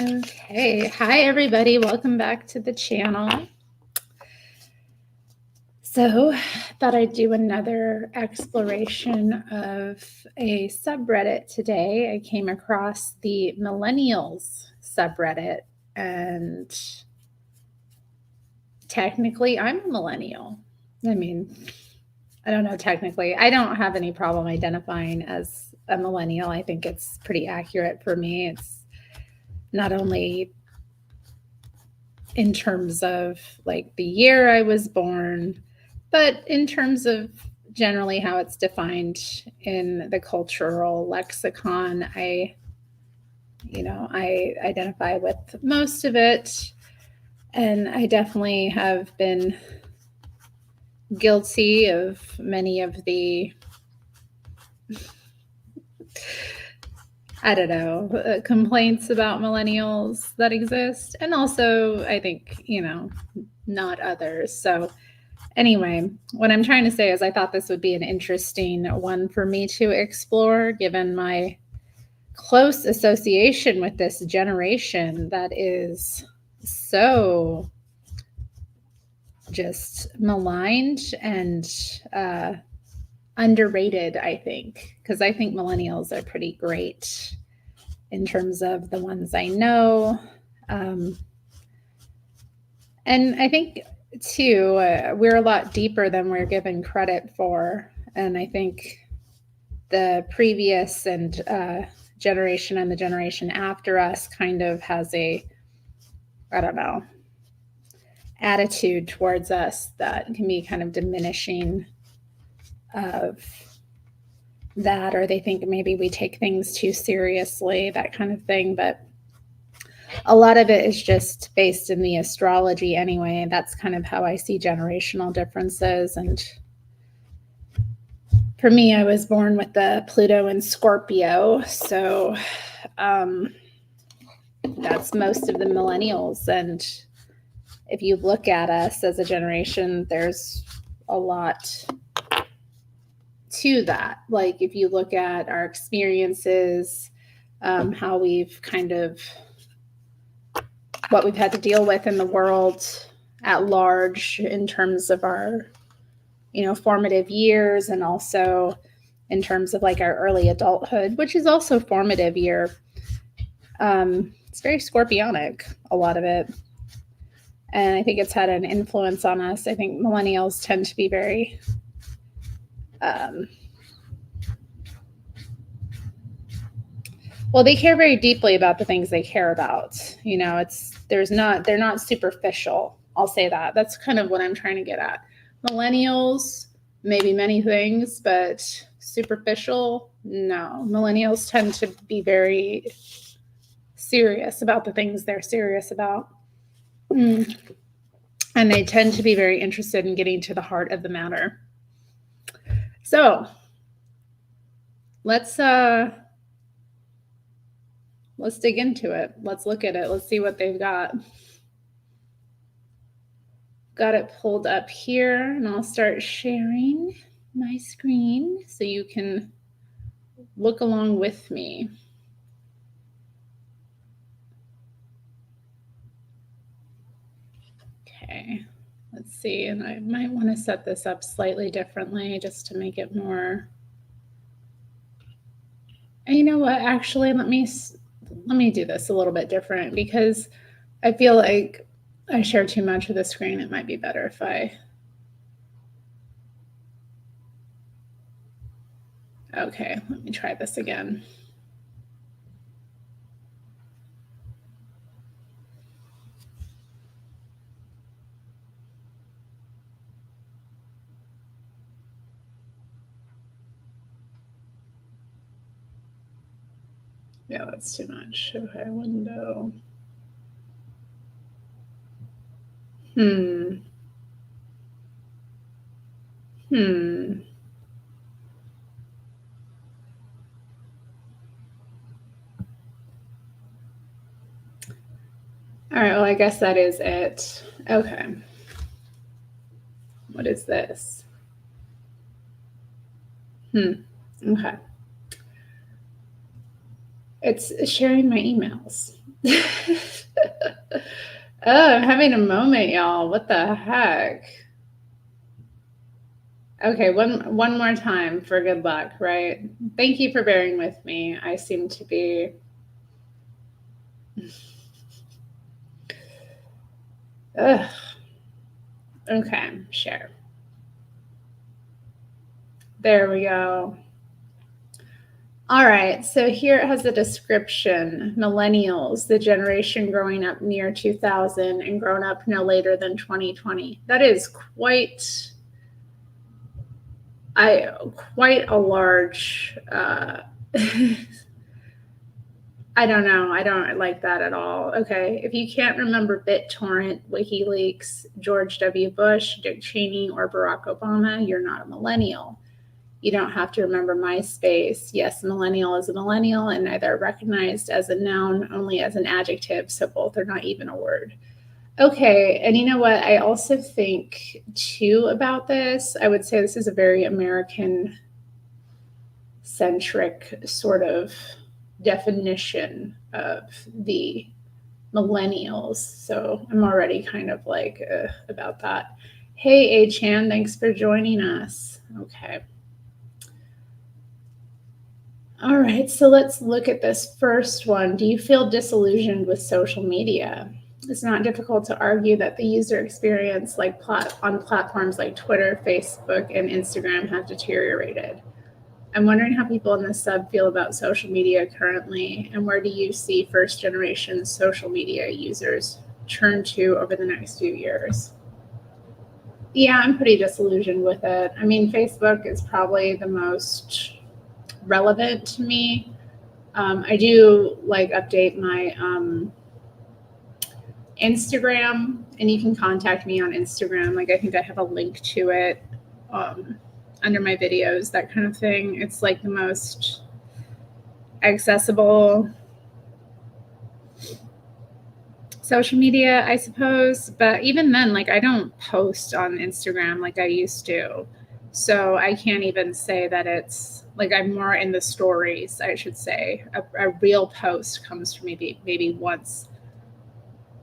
Okay, hi everybody, welcome back to the channel. So, thought I'd do another exploration of a subreddit today. I came across the Millenials subreddit, and technically, I'm a millennial. I mean, I don't know, technically, I don't have any problem identifying as a millennial. I think it's pretty accurate for me. It's not only in terms of like the year I was born, but in terms of generally how it's defined in the cultural lexicon. I identify with most of it, and I definitely have been guilty of many of the complaints about millennials that exist, and also I think not others. So anyway, what I'm trying to say is I thought this would be an interesting one for me to explore, given my close association with this generation that is so just maligned and underrated, I think, because I think millennials are pretty great in terms of the ones I know. And I think, too, we're a lot deeper than we're given credit for. And I think the previous and generation and the generation after us kind of has a, I don't know, attitude towards us that can be kind of diminishing of that, or they think maybe we take things too seriously, that kind of thing. But a lot of it is just based in the astrology anyway. That's kind of how I see generational differences. And for me, I was born with the Pluto in Scorpio. So that's most of the millennials. And if you look at us as a generation, there's a lot to that. Like if you look at our experiences, how we've kind of what we've had to deal with in the world at large in terms of our formative years, and also in terms of like our early adulthood, which is also formative year. It's very scorpionic, a lot of it, and I think it's had an influence on us. I think millennials tend to be very well, they care very deeply about the things they care about. They're not superficial. I'll say that. That's kind of what I'm trying to get at. Millennials, maybe many things, but superficial, no. Millennials tend to be very serious about the things they're serious about. And they tend to be very interested in getting to the heart of the matter. So let's dig into it. Let's look at it. Let's see what they've got. Got it pulled up here, and I'll start sharing my screen so you can look along with me. Okay, let's see, and I might want to set this up slightly differently just to make it more. And you know what? Actually, let me do this a little bit different, because I feel like I share too much of the screen. It might be better if I. Okay, let me try this again. Yeah, that's too much. Okay, window. Hmm. All right, well, I guess that is it. Okay. What is this? Okay. It's sharing my emails. Oh, I'm having a moment, y'all. What the heck? Okay, one more time for good luck, right? Thank you for bearing with me. I seem to be Ugh. Okay, share. There we go. All right, so here it has a description. Millennials, the generation growing up near 2000 and grown up no later than 2020. That is quite a large I don't know. I don't like that at all. Okay. If you can't remember BitTorrent, WikiLeaks, George W. Bush, Dick Cheney, or Barack Obama, you're not a millennial. You don't have to remember MySpace. Yes, millennial is a millennial, and neither recognized as a noun, only as an adjective. So both are not even a word. Okay. And you know what? I also think, too, about this. I would say this is a very American centric sort of definition of the millennials. So I'm already kind of like about that. Hey, A-Chan, thanks for joining us. Okay. All right, so let's look at this first one. Do you feel disillusioned with social media? It's not difficult to argue that the user experience on platforms like Twitter, Facebook, and Instagram have deteriorated. I'm wondering how people in this sub feel about social media currently, and where do you see first generation social media users turn to over the next few years? Yeah, I'm pretty disillusioned with it. I mean, Facebook is probably the most relevant to me. I do like update my Instagram, and you can contact me on Instagram. Like, I think I have a link to it under my videos, that kind of thing. It's like the most accessible social media, I suppose. But even then, like, I don't post on Instagram like I used to. So I can't even say that it's like I'm more in the stories, I should say. A real post comes from maybe once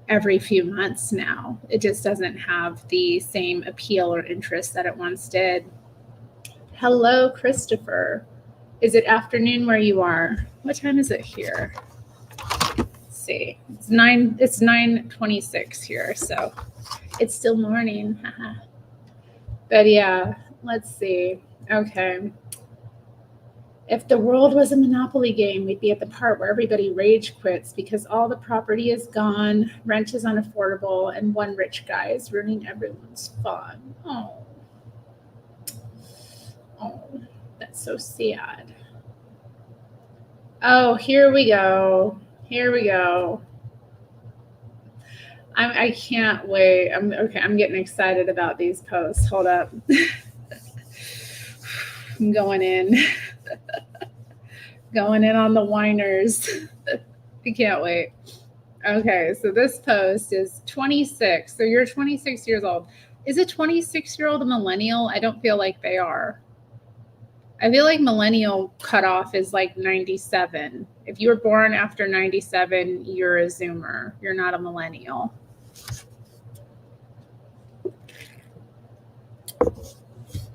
every few months now. It just doesn't have the same appeal or interest that it once did. Hello, Christopher. Is it afternoon where you are? What time is it here? Let's see. It's 9:26 here, so it's still morning. But yeah, let's see. Okay. If the world was a Monopoly game, we'd be at the part where everybody rage quits because all the property is gone, rent is unaffordable, and one rich guy is ruining everyone's fun. Oh, that's so sad. Oh, here we go. Here we go. I can't wait. I'm getting excited about these posts. Hold up. I'm going in. Going in on the whiners. I can't wait. Okay, so this post is 26. So you're 26 years old. Is a 26-year-old a millennial? I don't feel like they are. I feel like millennial cutoff is like 97. If you were born after 97, you're a Zoomer. You're not a millennial.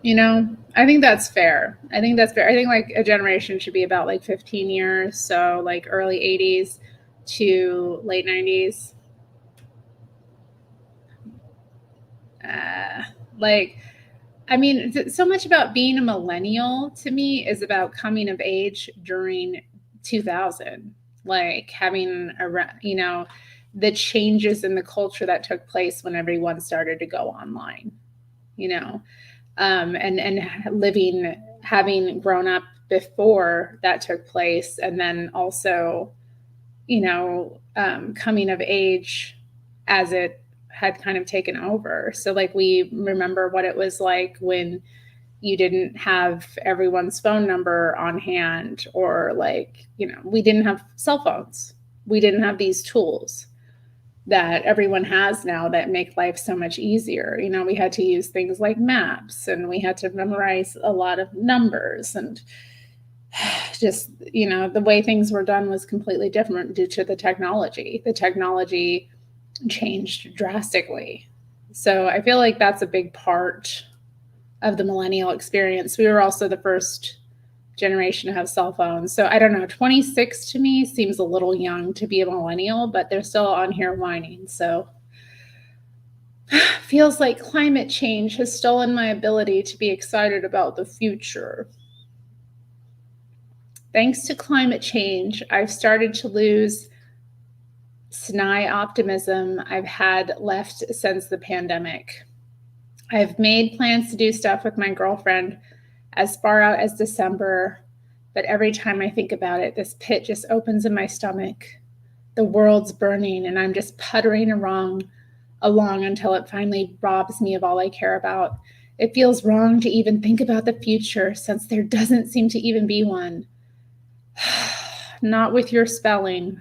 You know, I think that's fair. I think like a generation should be about like 15 years. So like early 80s to late 90s. I mean, so much about being a millennial to me is about coming of age during 2000, like having the changes in the culture that took place when everyone started to go online, and having grown up before that took place, and then also, coming of age as it had kind of taken over. So like we remember what it was like when you didn't have everyone's phone number on hand, or like, we didn't have cell phones. We didn't have these tools that everyone has now that make life so much easier. We had to use things like maps, and we had to memorize a lot of numbers, and just, the way things were done was completely different due to the technology. The technology changed drastically. So I feel like that's a big part of the millennial experience. We were also the first generation to have cell phones. So I don't know, 26 to me seems a little young to be a millennial, but they're still on here whining. So feels like climate change has stolen my ability to be excited about the future. Thanks to climate change, I've started to lose snide optimism I've had left since the pandemic. I've made plans to do stuff with my girlfriend as far out as December, but every time I think about it, this pit just opens in my stomach. The world's burning, and I'm just puttering along until it finally robs me of all I care about. It feels wrong to even think about the future since there doesn't seem to even be one. Not with your spelling.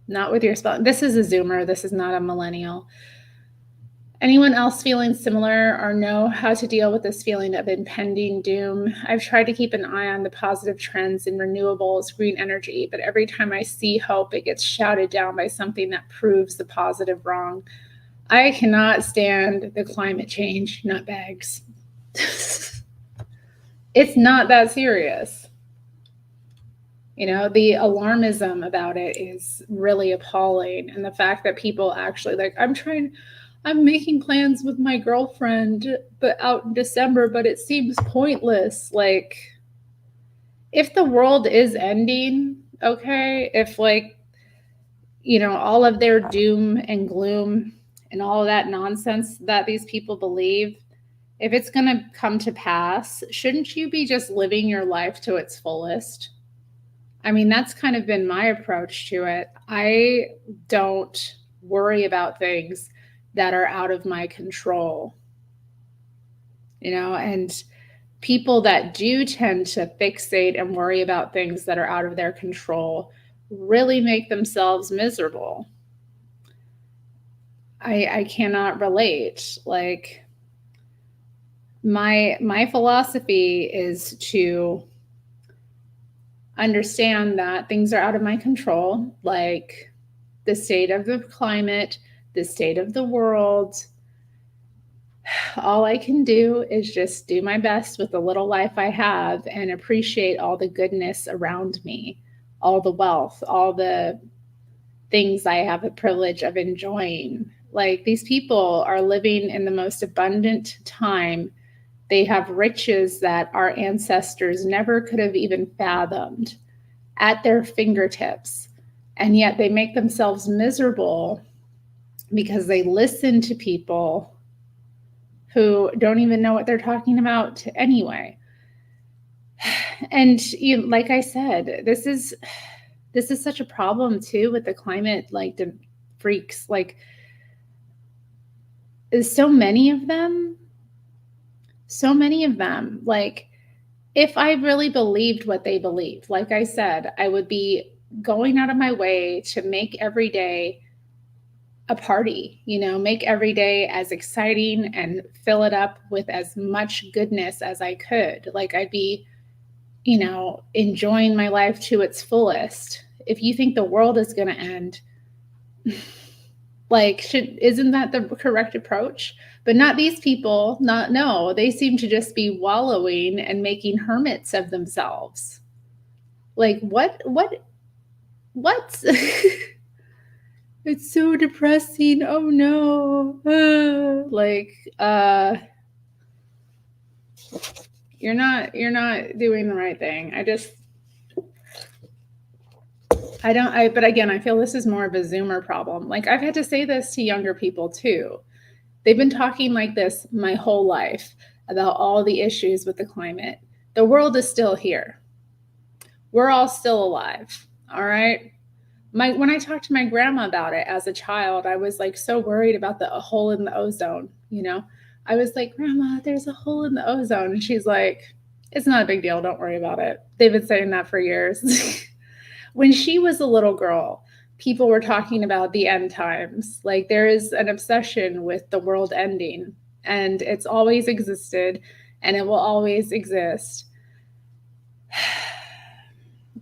Not with your spelling. This is a Zoomer. This is not a millennial. Anyone else feeling similar or know how to deal with this feeling of impending doom? I've tried to keep an eye on the positive trends in renewables, green energy, but every time I see hope, it gets shouted down by something that proves the positive wrong. I cannot stand the climate change nutbags. It's not that serious. The alarmism about it is really appalling. And the fact that people actually I'm making plans with my girlfriend, but out in December, but it seems pointless. Like, if the world is ending, okay, if all of their doom and gloom and all of that nonsense that these people believe, if it's going to come to pass, shouldn't you be just living your life to its fullest? I mean, that's kind of been my approach to it. I don't worry about things that are out of my control, and people that do tend to fixate and worry about things that are out of their control really make themselves miserable. I cannot relate. Like, my philosophy is to understand that things are out of my control, like the state of the climate, the state of the world. All I can do is just do my best with the little life I have and appreciate all the goodness around me, all the wealth, all the things I have the privilege of enjoying. Like, these people are living in the most abundant time. They have riches that our ancestors never could have even fathomed at their fingertips. And yet they make themselves miserable because they listen to people who don't even know what they're talking about anyway. And like I said, this is such a problem too with the climate, like the freaks, like so many of them. Like, if I really believed what they believe, like I said, I would be going out of my way to make every day a party, make every day as exciting and fill it up with as much goodness as I could. Like, I'd be, enjoying my life to its fullest. If you think the world is going to end, isn't that the correct approach? But not these people. No, they seem to just be wallowing and making hermits of themselves. Like, what? It's so depressing. Oh no. You're not doing the right thing. But again, I feel this is more of a Zoomer problem. Like, I've had to say this to younger people too. They've been talking like this my whole life about all the issues with the climate. The world is still here. We're all still alive. All right. When I talked to my grandma about it as a child, I was like so worried about the hole in the ozone. I was like, Grandma, there's a hole in the ozone. And she's like, it's not a big deal. Don't worry about it. They've been saying that for years. When she was a little girl, people were talking about the end times. Like, there is an obsession with the world ending, and it's always existed, and it will always exist.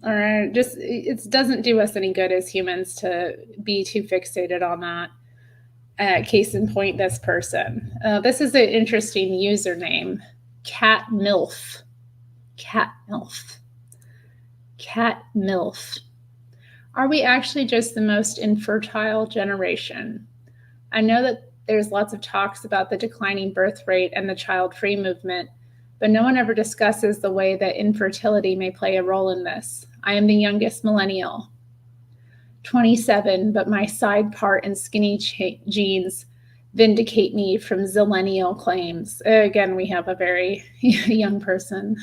All right, just it doesn't do us any good as humans to be too fixated on that. Case in point, this person. This is an interesting username, Cat MILF. Cat MILF. Cat MILF. Are we actually just the most infertile generation? I know that there's lots of talks about the declining birth rate and the child-free movement, but no one ever discusses the way that infertility may play a role in this. I am the youngest millennial, 27, but my side part and skinny jeans vindicate me from zillennial claims. Again, we have a very young person.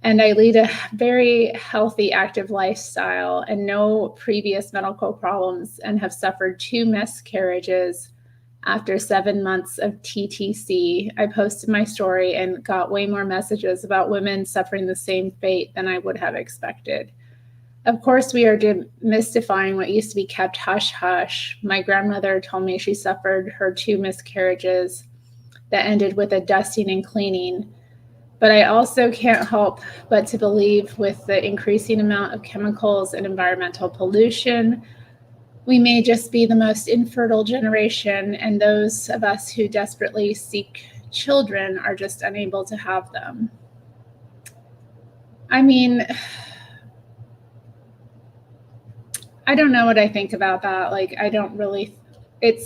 And I lead a very healthy, active lifestyle and no previous medical problems, and have suffered 2 miscarriages after 7 months of TTC. I posted my story and got way more messages about women suffering the same fate than I would have expected. Of course, we are demystifying what used to be kept hush-hush. My grandmother told me she suffered her 2 miscarriages that ended with a dusting and cleaning. But I also can't help but to believe, with the increasing amount of chemicals and environmental pollution, we may just be the most infertile generation, and those of us who desperately seek children are just unable to have them. I mean, I don't know what I think about that. Like, I don't really, I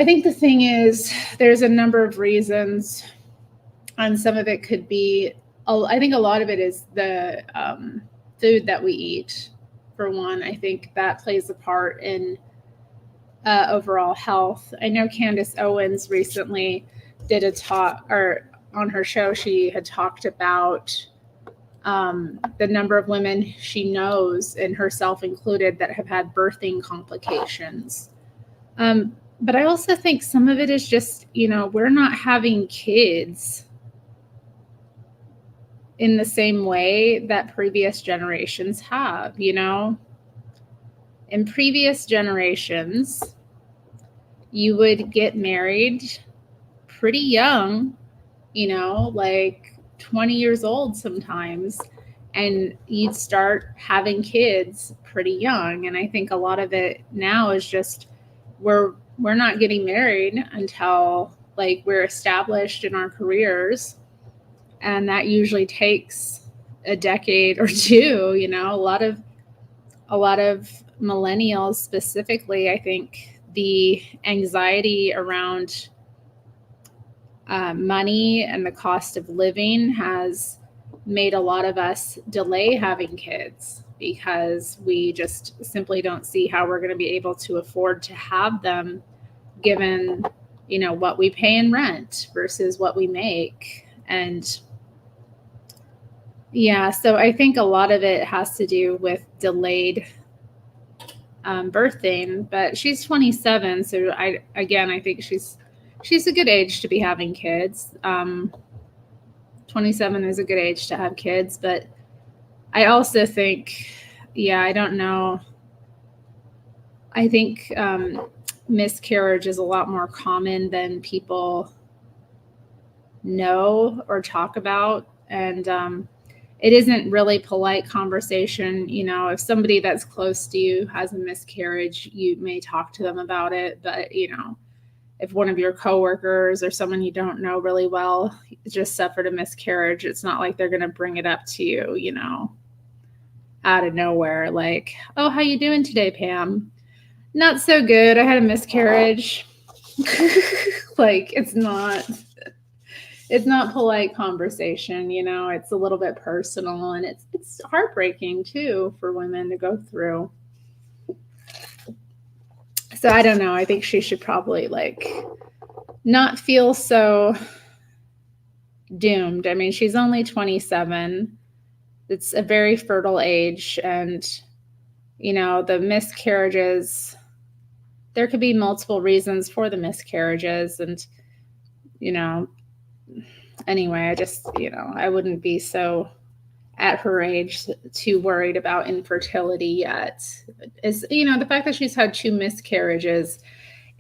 think the thing is, there's a number of reasons. And some of it could be, I think a lot of it is the food that we eat, for one. I think that plays a part in overall health. I know Candace Owens recently did a talk, or on her show, she had talked about the number of women she knows, and herself included, that have had birthing complications. But I also think some of it is just, we're not having kids in the same way that previous generations have. In previous generations, you would get married pretty young, like 20 years old sometimes, and you'd start having kids pretty young. And I think a lot of it now is just we're not getting married until like we're established in our careers. And that usually takes a decade or two. A lot of millennials specifically, I think the anxiety around money and the cost of living has made a lot of us delay having kids, because we just simply don't see how we're going to be able to afford to have them, given what we pay in rent versus what we make. And yeah, so I think a lot of it has to do with delayed birthing. But she's 27, so I think she's a good age to be having kids. 27 is a good age to have kids, but I also think, I don't know. I think miscarriage is a lot more common than people know or talk about, and it isn't really polite conversation. If somebody that's close to you has a miscarriage, you may talk to them about it, but if one of your coworkers or someone you don't know really well just suffered a miscarriage, it's not like they're going to bring it up to you, out of nowhere. Like, oh, how you doing today, Pam? Not so good. I had a miscarriage. Like, it's not polite conversation, it's a little bit personal, and it's heartbreaking too for women to go through. So I don't know. I think she should probably not feel so doomed. I mean, she's only 27. It's a very fertile age, and the miscarriages, there could be multiple reasons for the miscarriages, and anyway, I just, I wouldn't be so, at her age, too worried about infertility yet. Is, the fact that she's had 2 miscarriages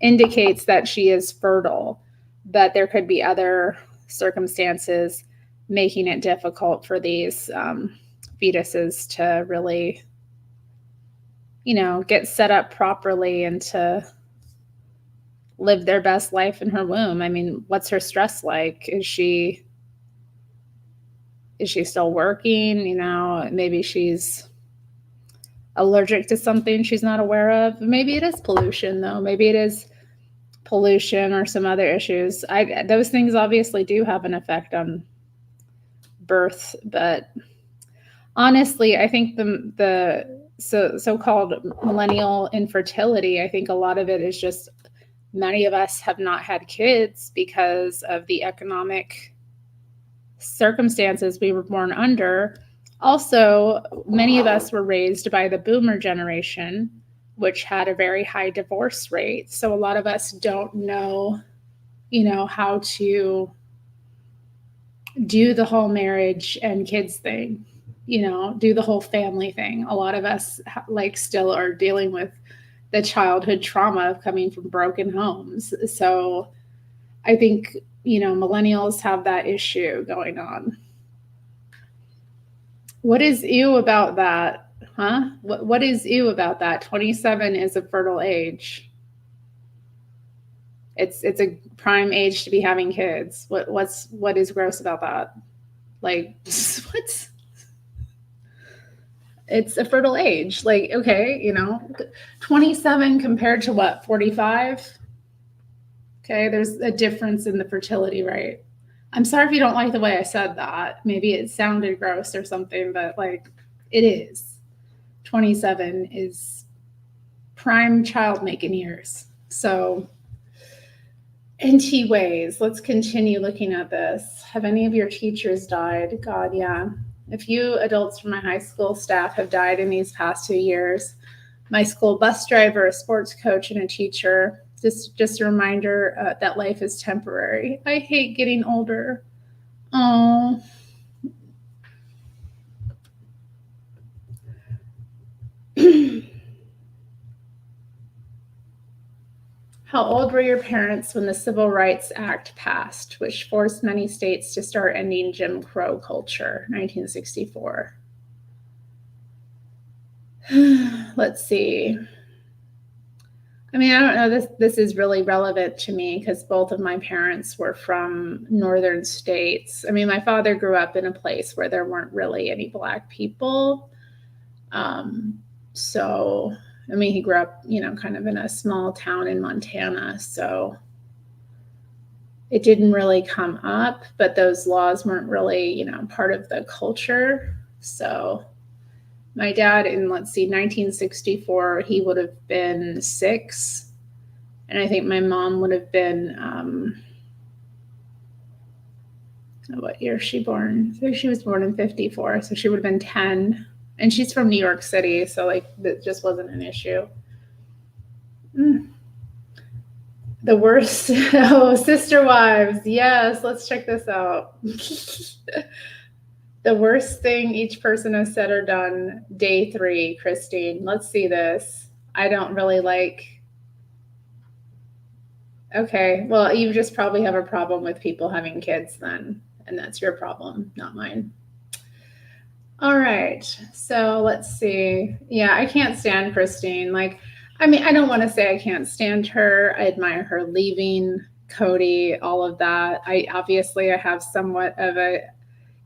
indicates that she is fertile, but there could be other circumstances making it difficult for these fetuses to really, get set up properly and to live their best life in her womb. I mean, what's her stress like? Is she still working? Maybe she's allergic to something she's not aware of. Maybe it is pollution, though. Maybe it is pollution or some other issues. Those things obviously do have an effect on birth, but honestly, I think the so-called millennial infertility, I think a lot of it is just many of us have not had kids because of the economic circumstances we were born under. Also, many of us were raised by the boomer generation, which had a very high divorce rate. So a lot of us don't know, how to do the whole marriage and kids thing, do the whole family thing. A lot of us still are dealing with the childhood trauma of coming from broken homes. So I think, millennials have that issue going on. What is ew about that? Huh? What is ew about that? 27 is a fertile age. It's a prime age to be having kids. What is gross about that? Like, what? It's a fertile age. Like, okay, 27 compared to what, 45? Okay, there's a difference in the fertility rate. I'm sorry if you don't like the way I said that. Maybe it sounded gross or something, but it is. 27 is prime child making years. So, NT ways, let's continue looking at this. Have any of your teachers died? God, yeah. A few adults from my high school staff have died in these past 2 years. My school bus driver, a sports coach, and a teacher. Just a reminder that life is temporary. I hate getting older. Oh. How old were your parents when the Civil Rights Act passed, which forced many states to start ending Jim Crow culture? 1964. Let's see. I mean, I don't know, this is really relevant to me because both of my parents were from northern states. I mean, my father grew up in a place where there weren't really any Black people. So, I mean, he grew up, kind of in a small town in Montana. So it didn't really come up, but those laws weren't really, part of the culture. So my dad in, 1964, he would have been 6. And I think my mom would have been, what year is she born? I think she was born in 54. So she would have been 10. And she's from New York City. So that just wasn't an issue. The worst. Oh, sister wives. Yes. Let's check this out. The worst thing each person has said or done, day 3, Christine. Let's see this. I don't really like. Okay, well, you just probably have a problem with people having kids then, and that's your problem, not mine. All right, so let's see. Yeah, I can't stand Christine. I don't want to say I can't stand her. I admire her leaving, Cody, all of that. I have somewhat of a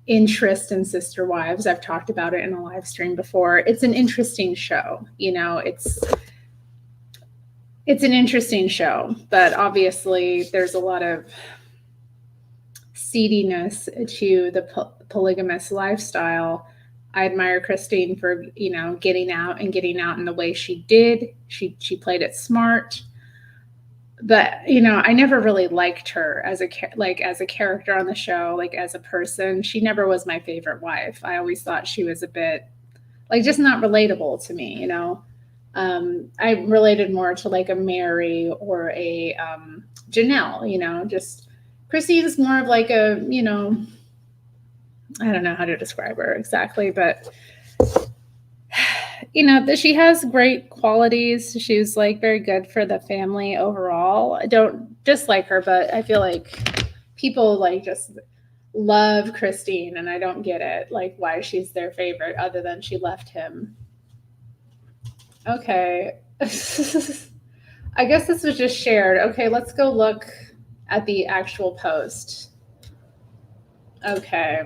interest in Sister Wives. I've talked about it in a live stream before. It's an interesting show. It's an interesting show, but obviously there's a lot of seediness to the polygamous lifestyle. I admire Christine for, getting out in the way she did. She played it smart. But, I never really liked her as a character on the show, as a person. She never was my favorite wife. I always thought she was a bit, just not relatable to me, I related more to a Mary or a Janelle, just Christine's more of a, I don't know how to describe her exactly, but she has great qualities. She's very good for the family overall. I don't dislike her, but I feel like people just love Christine, and I don't get it, like why she's their favorite other than she left him. Okay. I guess this was just shared. Okay, let's go look at the actual post. Okay.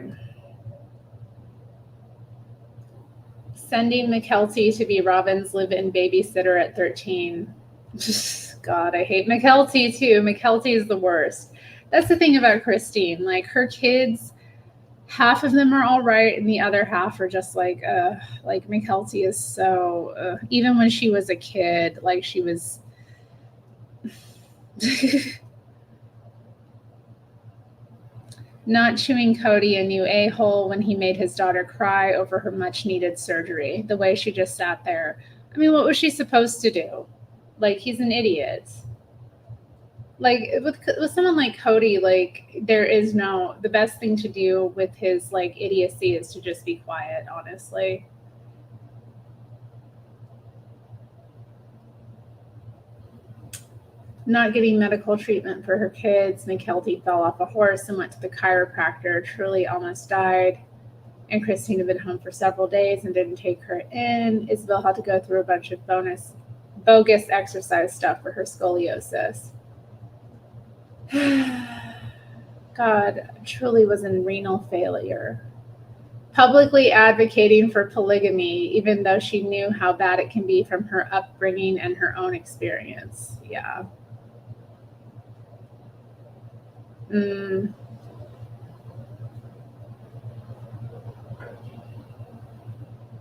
Sending McKelty to be Robin's live-in babysitter at 13. God, I hate McKelty too. McKelty is the worst. That's the thing about Christine. Like her kids, half of them are all right, and the other half are just like McKelty is so. Even when she was a kid, like she was. Not chewing Cody a new a-hole when he made his daughter cry over her much-needed surgery. The way she just sat there. I mean, what was she supposed to do? Like, he's an idiot. Like, with someone like Cody, like, the best thing to do with his, like, idiocy is to just be quiet, honestly. Not getting medical treatment for her kids. McKelty fell off a horse and went to the chiropractor. Truly almost died. And Christine had been home for several days and didn't take her in. Isabel had to go through a bunch of bogus exercise stuff for her scoliosis. God, truly was in renal failure. Publicly advocating for polygamy, even though she knew how bad it can be from her upbringing and her own experience. Yeah.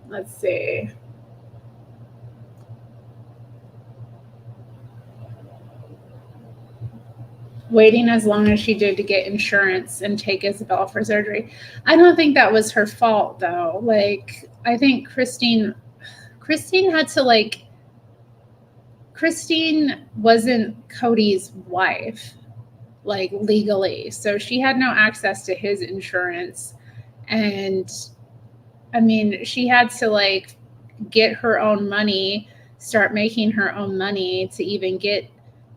Let's see. Waiting as long as she did to get insurance and take Isabel for surgery. I don't think that was her fault, though. Like, I think Christine had to, like, Christine wasn't Cody's wife, like, legally. So she had no access to his insurance. And, I mean, she had to, like, get her own money, start making her own money to even get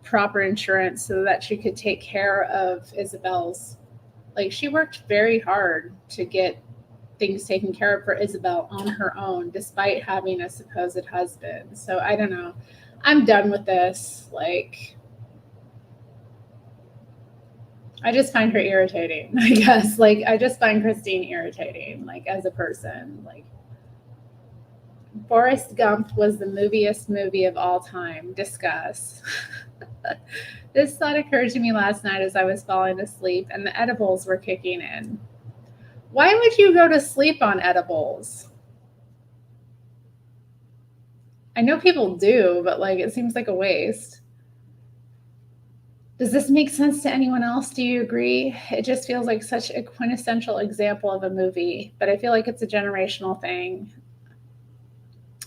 proper insurance so that she could take care of Isabel's. Like, she worked very hard to get things taken care of for Isabel on her own, despite having a supposed husband. So I don't know. I'm done with this. Like, I just find her irritating, I guess. Like, I just find Christine irritating, like, as a person. Like, Forrest Gump was the moviest movie of all time. Discuss. This thought occurred to me last night as I was falling asleep and the edibles were kicking in. Why would you go to sleep on edibles? I know people do, but like it seems like a waste. Does this make sense to anyone else? Do you agree? It just feels like such a quintessential example of a movie, but I feel like it's a generational thing.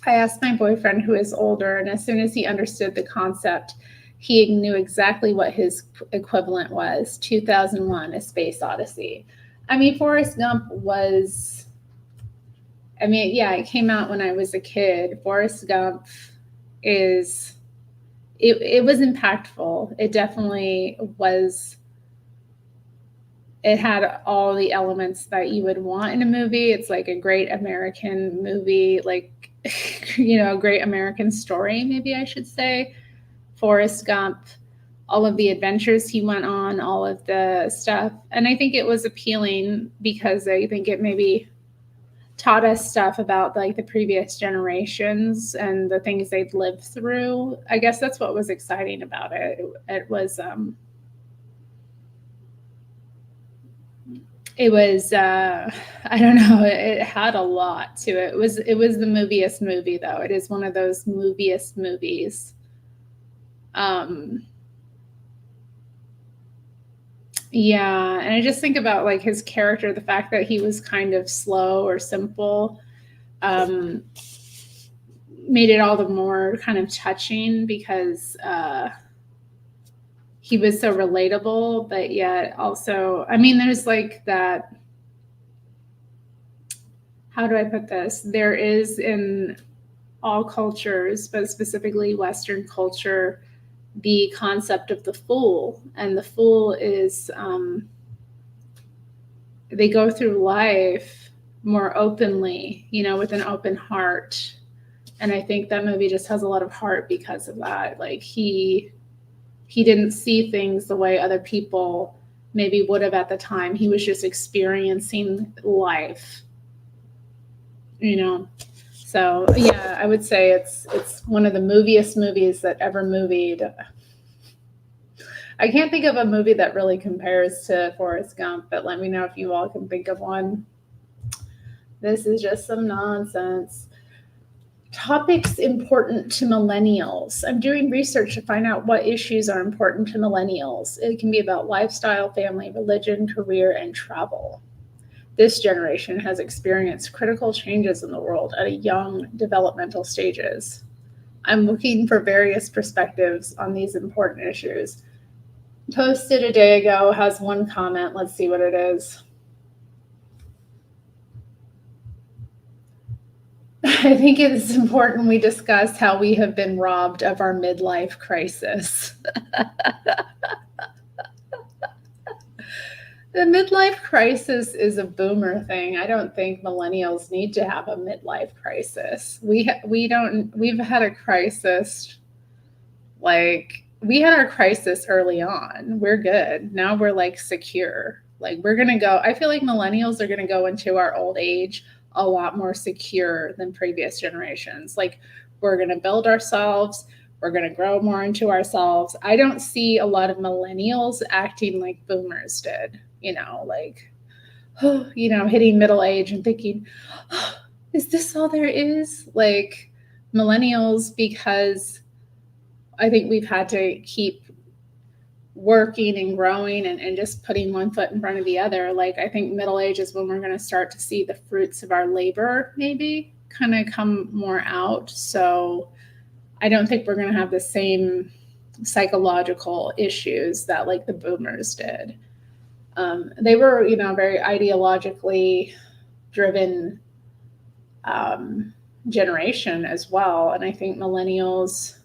I asked my boyfriend, who is older, and as soon as he understood the concept, he knew exactly what his equivalent was. 2001, A Space Odyssey. I mean, Forrest Gump was, I mean, yeah, it came out when I was a kid. Forrest Gump is, it was impactful. It definitely was. It had all the elements that you would want in a movie. It's like a great American movie, like, you know, a great American story, maybe I should say. Forrest Gump, all of the adventures he went on, all of the stuff. And I think it was appealing because I think it maybe taught us stuff about like the previous generations and the things they'd lived through. I guess that's what was exciting about it. It was I don't know, it had a lot to it. It was the moviest movie, though. It is one of those moviest movies. Yeah, and I just think about like his character, the fact that he was kind of slow or simple, made it all the more kind of touching because he was so relatable, but yet also, I mean, there's like that, how do I put this? There is in all cultures, but specifically Western culture, the concept of the fool. And the fool is they go through life more openly, you know, with an open heart. And I think that movie just has a lot of heart because of that. Like he didn't see things the way other people maybe would have at the time. He was just experiencing life, you know. So yeah, I would say it's one of the moviest movies that ever movied. I can't think of a movie that really compares to Forrest Gump, but let me know if you all can think of one. This is just some nonsense. Topics important to millennials. I'm doing research to find out what issues are important to millennials. It can be about lifestyle, family, religion, career, and travel. This generation has experienced critical changes in the world at a young developmental stages. I'm looking for various perspectives on these important issues. Posted a day ago, has one comment. Let's see what it is. I think it is important we discuss how we have been robbed of our midlife crisis. The midlife crisis is a boomer thing. I don't think millennials need to have a midlife crisis. We've had a crisis, like we had our crisis early on. We're good. Now we're like secure. Like we're going to go, I feel like millennials are going to go into our old age a lot more secure than previous generations. Like we're going to build ourselves. We're going to grow more into ourselves. I don't see a lot of millennials acting like boomers did, you know, like, you know, hitting middle age and thinking, oh, is this all there is? Like millennials, because I think we've had to keep working and growing and just putting one foot in front of the other. Like I think middle age is when we're going to start to see the fruits of our labor maybe kind of come more out. So I don't think we're going to have the same psychological issues that like the boomers did. They were, you know, very ideologically driven generation as well. And I think millennials,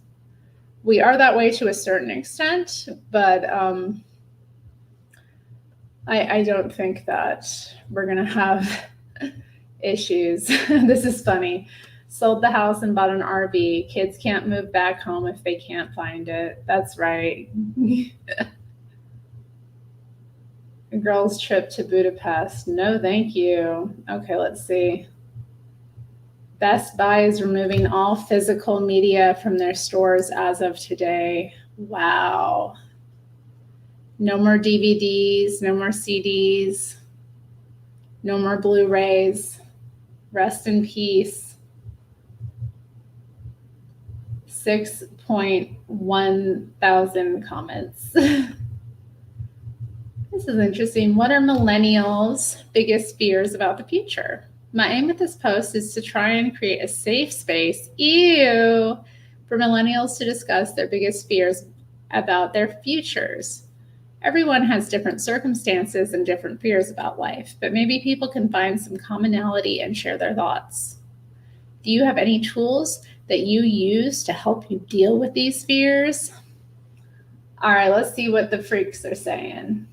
we are that way to a certain extent, but I don't think that we're going to have issues. This is funny. Sold the house and bought an RV. Kids can't move back home if they can't find it. That's right. A girl's trip to Budapest. No, thank you. Okay, let's see. Best Buy is removing all physical media from their stores as of today. Wow. No more DVDs, no more CDs, no more Blu-rays. Rest in peace. 6.1 thousand comments. This is interesting. What are millennials' biggest fears about the future? My aim with this post is to try and create a safe space, for millennials to discuss their biggest fears about their futures. Everyone has different circumstances and different fears about life, but maybe people can find some commonality and share their thoughts. Do you have any tools that you use to help you deal with these fears? All right, let's see what the freaks are saying.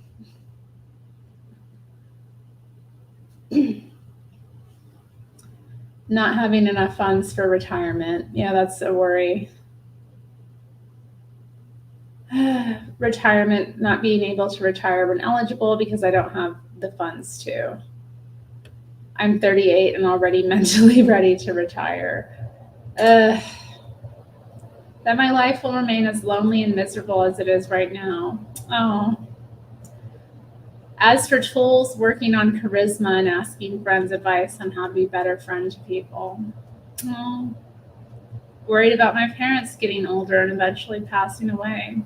Not having enough funds for retirement. Yeah, that's a worry. Retirement, not being able to retire when eligible because I don't have the funds to. I'm 38 and already mentally ready to retire. That my life will remain as lonely and miserable as it is right now. Oh. As for tools, working on charisma and asking friends advice on how to be a better friend to people. Oh. Worried about my parents getting older and eventually passing away.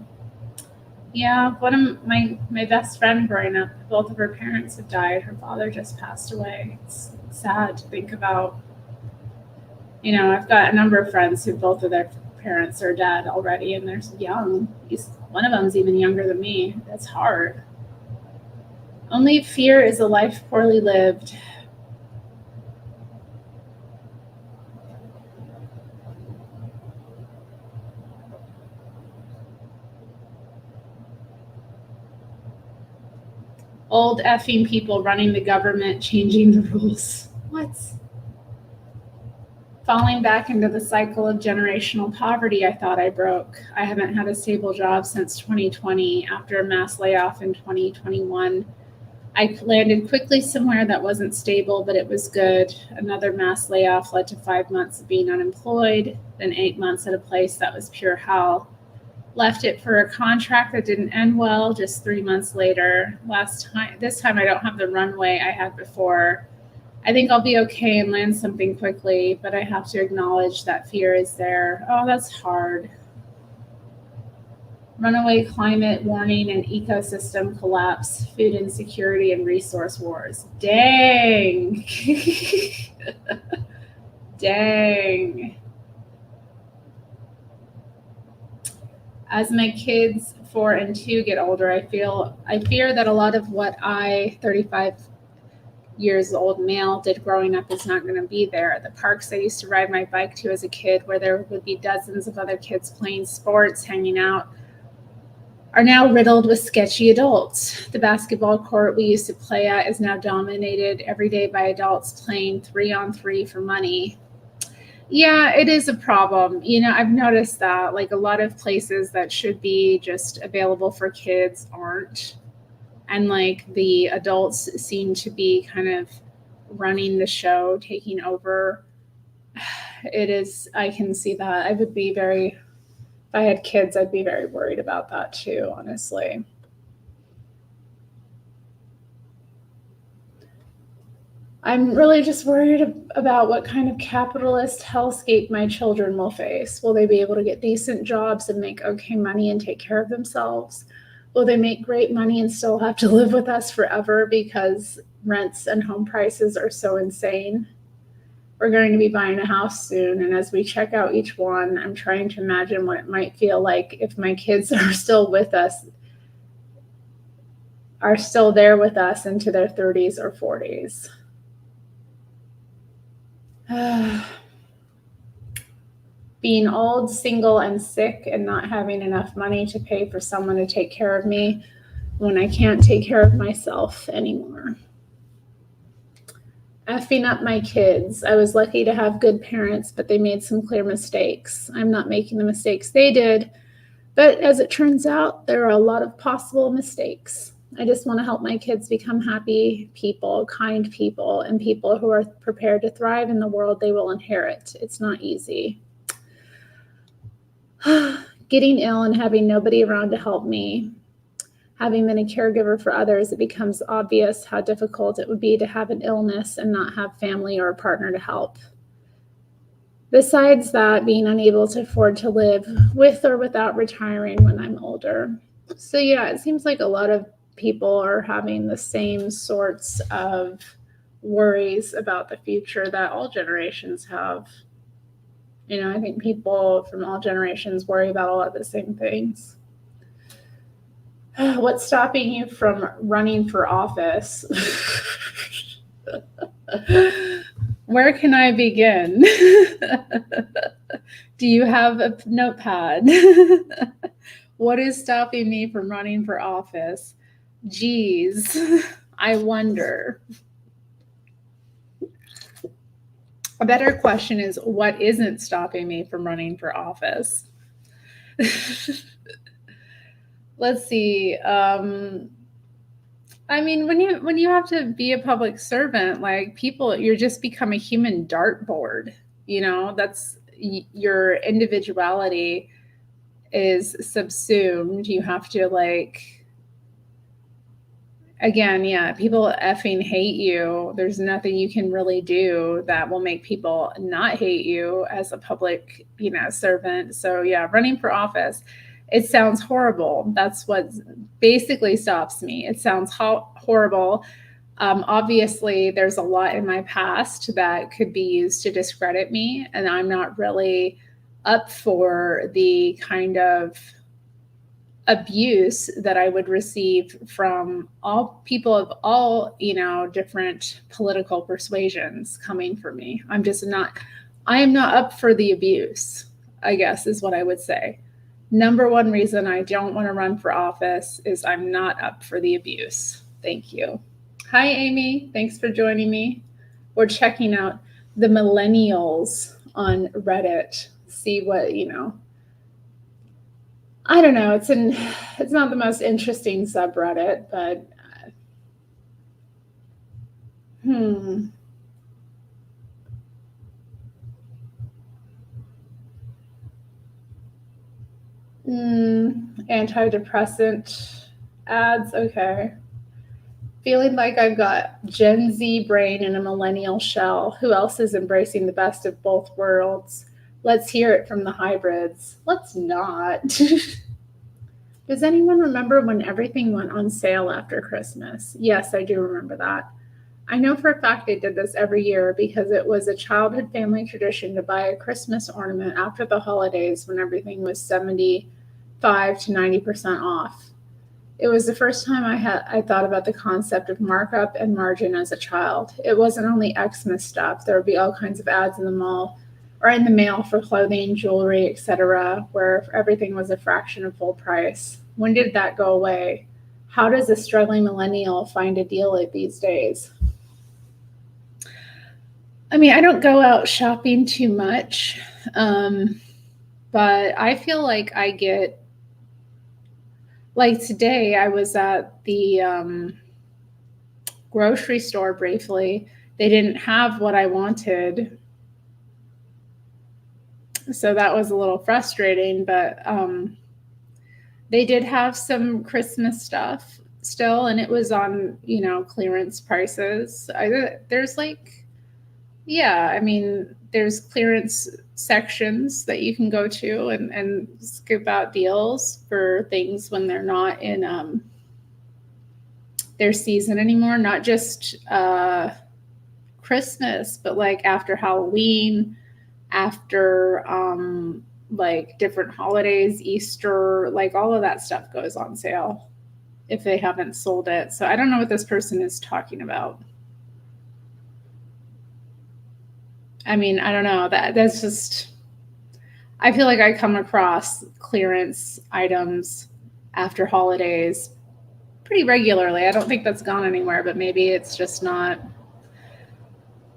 Yeah, one of my best friend growing up, both of her parents have died. Her father just passed away. It's sad to think about. You know, I've got a number of friends who both of their parents are dead already, and they're young. One of them's even younger than me. That's hard. Only fear is a life poorly lived. Old effing people running the government, changing the rules. What? Falling back into the cycle of generational poverty I thought I broke. I haven't had a stable job since 2020 after a mass layoff in 2021. I landed quickly somewhere that wasn't stable, but it was good. Another mass layoff led to 5 months of being unemployed, then 8 months at a place that was pure hell. Left it for a contract that didn't end well just 3 months later. This time I don't have the runway I had before. I think I'll be okay and land something quickly, but I have to acknowledge that fear is there. Oh, that's hard. Runaway climate warning and ecosystem collapse, food insecurity and resource wars. Dang. Dang. As my kids 4 and 2 get older, I fear that a lot of what I, 35 years old male, did growing up is not going to be there. The parks I used to ride my bike to as a kid, where there would be dozens of other kids playing sports, hanging out, are now riddled with sketchy adults. The basketball court we used to play at is now dominated every day by adults playing 3-on-3 for money. Yeah, it is a problem. I've noticed that like a lot of places that should be just available for kids aren't. And like the adults seem to be kind of running the show, taking over. I can see that. If I had kids, I'd be very worried about that too, honestly. I'm really just worried about what kind of capitalist hellscape my children will face. Will they be able to get decent jobs and make okay money and take care of themselves? Will they make great money and still have to live with us forever because rents and home prices are so insane? We're going to be buying a house soon, and as we check out each one, I'm trying to imagine what it might feel like if my kids are still there with us into their 30s or 40s. Being old, single, and sick, and not having enough money to pay for someone to take care of me when I can't take care of myself anymore. Effing up my kids. I was lucky to have good parents, but they made some clear mistakes. I'm not making the mistakes they did, but as it turns out, there are a lot of possible mistakes. I just want to help my kids become happy people, kind people, and people who are prepared to thrive in the world they will inherit. It's not easy. Getting ill and having nobody around to help me. Having been a caregiver for others, it becomes obvious how difficult it would be to have an illness and not have family or a partner to help. Besides that, being unable to afford to live with or without retiring when I'm older. So yeah, it seems like a lot of people are having the same sorts of worries about the future that all generations have. I think people from all generations worry about a lot of the same things. What's stopping you from running for office? Where can I begin? Do you have a notepad? What is stopping me from running for office? Geez, I wonder. A better question is, what isn't stopping me from running for office? Let's see. When you have to be a public servant, like you're just become a human dartboard. That's your individuality is subsumed. You have to people effing hate you. There's nothing you can really do that will make people not hate you as a public, servant. So yeah, running for office, it sounds horrible. That's what basically stops me. It sounds horrible. Obviously, there's a lot in my past that could be used to discredit me, and I'm not really up for the kind of abuse that I would receive from all people of all, different political persuasions coming for me. I am not up for the abuse, I guess is what I would say. Number one reason I don't want to run for office is I'm not up for the abuse. Thank you. Hi, Amy. Thanks for joining me. We're checking out the Millenials on Reddit. See what, I don't know. It's not the most interesting subreddit, but hmm. Antidepressant ads. Okay. Feeling like I've got Gen Z brain in a millennial shell. Who else is embracing the best of both worlds? Let's hear it from the hybrids. Let's not. Does anyone remember when everything went on sale after Christmas? Yes, I do remember that. I know for a fact they did this every year because it was a childhood family tradition to buy a Christmas ornament after the holidays when everything was 75 to 90% off. It was the first time I thought about the concept of markup and margin as a child. It wasn't only Xmas stuff. There would be all kinds of ads in the mall or in the mail for clothing, jewelry, etc., where everything was a fraction of full price. When did that go away? How does a struggling millennial find a deal these days? I mean, I don't go out shopping too much, but I feel like I get, like today, I was at the grocery store briefly. They didn't have what I wanted, so that was a little frustrating, but they did have some Christmas stuff still, and it was on, clearance prices. There's like, yeah, I mean, there's clearance sections that you can go to and scoop out deals for things when they're not in their season anymore, not just Christmas, but like after Halloween, after like different holidays, Easter, like all of that stuff goes on sale if they haven't sold it. So I don't know what this person is talking about. I mean, I don't know. That's just, I feel like I come across clearance items after holidays pretty regularly. I don't think that's gone anywhere, but maybe it's just not.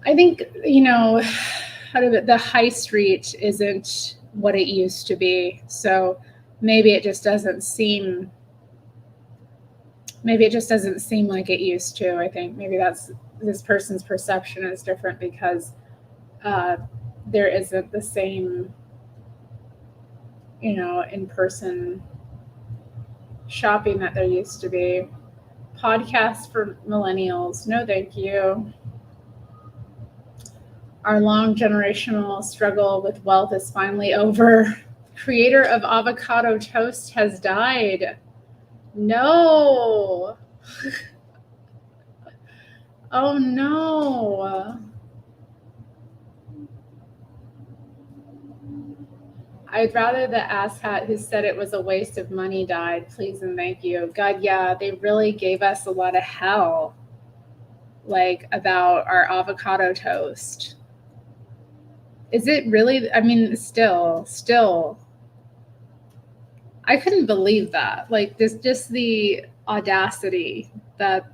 I think, the high street isn't what it used to be. So maybe it just doesn't seem like it used to. I think maybe that's this person's perception is different because there isn't the same, in-person shopping that there used to be. Podcasts for millennials. No, thank you. Our long generational struggle with wealth is finally over. Creator of avocado toast has died. No. Oh no. I'd rather the asshat who said it was a waste of money died. Please and thank you. God, yeah, they really gave us a lot of hell, like about our avocado toast. Is it really? I mean, still, I couldn't believe that. Like this, just the audacity that,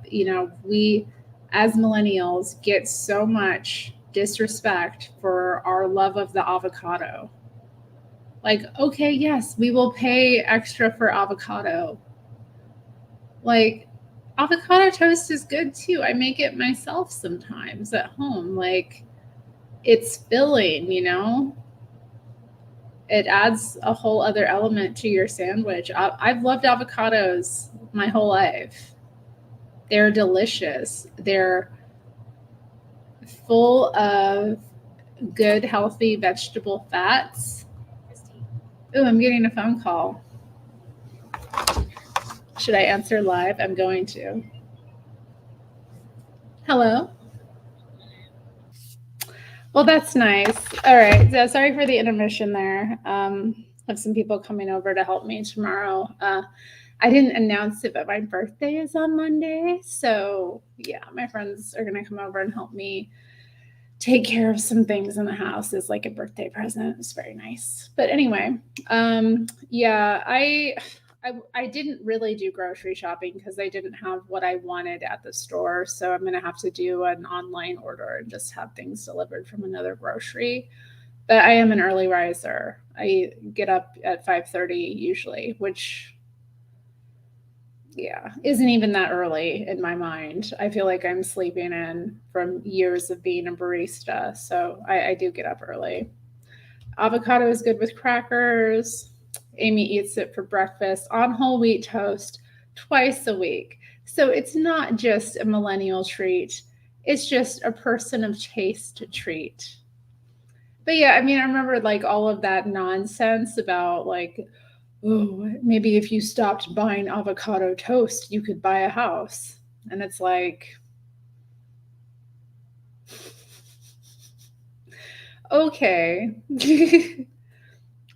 we as millennials get so much disrespect for our love of the avocado. Like, okay, yes, we will pay extra for avocado. Like, avocado toast is good too. I make it myself sometimes at home. Like, it's filling, It adds a whole other element to your sandwich. I've loved avocados my whole life. They're delicious. They're full of good, healthy vegetable fats. Oh, I'm getting a phone call. Should I answer live? I'm going to. Hello? Well, that's nice. All right. So sorry for the intermission there. Have some people coming over to help me tomorrow. I didn't announce it, but my birthday is on Monday. So yeah, my friends are going to come over and help me take care of some things in the house as like a birthday present. It's very nice. But anyway, yeah, I didn't really do grocery shopping because I didn't have what I wanted at the store. So I'm going to have to do an online order and just have things delivered from another grocery. But I am an early riser. I get up at 5:30 usually, which yeah, isn't even that early in my mind. I feel like I'm sleeping in from years of being a barista. So I do get up early. Avocado is good with crackers. Amy eats it for breakfast on whole wheat toast twice a week. So it's not just a millennial treat, it's just a person of taste treat. But yeah, I mean, I remember like all of that nonsense about like, oh, maybe if you stopped buying avocado toast, you could buy a house. And it's like, okay.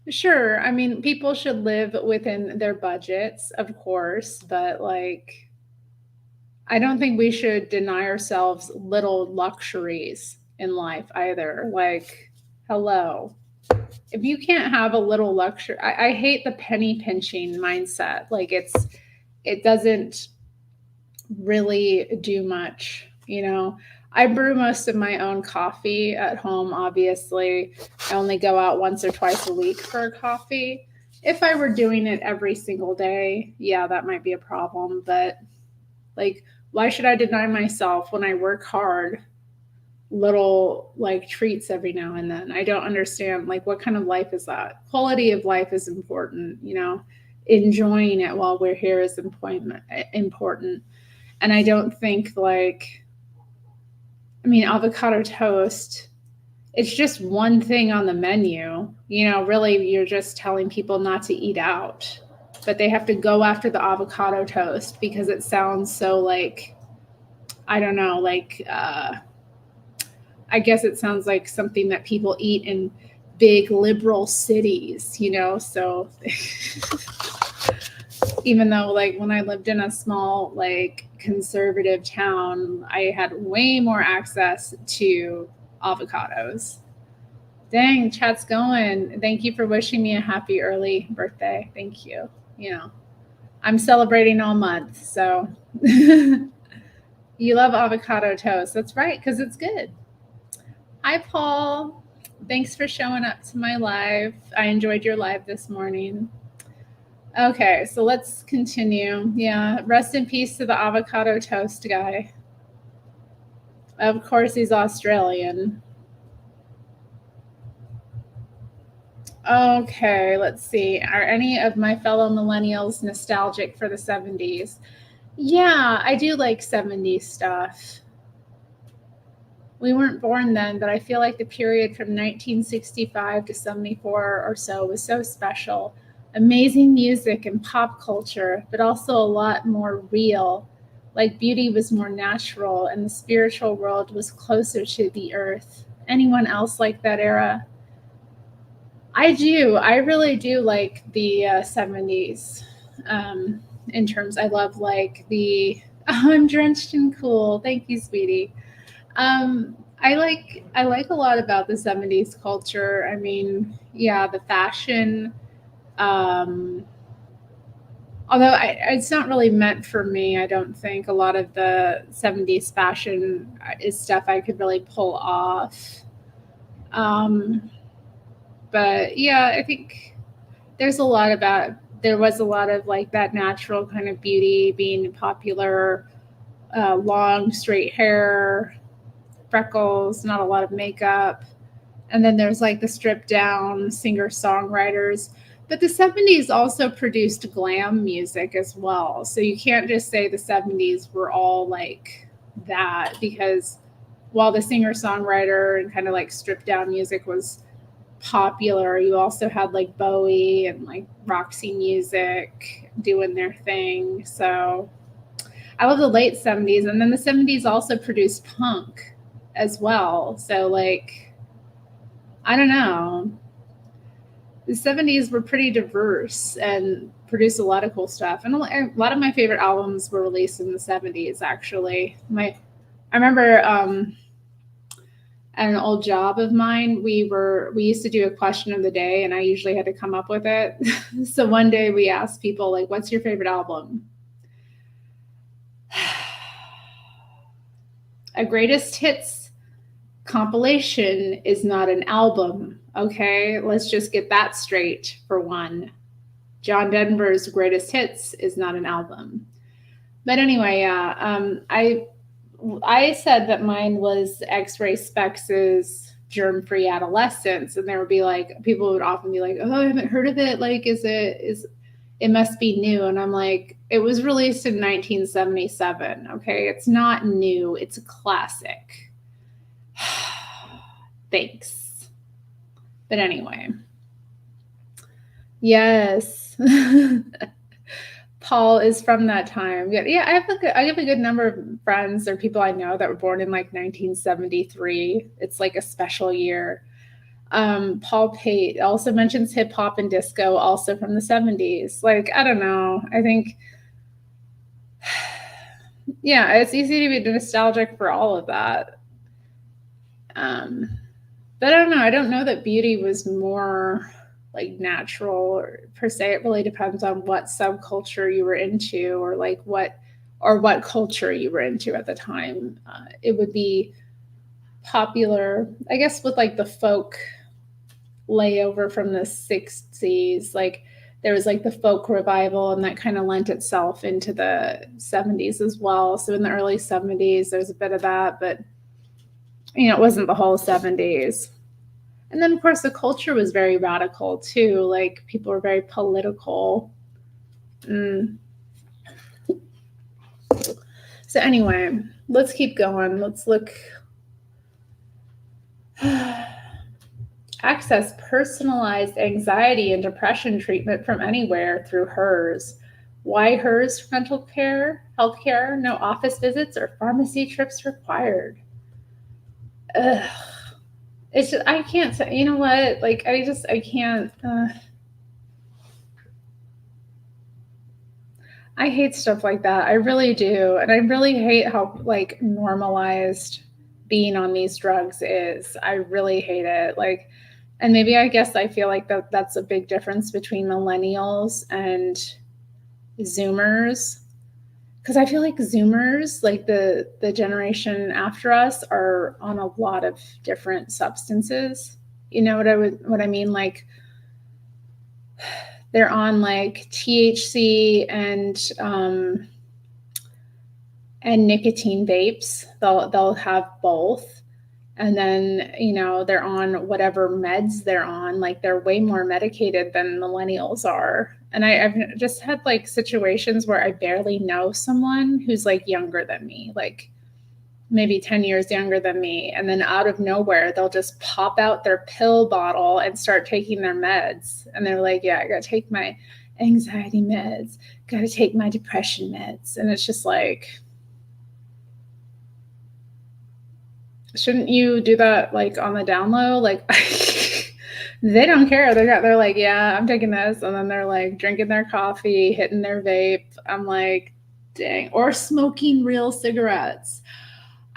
Sure. I mean, people should live within their budgets, of course, but like, I don't think we should deny ourselves little luxuries in life either. Like, hello. If you can't have a little luxury, I hate the penny pinching mindset. Like, it doesn't really do much, you know. I brew most of my own coffee at home, obviously. I only go out once or twice a week for a coffee. If I were doing it every single day, yeah, that might be a problem. But, like, why should I deny myself when I work hard little, like, treats every now and then? I don't understand. Like, what kind of life is that? Quality of life is important, you know. Enjoying it while we're here is important. And I don't think, like, I mean, avocado toast, it's just one thing on the menu. You know, really, you're just telling people not to eat out, but they have to go after the avocado toast because it sounds so like, I don't know, like, I guess it sounds like something that people eat in big liberal cities, you know? So even though, like, when I lived in a small, like, conservative town, I had way more access to avocados. Dang, chat's going. Thank you for wishing me a happy early birthday. Thank you. You know, I'm celebrating all month. So you love avocado toast. That's right, because it's good. Hi, Paul. Thanks for showing up to my live. I enjoyed your live this morning. Okay, so let's continue. Yeah, rest in peace to the avocado toast guy. Of course, he's Australian. Okay, let's see. Are any of my fellow millennials nostalgic for the 70s? Yeah, I do like 70s stuff. We weren't born then, but I feel like the period from 1965 to 74 or so was so special. Amazing music and pop culture, but also a lot more real. Like beauty was more natural and the spiritual world was closer to the earth. Anyone else like that era? I do. I really do like the 70s. In terms, I love like the, oh, I'm drenched in cool. Thank you, sweetie. I like a lot about the 70s culture. I mean, yeah, the fashion. Um, Although it's not really meant for me, I don't think a lot of the 70s fashion is stuff I could really pull off. Um, but yeah, I think there was a lot of like that natural kind of beauty being popular, long straight hair, freckles, not a lot of makeup. And then there's like the stripped down singer songwriters. But the 70s also produced glam music as well. So you can't just say the 70s were all like that, because while the singer songwriter and kind of like stripped down music was popular, you also had like Bowie and like Roxy Music doing their thing. So I love the late 70s. And then the 70s also produced punk as well. So, like, I don't know. The 70s were pretty diverse and produced a lot of cool stuff. And a lot of my favorite albums were released in the 70s, actually. I remember at an old job of mine, we used to do a question of the day, and I usually had to come up with it. So one day we asked people, like, what's your favorite album? A greatest hits compilation is not an album, okay? Let's just get that straight for one. John Denver's greatest hits is not an album. But anyway, yeah, I said that mine was X-Ray Specs's Germ-Free Adolescence, and there would be like, people would often be like, oh, I haven't heard of it. Like, it must be new. And I'm like, it was released in 1977. Okay. It's not new. It's a classic. Thanks. But anyway. Yes. Paul is from that time. Yeah, I have a good number of friends or people I know that were born in like 1973. It's like a special year. Paul Pate also mentions hip hop and disco, also from the 70s. Like, I don't know. I think, yeah, it's easy to be nostalgic for all of that. But I don't know. I don't know that beauty was more like natural or per se. It really depends on what subculture you were into, or like what culture you were into at the time. It would be popular, I guess, with like the folk layover from the 60s. Like there was like the folk revival, and that kind of lent itself into the 70s as well. So in the early 70s, there's a bit of that, but you know, it wasn't the whole 70s. And then, of course, the culture was very radical, too. Like, people were very political. So anyway, let's keep going. Let's look. Access personalized anxiety and depression treatment from anywhere through HERS. Why HERS for mental care, healthcare? No office visits or pharmacy trips required. Ugh. It's just, I can't say, you know what? Like, I can't. I hate stuff like that. I really do. And I really hate how, like, normalized being on these drugs is. I really hate it. Like, and maybe I guess I feel like that's a big difference between millennials and Zoomers. Because I feel like Zoomers, like the generation after us, are on a lot of different substances. You know what I mean? Like they're on like THC and nicotine vapes. They'll have both, and then you know they're on whatever meds they're on. Like they're way more medicated than millennials are. And I've just had like situations where I barely know someone who's like younger than me, like maybe 10 years younger than me. And then out of nowhere, they'll just pop out their pill bottle and start taking their meds. And they're like, yeah, I got to take my anxiety meds, got to take my depression meds. And it's just like, shouldn't you do that like on the down low? Like, they don't care. They're like, yeah, I'm taking this. And then they're like drinking their coffee, hitting their vape. I'm like, dang. Or smoking real cigarettes.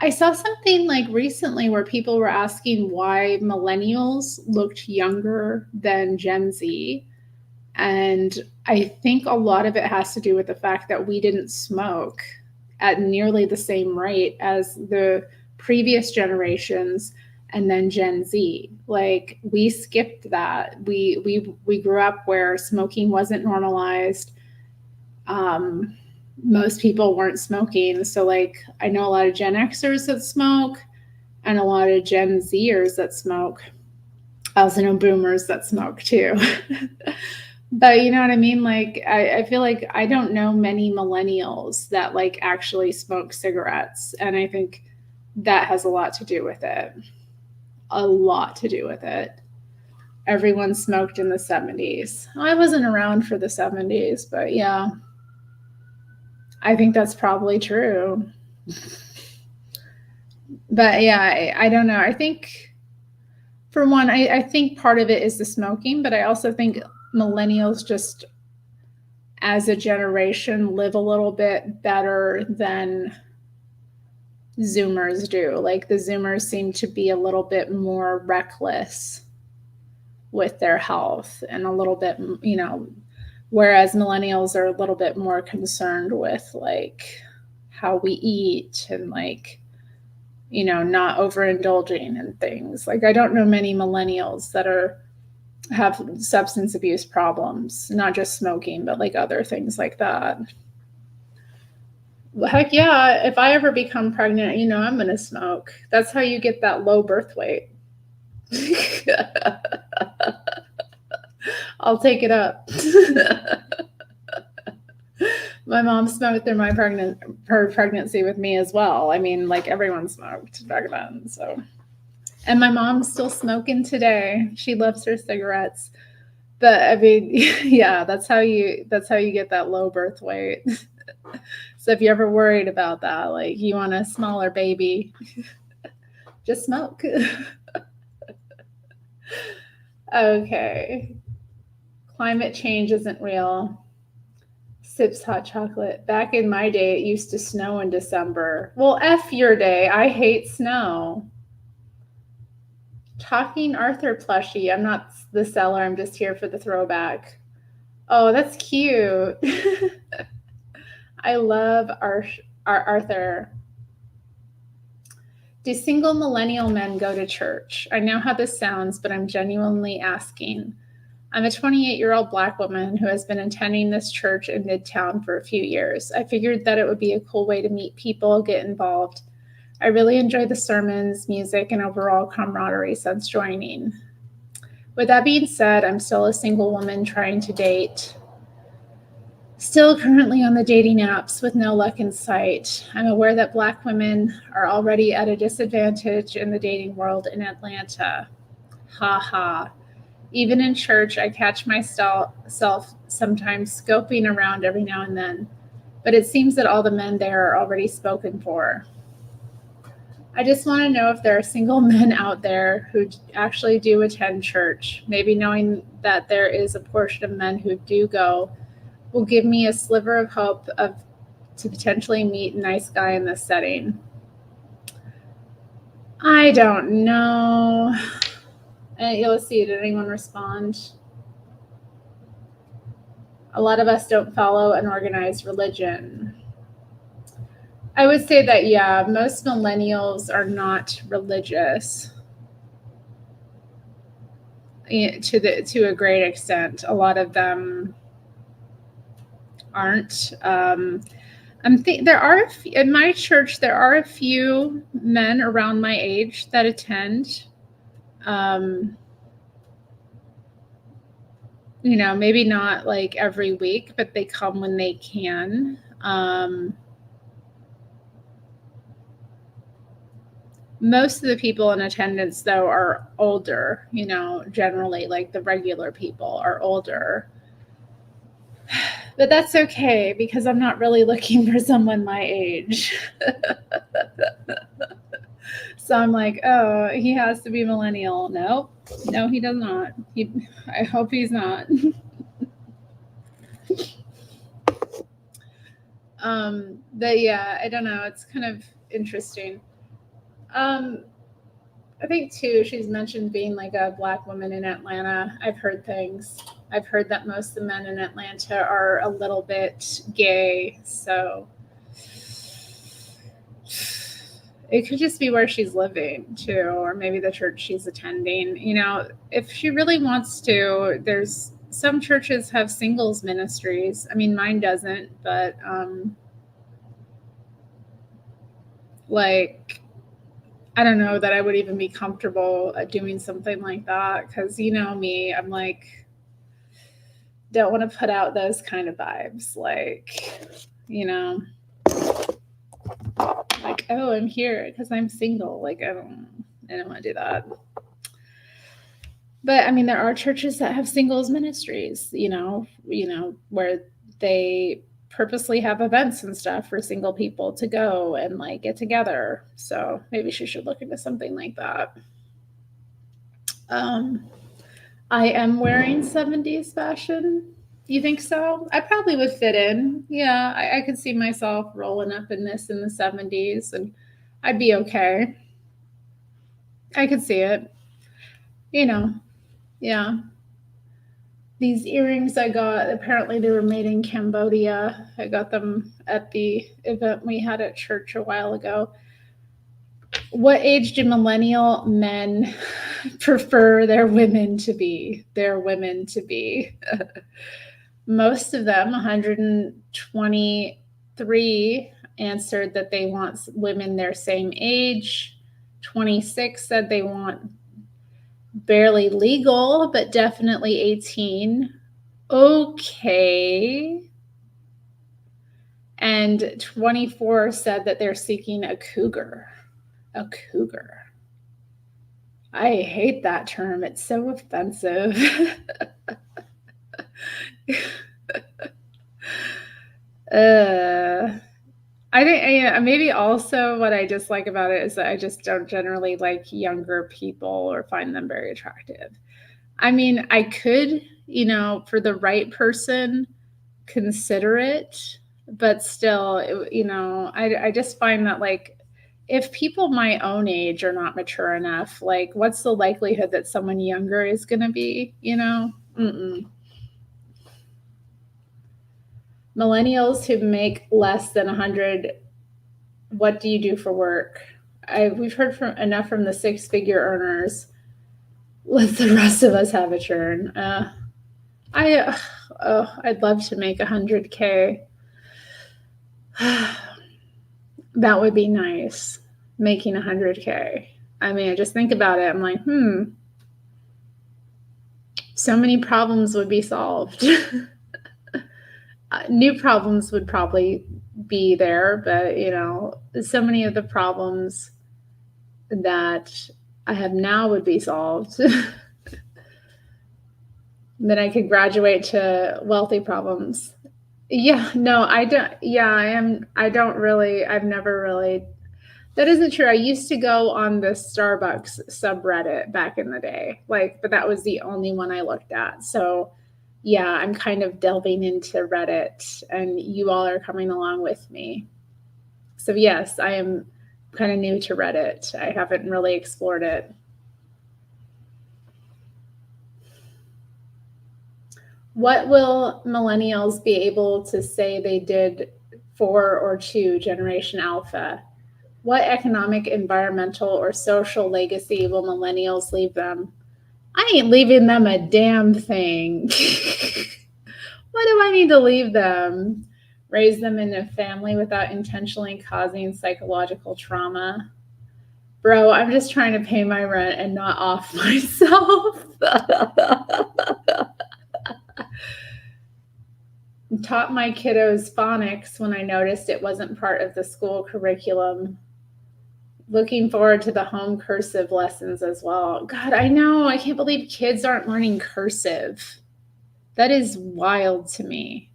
I saw something like recently where people were asking why millennials looked younger than Gen Z. And I think a lot of it has to do with the fact that we didn't smoke at nearly the same rate as the previous generations. And then Gen Z, like we skipped that. We grew up where smoking wasn't normalized. Most people weren't smoking. So like I know a lot of Gen Xers that smoke and a lot of Gen Zers that smoke. I also know boomers that smoke too. But you know what I mean? Like I feel like I don't know many millennials that like actually smoke cigarettes. And I think that has a lot to do with it. A lot to do with it. Everyone smoked in the 70s. I wasn't around for the 70s, but yeah, I think that's probably true. But yeah, I don't know. I think for one, I think part of it is the smoking, but I also think millennials just as a generation live a little bit better than Zoomers do. Like the Zoomers seem to be a little bit more reckless with their health and a little bit, whereas millennials are a little bit more concerned with like how we eat and like, not overindulging in things. Like I don't know many millennials that have substance abuse problems, not just smoking, but like other things like that. Heck yeah, if I ever become pregnant, I'm going to smoke. That's how you get that low birth weight. I'll take it up. My mom smoked through her pregnancy with me as well. I mean, like everyone smoked back then. So, and my mom's still smoking today. She loves her cigarettes. But I mean, yeah, that's how you get that low birth weight. So if you're ever worried about that, like you want a smaller baby, just smoke. Okay. Climate change isn't real. Sips hot chocolate. Back in my day, it used to snow in December. Well, F your day. I hate snow. Talking Arthur plushie. I'm not the seller. I'm just here for the throwback. Oh, that's cute. I love our Arthur. Do single millennial men go to church? I know how this sounds, but I'm genuinely asking. I'm a 28-year-old Black woman who has been attending this church in Midtown for a few years. I figured that it would be a cool way to meet people, get involved. I really enjoy the sermons, music, and overall camaraderie since joining. With that being said, I'm still a single woman trying to date. Still currently on the dating apps with no luck in sight. I'm aware that Black women are already at a disadvantage in the dating world in Atlanta. Ha ha. Even in church, I catch myself sometimes scoping around every now and then, but it seems that all the men there are already spoken for. I just want to know if there are single men out there who actually do attend church. Maybe knowing that there is a portion of men who do go will give me a sliver of hope to potentially meet a nice guy in this setting. I don't know. Let's see, did anyone respond? A lot of us don't follow an organized religion. I would say that, yeah, most millennials are not religious to a great extent. A lot of them aren't. In my church, there are a few men around my age that attend. Maybe not like every week, but they come when they can. Most of the people in attendance, though, are older, generally, like the regular people are older. But that's okay because I'm not really looking for someone my age. So I'm like, oh, he has to be millennial. Nope. No, he does not. I hope he's not. But yeah, I don't know. It's kind of interesting. I think too, she's mentioned being like a Black woman in Atlanta. I've heard things. I've heard that most of the men in Atlanta are a little bit gay. So it could just be where she's living too, or maybe the church she's attending. If she really wants to, there's some churches have singles ministries. I mean, mine doesn't, but I don't know that I would even be comfortable doing something like that because me, I'm like, don't want to put out those kind of vibes. Like, like, oh, I'm here because I'm single. Like, I don't want to do that. But I mean, there are churches that have singles ministries, where they purposely have events and stuff for single people to go and like get together. So maybe she should look into something like that. I am wearing 70s fashion. You think so? I probably would fit in. Yeah, I could see myself rolling up in this in the 70s. And I'd be okay. I could see it. You know, yeah. These earrings I got, apparently they were made in Cambodia. I got them at the event we had at church a while ago. What age do millennial men prefer their women to be? Most of them, 123, answered that they want women their same age. 26 said they want barely legal, but definitely 18. Okay. And 24 said that they're seeking a cougar. A cougar. I hate that term. It's so offensive. I think maybe also what I dislike about it is that I just don't generally like younger people or find them very attractive. I mean, I could, for the right person, consider it, but still, I just find that like if people my own age are not mature enough, like what's the likelihood that someone younger is going to be, Mm-mm. Millennials who make less than 100, what do you do for work? We've heard enough from the six-figure earners. Let the rest of us have a turn. I'd love to make 100K. That would be nice, making 100K. I mean, I just think about it. I'm like, so many problems would be solved. New problems would probably be there, but so many of the problems that I have now would be solved. Then I could graduate to wealthy problems. Yeah, no, I don't. Yeah, I've never really. That isn't true. I used to go on the Starbucks subreddit back in the day, but that was the only one I looked at. So, yeah, I'm kind of delving into Reddit, and you all are coming along with me. So, yes, I am kind of new to Reddit. I haven't really explored it. What will millennials be able to say they did for or to Generation Alpha? What economic, environmental, or social legacy will millennials leave them? I ain't leaving them a damn thing. What do I need to leave them? Raise them in a family without intentionally causing psychological trauma? Bro, I'm just trying to pay my rent and not off myself. Taught my kiddos phonics when I noticed it wasn't part of the school curriculum. Looking forward to the home cursive lessons as well. God, I know. I can't believe kids aren't learning cursive. That is wild to me.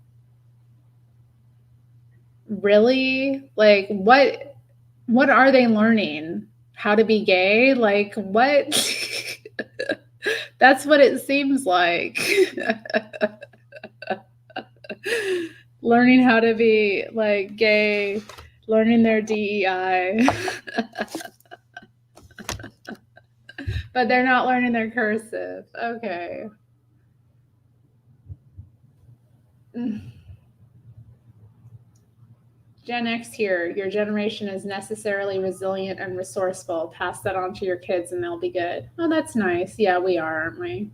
Really? Like what are they learning? How to be gay? Like what? That's what it seems like. Learning how to be like gay, learning their DEI. But they're not learning their cursive. Okay. Gen X here. Your generation is necessarily resilient and resourceful. Pass that on to your kids and they'll be good. Oh, that's nice. Yeah, we are, aren't we?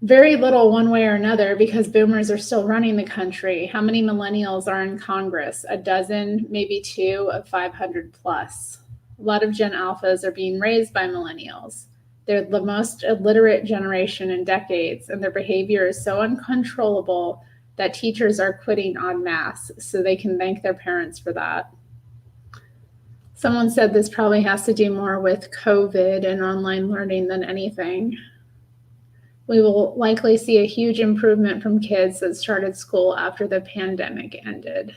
Very little one way or another because boomers are still running the country. How many millennials are in Congress? A dozen, maybe two of 500 plus. A lot of Gen Alphas are being raised by millennials. They're the most illiterate generation in decades, and their behavior is so uncontrollable that teachers are quitting en masse, so they can thank their parents for that. Someone said this probably has to do more with COVID and online learning than anything. We will likely see a huge improvement from kids that started school after the pandemic ended.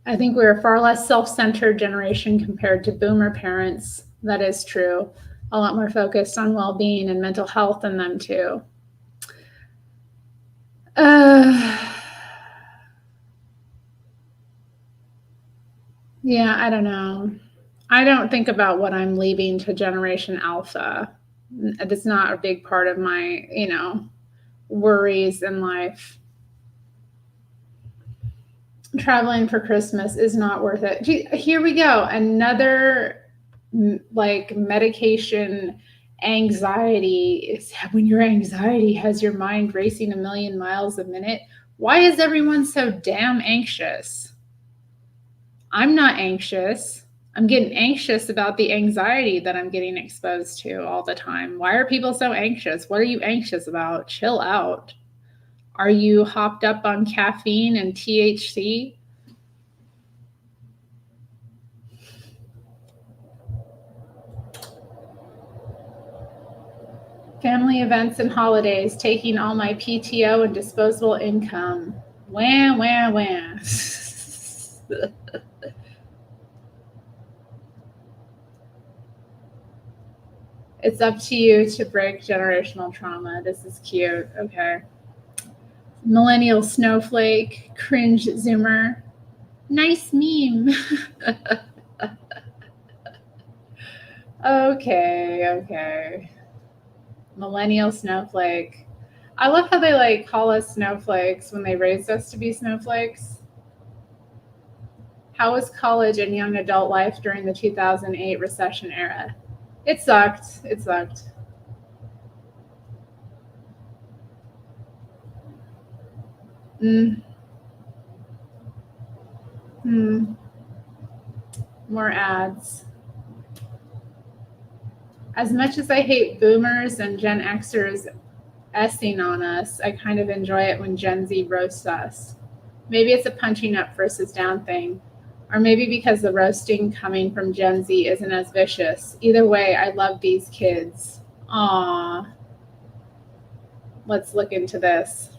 I think we're a far less self-centered generation compared to boomer parents. That is true. A lot more focused on well-being and mental health than them too. Yeah, I don't know. I don't think about what I'm leaving to Generation Alpha. That's not a big part of my, worries in life. Traveling for Christmas is not worth it. Gee, here we go. Another like medication anxiety is when your anxiety has your mind racing a million miles a minute. Why is everyone so damn anxious? I'm not anxious. I'm getting anxious about the anxiety that I'm getting exposed to all the time. Why are people so anxious? What are you anxious about? Chill out. Are you hopped up on caffeine and THC? Family events and holidays, taking all my PTO and disposable income. Wah, wah, wah. It's up to you to break generational trauma. This is cute. Okay. Millennial snowflake, cringe zoomer. Nice meme. Okay. Millennial snowflake. I love how they like call us snowflakes when they raised us to be snowflakes. How was college and young adult life during the 2008 recession era? It sucked. It sucked. Mm. Mm. More ads. As much as I hate boomers and Gen Xers essing on us, I kind of enjoy it when Gen Z roasts us. Maybe it's a punching up versus down thing. Or maybe because the roasting coming from Gen Z isn't as vicious. Either way, I love these kids. Aw. Let's look into this.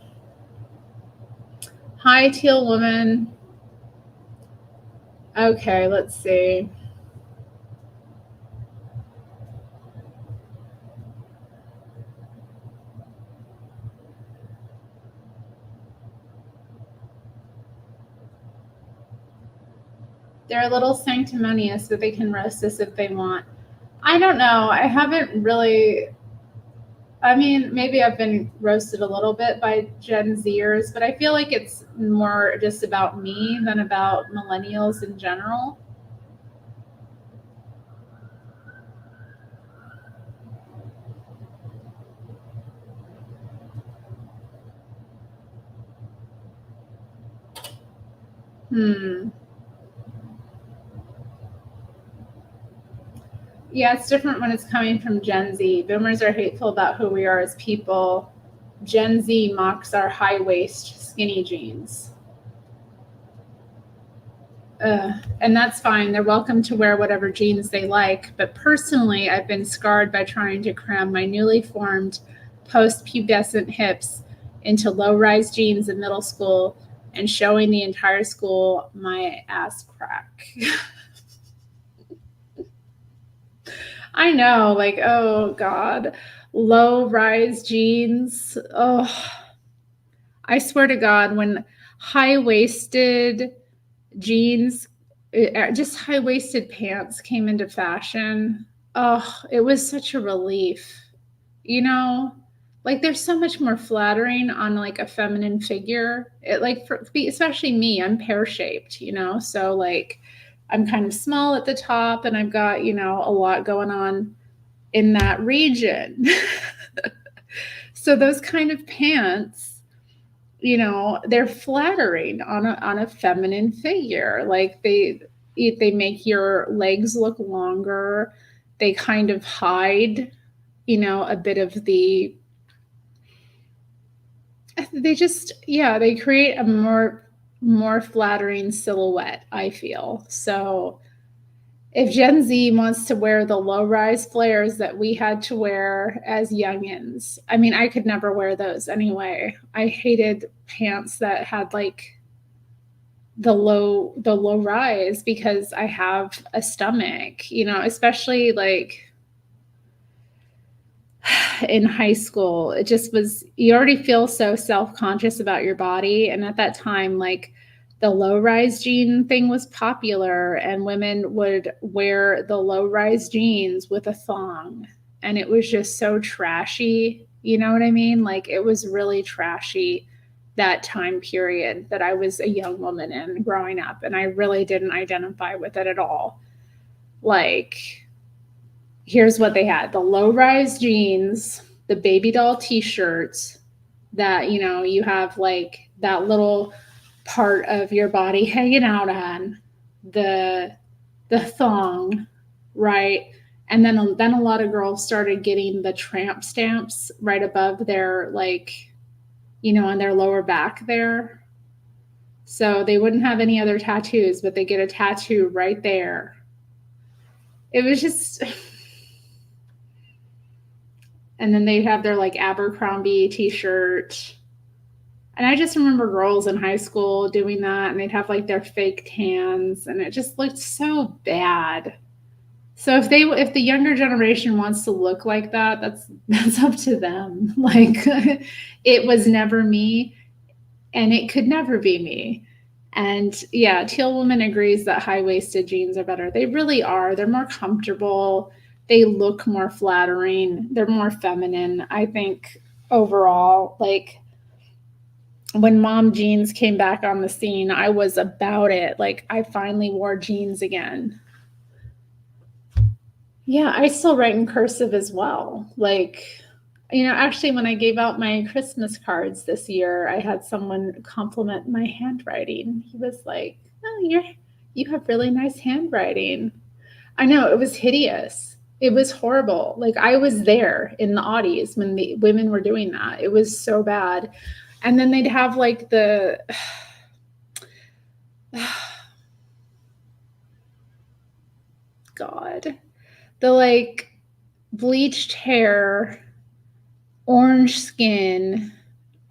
Hi, Teal Woman. Okay, let's see. They're a little sanctimonious, but they can roast us if they want. I don't know. I haven't really. I mean, maybe I've been roasted a little bit by Gen Zers, but I feel like it's more just about me than about millennials in general. Hmm. Yeah, it's different when it's coming from Gen Z. Boomers are hateful about who we are as people. Gen Z mocks our high waist skinny jeans. And that's fine. They're welcome to wear whatever jeans they like. But personally, I've been scarred by trying to cram my newly formed post pubescent hips into low rise jeans in middle school and showing the entire school my ass crack. I know, like, oh God, low rise jeans. Oh, I swear to God, when high waisted jeans, just high waisted pants came into fashion, oh, it was such a relief. You know, like they're so much more flattering on like a feminine figure. It like for especially me, I'm pear shaped, so like I'm kind of small at the top and I've got, a lot going on in that region. So those kind of pants, they're flattering on a feminine figure. Like they make your legs look longer. They kind of hide, a bit of the they just yeah, they create a more flattering silhouette, I feel. So if Gen Z wants to wear the low rise flares that we had to wear as youngins, I mean, I could never wear those anyway. I hated pants that had like the low rise because I have a stomach, especially like in high school. It just was, you already feel so self-conscious about your body. And at that time, like the low-rise jean thing was popular, and women would wear the low-rise jeans with a thong, and it was just so trashy. You know what I mean? Like, it was really trashy, that time period that I was a young woman in growing up, and I really didn't identify with it at all. Like, here's what they had: the low-rise jeans, the baby doll t-shirts that, you know, you have like that little part of your body hanging out on, the thong, right? And then a lot of girls started getting the tramp stamps right above their, like, you know, on their lower back there. So they wouldn't have any other tattoos, but they get a tattoo right there. It was just and then they'd have their like Abercrombie t-shirt. And I just remember girls in high school doing that, and they'd have like their fake tans, and it just looked so bad. So if the younger generation wants to look like that, that's up to them. Like, it was never me, and it could never be me. And yeah, Teal Woman agrees that high-waisted jeans are better. They really are. They're more comfortable. They look more flattering. They're more feminine, I think, overall. Like, when mom jeans came back on the scene, I was about it. Like, I finally wore jeans again. Yeah, I still write in cursive as well. Like, you know, actually, when I gave out my Christmas cards this year, I had someone compliment my handwriting. He was like, "Oh, you have really nice handwriting." I know, it was hideous. It was horrible. Like, I was there in the Audis when the women were doing that. It was so bad. And then they'd have like the God, the like bleached hair, orange skin.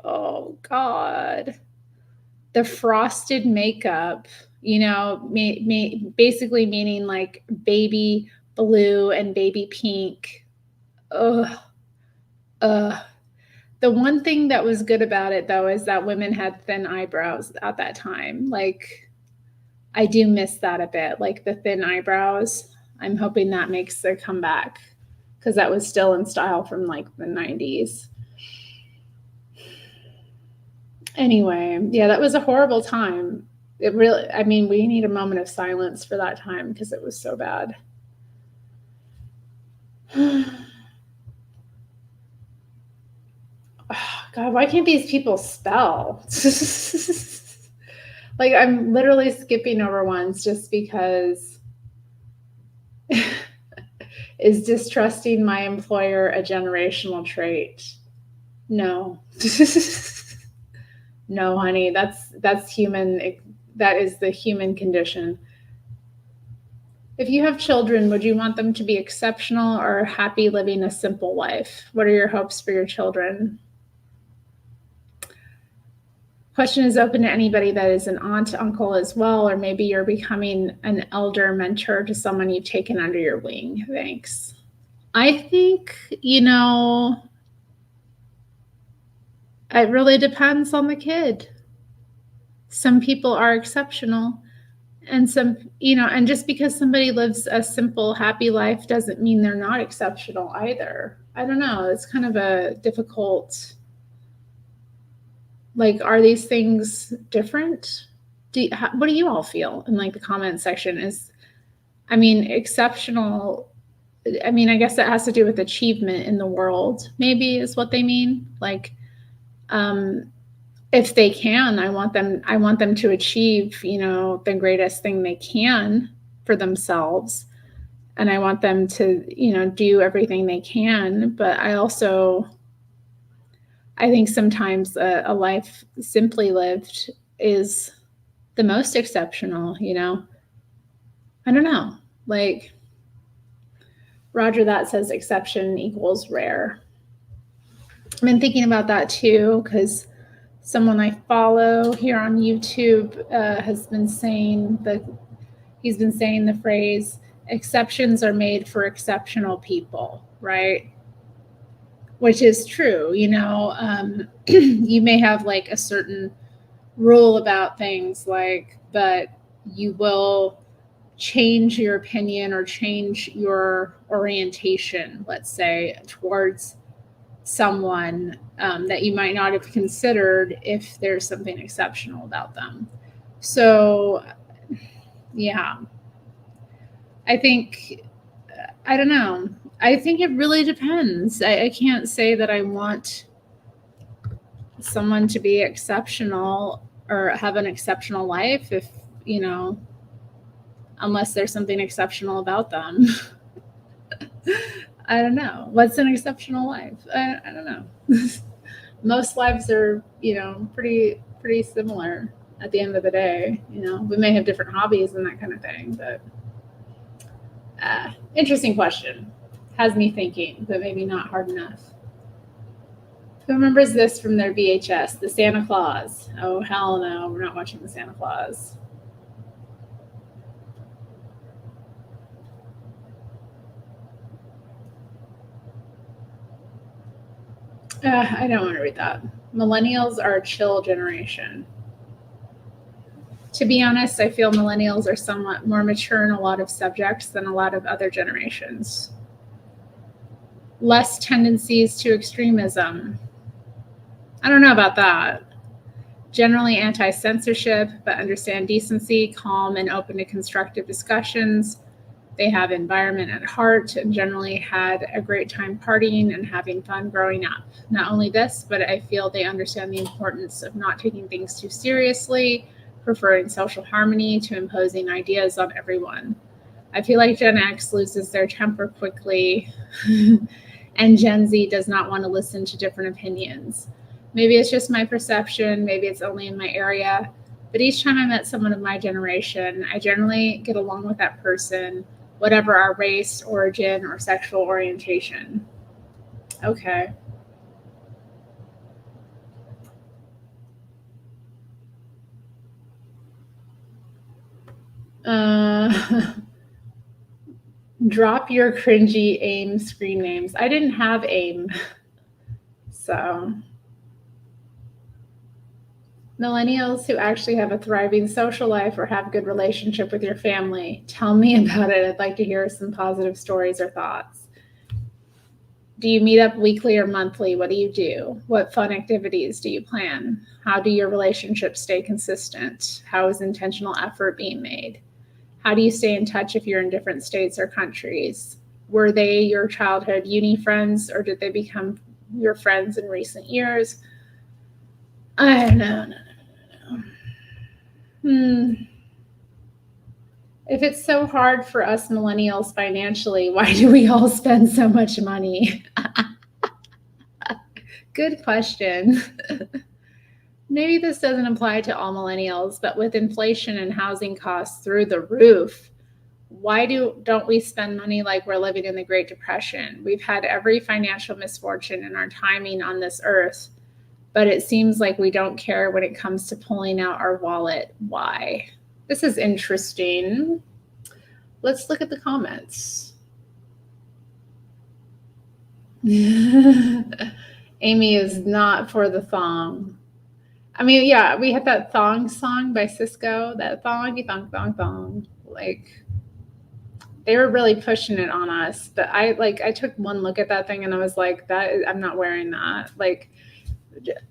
Oh God, the frosted makeup. You know, basically meaning like baby blue and baby pink. Ugh, ugh. The one thing that was good about it, though, is that women had thin eyebrows at that time. Like, I do miss that a bit, like the thin eyebrows. I'm hoping that makes their comeback, because that was still in style from like the 90s. Anyway, yeah, that was a horrible time. It really, I mean, we need a moment of silence for that time because it was so bad. God, why can't these people spell? Like, I'm literally skipping over ones just because. Is distrusting my employer a generational trait? No. No, honey, that's human. That is the human condition. If you have children, would you want them to be exceptional or happy living a simple life? What are your hopes for your children? Question is open to anybody that is an aunt, uncle as well, or maybe you're becoming an elder mentor to someone you've taken under your wing. Thanks. I think, you know, it really depends on the kid. Some people are exceptional, and some, you know, and just because somebody lives a simple, happy life doesn't mean they're not exceptional either. I don't know. It's kind of a difficult. Like, are these things different? What do you all feel in like the comment section? I mean, exceptional. I mean, I guess that has to do with achievement in the world, maybe is what they mean. Like, if they can, I want them to achieve, you know, the greatest thing they can for themselves. And I want them to, you know, do everything they can. But I think sometimes a life simply lived is the most exceptional, you know? I don't know. Like, Roger that says exception equals rare. I've been thinking about that too, because someone I follow here on YouTube has been saying he's been saying the phrase, exceptions are made for exceptional people, right? Which is true, you know. You may have like a certain rule about things like, but you will change your opinion or change your orientation, let's say, towards someone that you might not have considered if there's something exceptional about them. So, yeah, I think, I don't know. I think it really depends. I can't say that I want someone to be exceptional or have an exceptional life if, you know, unless there's something exceptional about them. I don't know. What's an exceptional life? I don't know. Most lives are, you know, pretty similar at the end of the day. You know, we may have different hobbies and that kind of thing, but interesting question. Has me thinking, but maybe not hard enough. Who remembers this from their VHS? The Santa Claus. Oh, hell no, we're not watching the Santa Claus. I don't want to read that. Millennials are a chill generation. To be honest, I feel millennials are somewhat more mature in a lot of subjects than a lot of other generations. Less tendencies to extremism. I don't know about that. Generally anti censorship, but understand decency, calm, and open to constructive discussions. They have environment at heart and generally had a great time partying and having fun growing up. Not only this, but I feel they understand the importance of not taking things too seriously, preferring social harmony to imposing ideas on everyone. I feel like Gen X loses their temper quickly, and Gen Z does not want to listen to different opinions. Maybe it's just my perception, maybe it's only in my area, but each time I met someone of my generation, I generally get along with that person, whatever our race, origin, or sexual orientation. Okay. Drop your cringy AIM screen names. I didn't have AIM. So, millennials who actually have a thriving social life or have good relationship with your family, tell me about it. I'd like to hear some positive stories or thoughts. Do you meet up weekly or monthly? What do you do? What fun activities do you plan? How do your relationships stay consistent? How is intentional effort being made? How do you stay in touch if you're in different states or countries? Were they your childhood uni friends or did they become your friends in recent years? I don't know. If it's so hard for us millennials financially, why do we all spend so much money? Good question. Maybe this doesn't apply to all millennials, but with inflation and housing costs through the roof, why don't we spend money like we're living in the Great Depression? We've had every financial misfortune in our timing on this earth, but it seems like we don't care when it comes to pulling out our wallet. Why? This is interesting. Let's look at the comments. Amy is not for the thong. I mean, yeah, we had that thong song by Cisco, that thongy thong thong thong. Like, they were really pushing it on us, but I took one look at that thing and I was like, I'm not wearing that. Like,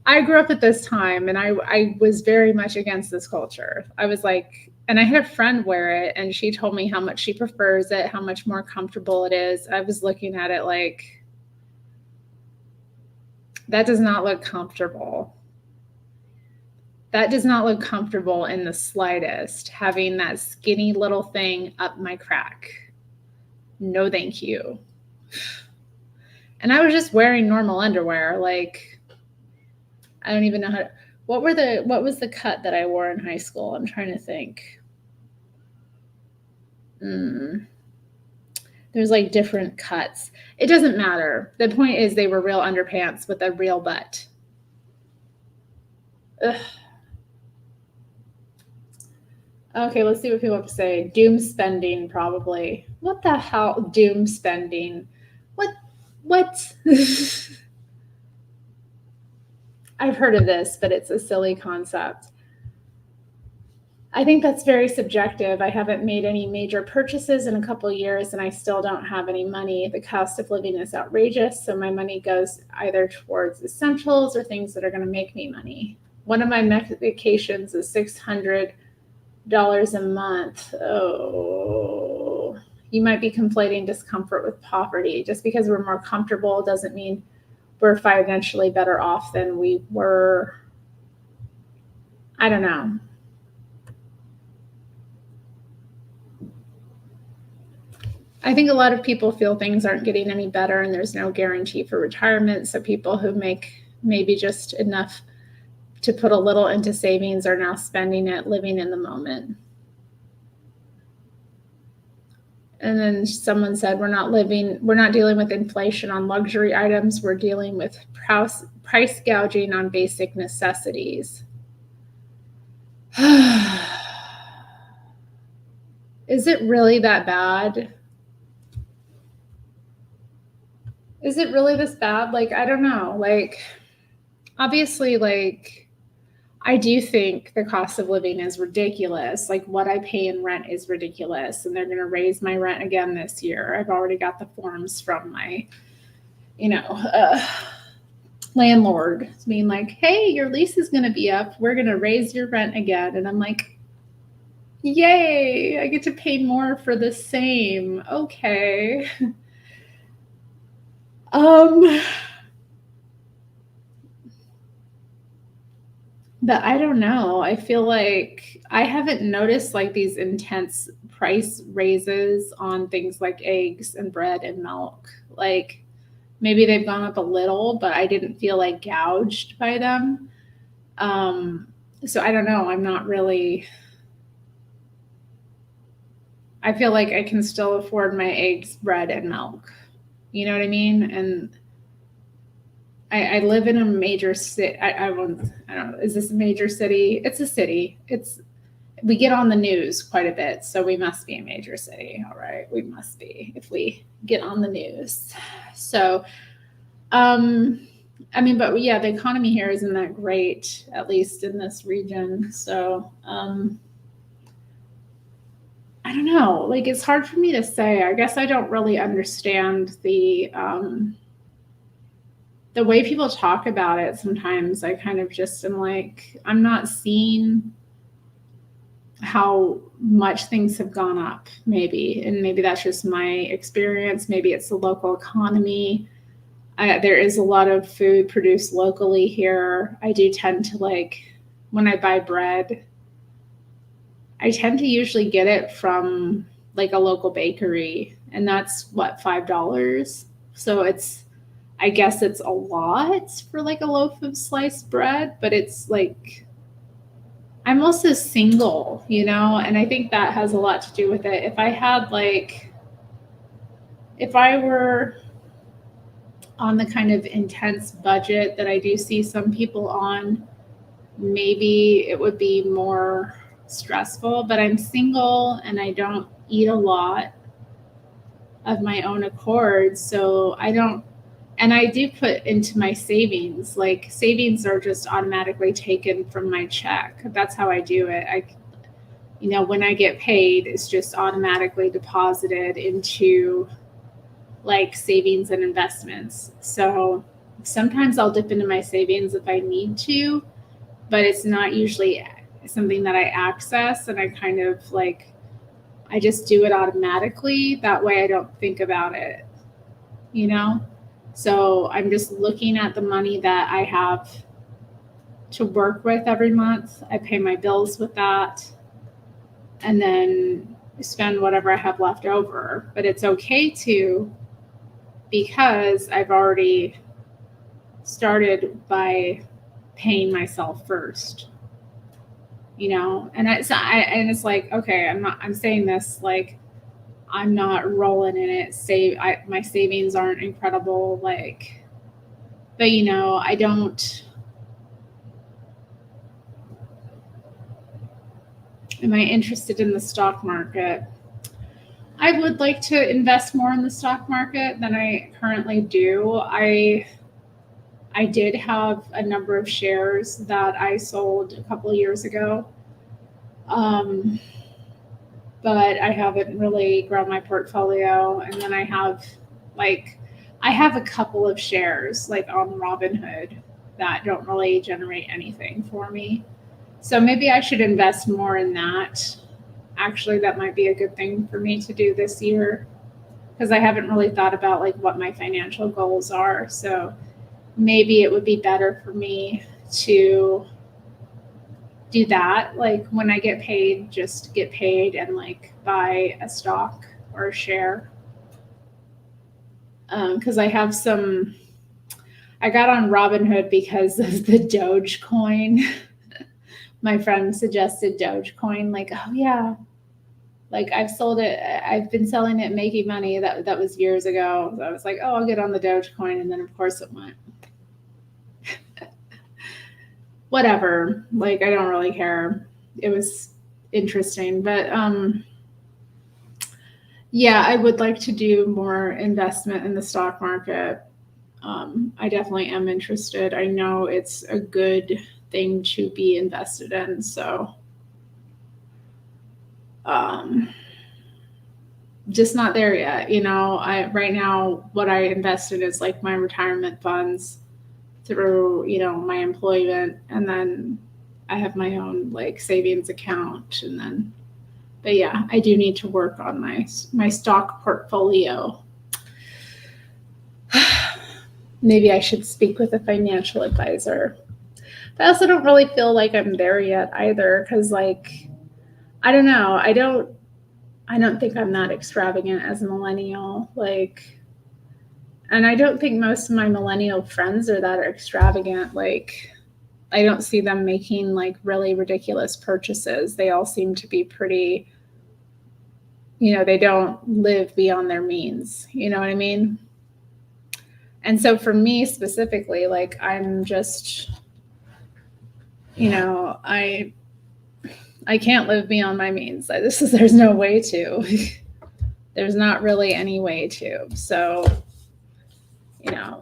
I grew up at this time and I was very much against this culture. I was like, and I had a friend wear it and she told me how much she prefers it, how much more comfortable it is. I was looking at it like, that does not look comfortable. That does not look comfortable in the slightest, having that skinny little thing up my crack. No, thank you. And I was just wearing normal underwear. Like, I don't even know how to, what was the cut that I wore in high school? I'm trying to think. There's like different cuts. It doesn't matter. The point is they were real underpants with a real butt. Ugh. Okay, let's see what people have to say. Doom spending, probably. What the hell? Doom spending. What? I've heard of this, but it's a silly concept. I think that's very subjective. I haven't made any major purchases in a couple of years and I still don't have any money. The cost of living is outrageous. So my money goes either towards essentials or things that are going to make me money. One of my medications is $600 a month. Oh, you might be conflating discomfort with poverty. Just because we're more comfortable doesn't mean we're financially better off than we were. I don't know. I think a lot of people feel things aren't getting any better and there's no guarantee for retirement. So people who make maybe just enough to put a little into savings are now spending it, living in the moment. And then someone said, we're not dealing with inflation on luxury items. We're dealing with price gouging on basic necessities. Is it really that bad? Is it really this bad? Like, I don't know. Like, obviously, like, I do think the cost of living is ridiculous. Like, what I pay in rent is ridiculous. And they're going to raise my rent again this year. I've already got the forms from my, landlord being like, hey, your lease is going to be up. We're going to raise your rent again. And I'm like, yay, I get to pay more for the same. Okay. But I don't know. I feel like I haven't noticed like these intense price raises on things like eggs and bread and milk. Like maybe they've gone up a little, but I didn't feel like gouged by them. So I don't know. I'm not really. I feel like I can still afford my eggs, bread, and milk. You know what I mean? And I live in a major city. I don't know. Is this a major city? It's a city. We get on the news quite a bit, so we must be a major city. All right, we must be if we get on the news. So, I mean, but yeah, the economy here isn't that great, at least in this region. So, I don't know. Like, it's hard for me to say. I guess I don't really understand the way people talk about it. Sometimes I kind of just am like, I'm not seeing how much things have gone up, maybe. And maybe that's just my experience. Maybe it's the local economy. There is a lot of food produced locally here. I do tend to when I buy bread, I tend to usually get it from like a local bakery, and that's what, $5. So I guess it's a lot for like a loaf of sliced bread, but it's like, I'm also single, and I think that has a lot to do with it. If I were on the kind of intense budget that I do see some people on, maybe it would be more stressful, but I'm single and I don't eat a lot of my own accord. So and I do put into my savings. Like savings are just automatically taken from my check. That's how I do it. When I get paid, it's just automatically deposited into like savings and investments. So sometimes I'll dip into my savings if I need to, but it's not usually something that I access, and I kind of I just do it automatically. That way I don't think about it, So I'm just looking at the money that I have to work with every month. I pay my bills with that and then spend whatever I have left over. But it's okay to, because I've already started by paying myself first, and it's like, okay, I'm saying this like I'm not rolling in it. My savings aren't incredible, but I don't. Am I interested in the stock market? I would like to invest more in the stock market than I currently do. I did have a number of shares that I sold a couple of years ago. But I haven't really grown my portfolio. And then I have a couple of shares like on Robinhood that don't really generate anything for me. So maybe I should invest more in that. Actually, that might be a good thing for me to do this year because I haven't really thought about like what my financial goals are. So maybe it would be better for me to do that. Like when I get paid, just get paid and like buy a stock or a share. Because I got on Robinhood because of the Dogecoin. My friend suggested Dogecoin, like, oh yeah, like I've sold it, I've been selling it, making money. That was years ago. So I was like, oh, I'll get on the Dogecoin, and then of course it went. Whatever, like I don't really care. It was interesting, but yeah, I would like to do more investment in the stock market. I definitely am interested. I know it's a good thing to be invested in. So, just not there yet. Right now what I invested is like my retirement funds through, my employment, and then I have my own like savings account, and then, but yeah, I do need to work on my stock portfolio. Maybe I should speak with a financial advisor. But I also don't really feel like I'm there yet either, because like, I don't know. I don't think I'm that extravagant as a millennial. Like, and I don't think most of my millennial friends are that extravagant. Like, I don't see them making like really ridiculous purchases. They all seem to be pretty, they don't live beyond their means. You know what I mean? And so for me specifically, like I'm just, I can't live beyond my means. There's no way to. There's not really any way to. So,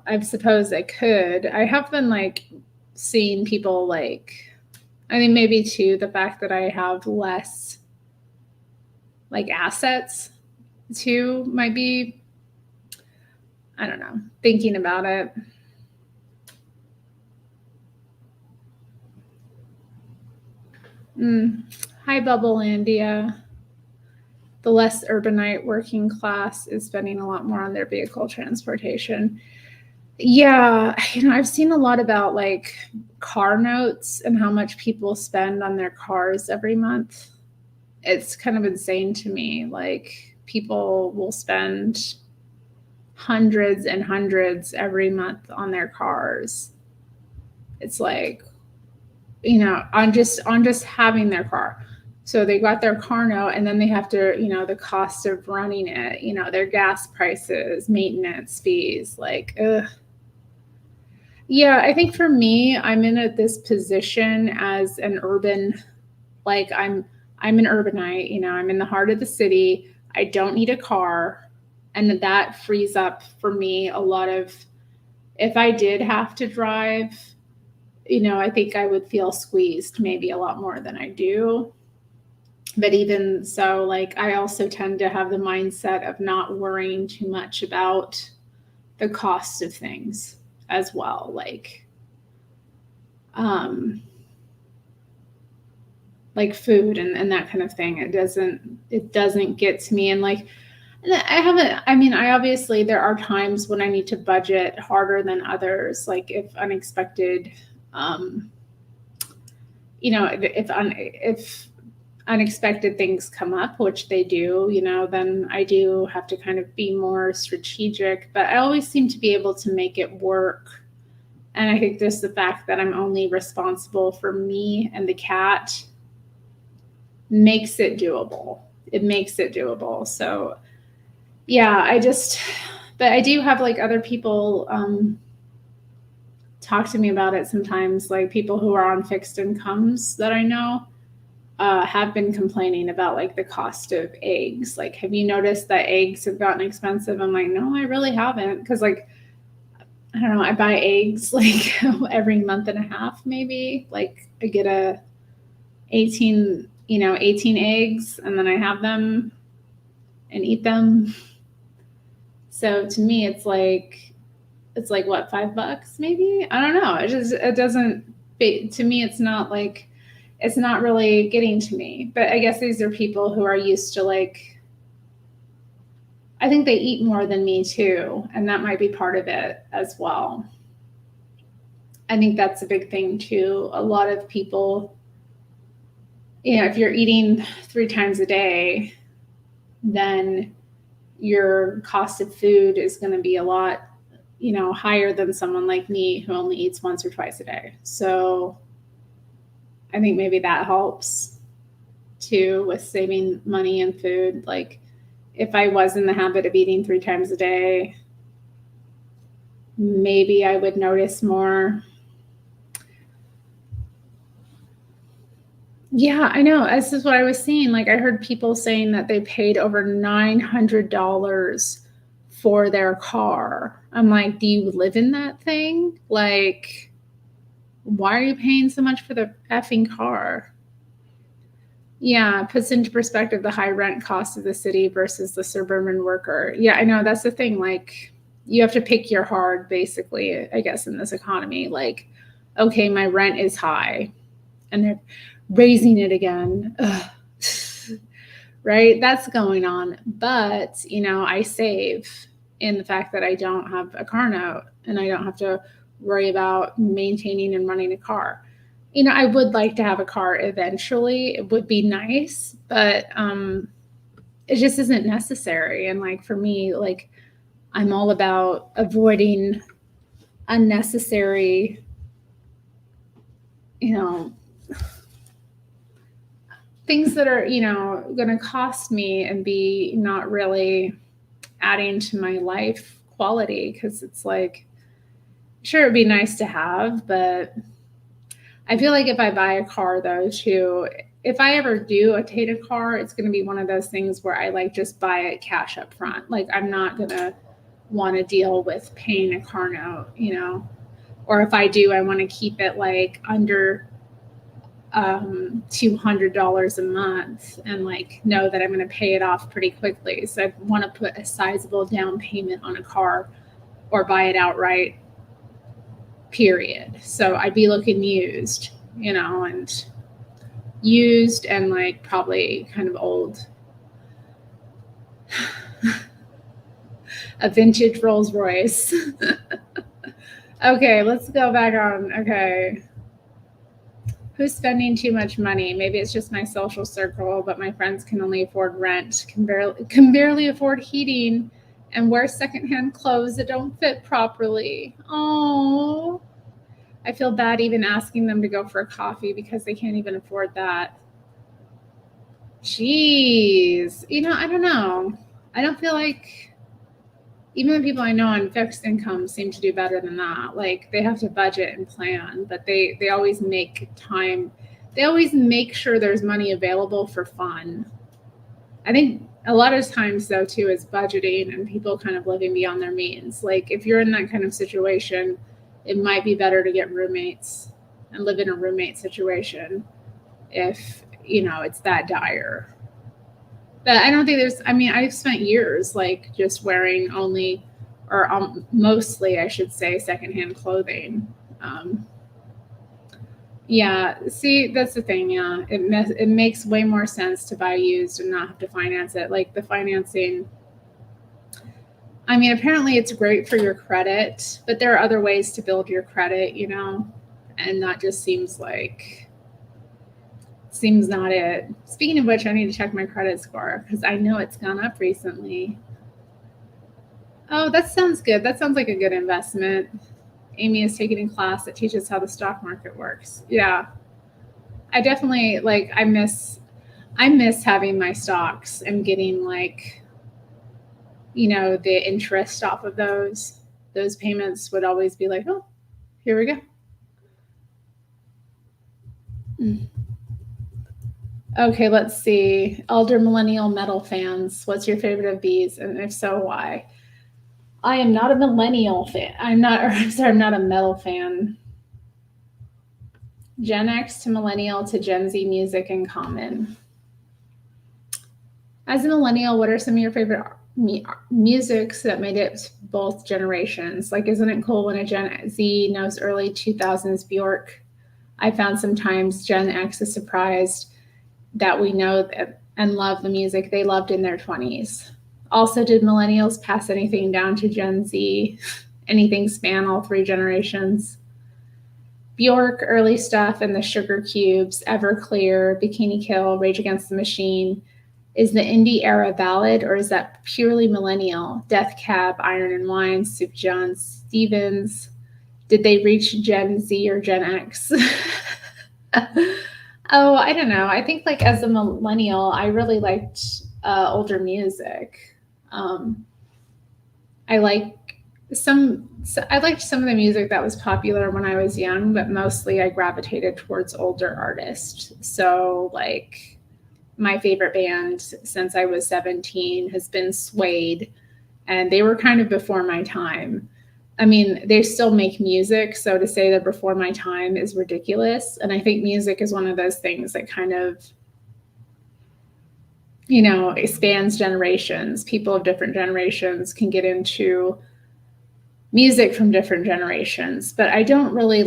I suppose I could. I have been like seeing people like, I mean, maybe too, the fact that I have less like assets too might be, I don't know, thinking about it. Hi, Bubblelandia. The less urbanite working class is spending a lot more on their vehicle transportation. Yeah, I've seen a lot about like car notes and how much people spend on their cars every month. It's kind of insane to me. Like people will spend hundreds and hundreds every month on their cars. It's like, on just having their car. So they got their car note, and then they have to, the cost of running it, their gas prices, maintenance fees, like, ugh. Yeah, I think for me, I'm in this position as an urban, like I'm an urbanite, I'm in the heart of the city. I don't need a car. And that frees up for me a lot of, if I did have to drive, I think I would feel squeezed maybe a lot more than I do. But even so, like I also tend to have the mindset of not worrying too much about the cost of things as well. Like food and that kind of thing. It doesn't get to me. And like, I obviously there are times when I need to budget harder than others. Like if unexpected, if unexpected things come up, which they do, then I do have to kind of be more strategic, but I always seem to be able to make it work. And I think just the fact that I'm only responsible for me and the cat makes it doable. It makes it doable. So yeah, but I do have like other people talk to me about it sometimes, like people who are on fixed incomes that I know have been complaining about like the cost of eggs. Like, have you noticed that eggs have gotten expensive? I'm like, no, I really haven't. Because like, I don't know, I buy eggs like every month and a half, maybe. Like I get a 18 18 eggs, and then I have them and eat them. So to me, it's like what, $5 maybe? I don't know. It doesn't, to me, it's not really getting to me. But I guess these are people who are used to I think they eat more than me too. And that might be part of it as well. I think that's a big thing too. A lot of people, if you're eating 3 times a day, then your cost of food is going to be a lot, higher than someone like me who only eats once or twice a day. So I think maybe that helps too with saving money and food. Like if I was in the habit of eating 3 times a day, maybe I would notice more. Yeah, I know. This is what I was seeing. Like I heard people saying that they paid over $900 for their car. I'm like, do you live in that thing? Like, why are you paying so much for the effing car? Yeah, puts into perspective the high rent cost of the city versus the suburban worker. Yeah, I know. That's the thing. Like, you have to pick your hard, basically, I guess, in this economy. Like, okay, my rent is high, and they're raising it again. Ugh. Right? That's going on. But, I save in the fact that I don't have a car note and I don't have to worry about maintaining and running a car. I would like to have a car eventually. It would be nice, but it just isn't necessary. And like for me, like I'm all about avoiding unnecessary, things that are, going to cost me and be not really adding to my life quality. Because it's like, sure, it'd be nice to have, but I feel like if I buy a car though too, if I ever do attain a car, it's going to be one of those things where I just buy it cash up front. Like I'm not going to want to deal with paying a car note, or if I do, I want to keep it like under $200 a month and know that I'm going to pay it off pretty quickly. So I want to put a sizable down payment on a car or buy it outright, period. So I'd be looking used, and used and probably kind of old. A vintage Rolls Royce. Okay, let's go back on. Okay. Who's spending too much money? Maybe it's just my social circle, but my friends can only afford rent, can barely afford heating, and wear secondhand clothes that don't fit properly. Oh, I feel bad even asking them to go for a coffee because they can't even afford that. Jeez. I don't know. I don't feel like even the people I know on fixed income seem to do better than that. Like they have to budget and plan, but they always make time. They always make sure there's money available for fun. I think a lot of times though too is budgeting and people kind of living beyond their means. Like if you're in that kind of situation, it might be better to get roommates and live in a roommate situation if it's that dire. But I don't think I've spent years just wearing only, or mostly, I should say, secondhand clothing. Yeah, see, that's the thing. Yeah, it makes way more sense to buy used and not have to finance it. Like the financing, apparently it's great for your credit, but there are other ways to build your credit, and that just seems not it. Speaking of which, I need to check my credit score because I know it's gone up recently. Oh, that sounds good. That sounds like a good investment. Amy is taking a class that teaches how the stock market works. Yeah. I definitely I miss having my stocks and getting the interest off of those. Those payments would always be like, oh, here we go. Okay, let's see. Elder millennial metal fans, what's your favorite of these? And if so, why? I am not a millennial fan. I'm not a metal fan. Gen X to millennial to Gen Z music in common. As a millennial, what are some of your favorite musics that made it both generations? Like, isn't it cool when a Gen Z knows early 2000s Bjork? I found sometimes Gen X is surprised that we know and love the music they loved in their 20s. Also, did millennials pass anything down to Gen Z? Anything span all three generations? Bjork, early stuff, and the Sugar Cubes, Everclear, Bikini Kill, Rage Against the Machine. Is the indie era valid, or is that purely millennial? Death Cab, Iron and Wine, Soup John Stevens. Did they reach Gen Z or Gen X? Oh, I don't know. I think like as a millennial, I really liked older music. I I liked some of the music that was popular when I was young, but mostly I gravitated towards older artists. So like my favorite band since I was 17 has been Suede, and they were kind of before my time. I mean, they still make music, so to say they're before my time is ridiculous. And I think music is one of those things that kind of, it spans generations. People of different generations can get into music from different generations, but I don't really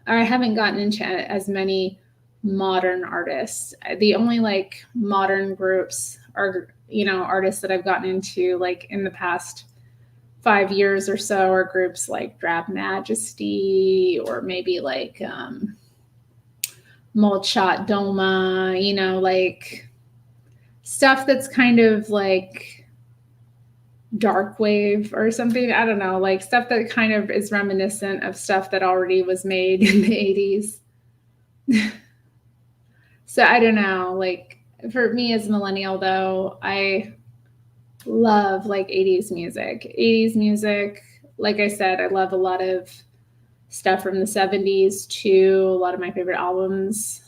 I haven't gotten into as many modern artists. The only like modern groups are, artists that I've gotten into like in the past 5 years or so are groups like Drab Majesty or maybe like Molchat Doma, like stuff that's kind of like dark wave or something. I don't know, like stuff that kind of is reminiscent of stuff that already was made in the 80s. So I don't know, like for me as a millennial though, I love like 80s music. 80s music, like I said, I love a lot of stuff from the 70s too, a lot of my favorite albums.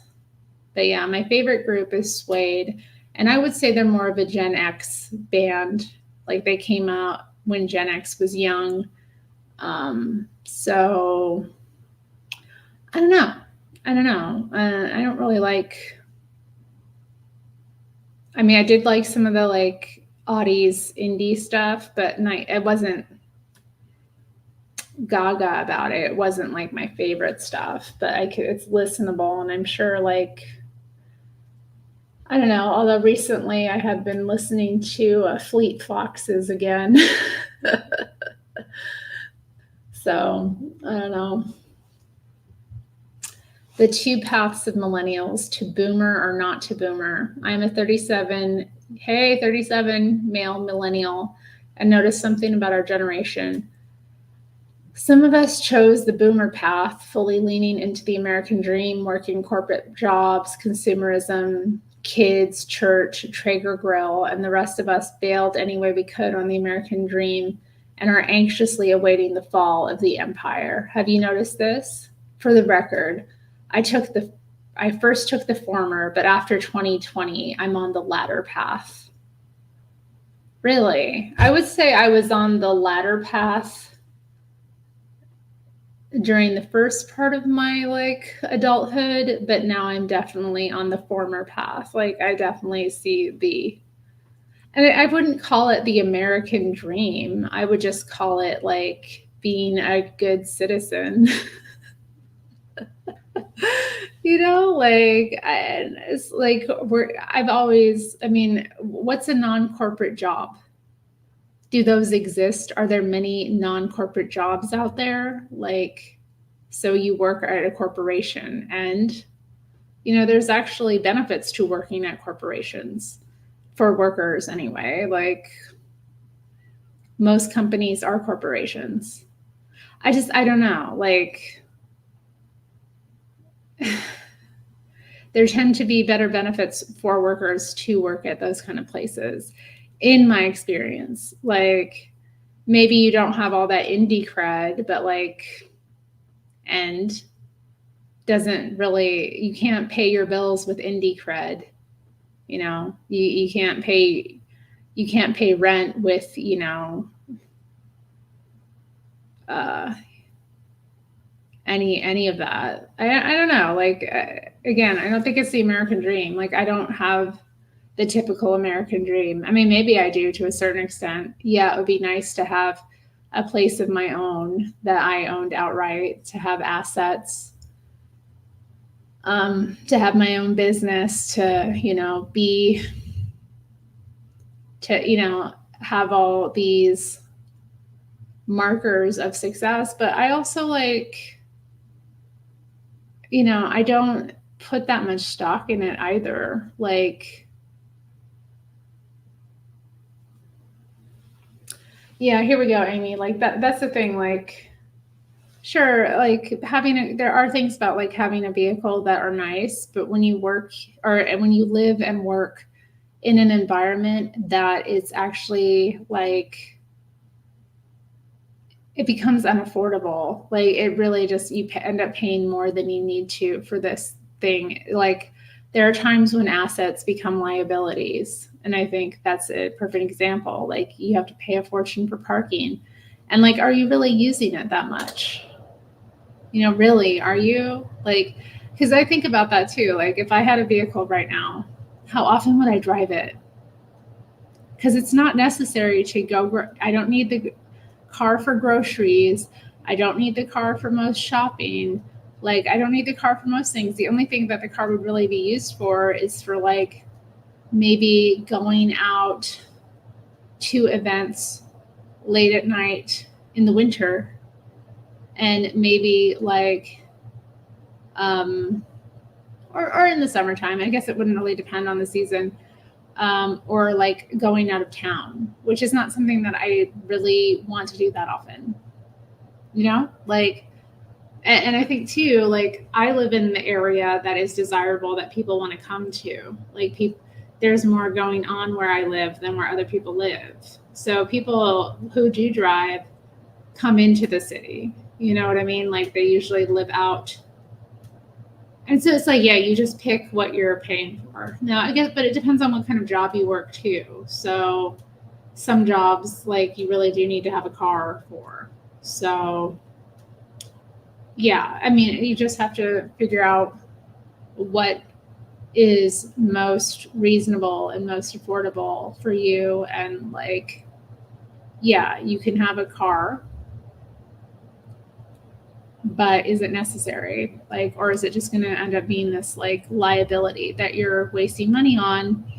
But yeah, my favorite group is Suede. And I would say they're more of a Gen X band. Like they came out when Gen X was young. So I don't know. I don't really like. I mean, I did like some of the like oddies indie stuff, but it wasn't gaga about it. It wasn't like my favorite stuff, but it's listenable, and I'm sure like I don't know. Although recently I have been listening to Fleet Foxes again. So I don't know. The two paths of millennials, to boomer or not to boomer. I'm a 37 male millennial, and noticed something about our generation. Some of us chose the boomer path, fully leaning into the American dream, working corporate jobs, consumerism, kids, church, Traeger grill, and the rest of us bailed any way we could on the American dream and are anxiously awaiting the fall of the empire. Have you noticed this? For the record, I first took the former, but after 2020, I'm on the latter path. Really? I would say I was on the latter path during the first part of my like adulthood, but now I'm definitely on the former path. Like I definitely see and I wouldn't call it the American dream. I would just call it like being a good citizen. It's like what's a non-corporate job? Do those exist? Are there many non-corporate jobs out there? Like, so you work at a corporation and, there's actually benefits to working at corporations for workers anyway. Like most companies are corporations. I don't know, like there tend to be better benefits for workers to work at those kind of places in my experience. Like maybe you don't have all that indie cred, but like, and you can't pay your bills with indie cred. You can't pay rent with, any of that. I don't know. Like, again, I don't think it's the American dream. Like, I don't have the typical American dream. I mean, maybe I do to a certain extent. Yeah, it would be nice to have a place of my own that I owned outright, to have assets, to have my own business, to, have all these markers of success. But I also I don't put that much stock in it either. Like, yeah, here we go, Amy. Like that's the thing. Like, sure, like there are things about like having a vehicle that are nice, but when you work or when you live and work in an environment that is actually like, it becomes unaffordable. Like, it really just, you end up paying more than you need to for this thing. Like, there are times when assets become liabilities. And I think that's a perfect example. Like, you have to pay a fortune for parking. And like, are you really using it that much? Really, are you? Like, because I think about that too. Like, if I had a vehicle right now, how often would I drive it? Because it's not necessary to go. I don't need the car for groceries. I don't need the car for most shopping. Like, I don't need the car for most things. The only thing that the car would really be used for is for like maybe going out to events late at night in the winter, and maybe like or in the summertime. I guess it wouldn't really depend on the season. Or like going out of town, which is not something that I really want to do that often. Like, and I think too, like, I live in the area that is desirable, that people want to come to. Like, there's more going on where I live than where other people live. So people who do drive come into the city. You know what I mean? Like, they usually live out. And so it's like, yeah, you just pick what you're paying for. Now, I guess, but it depends on what kind of job you work too. So some jobs, like, you really do need to have a car for. So yeah, I mean, you just have to figure out what is most reasonable and most affordable for you. And like, yeah, you can have a car, but is it necessary? Like, or is it just going to end up being this like liability that you're wasting money on?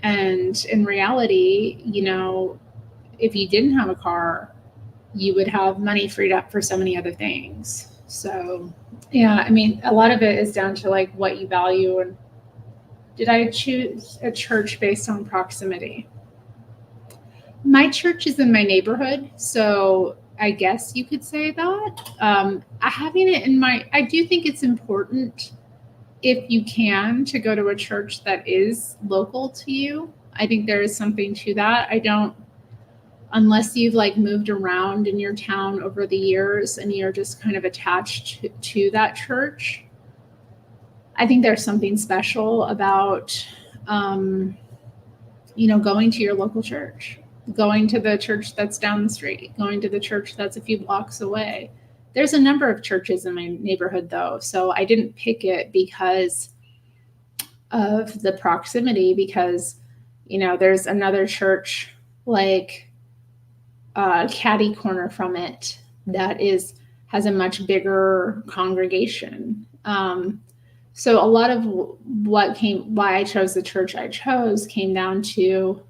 And in reality, if you didn't have a car, you would have money freed up for so many other things. So yeah, I mean, a lot of it is down to like what you value. And did I choose a church based on proximity? My church is in my neighborhood, so I guess you could say that. Having it I do think it's important, if you can, to go to a church that is local to you. I think there is something to that. Unless you've like moved around in your town over the years and you're just kind of attached to that church, I think there's something special about, going to your local church, going to the church that's down the street, going to the church that's a few blocks away. There's a number of churches in my neighborhood though, so I didn't pick it because of the proximity, because, there's another church like catty corner from it that has a much bigger congregation. So a lot of why I chose the church I chose came down to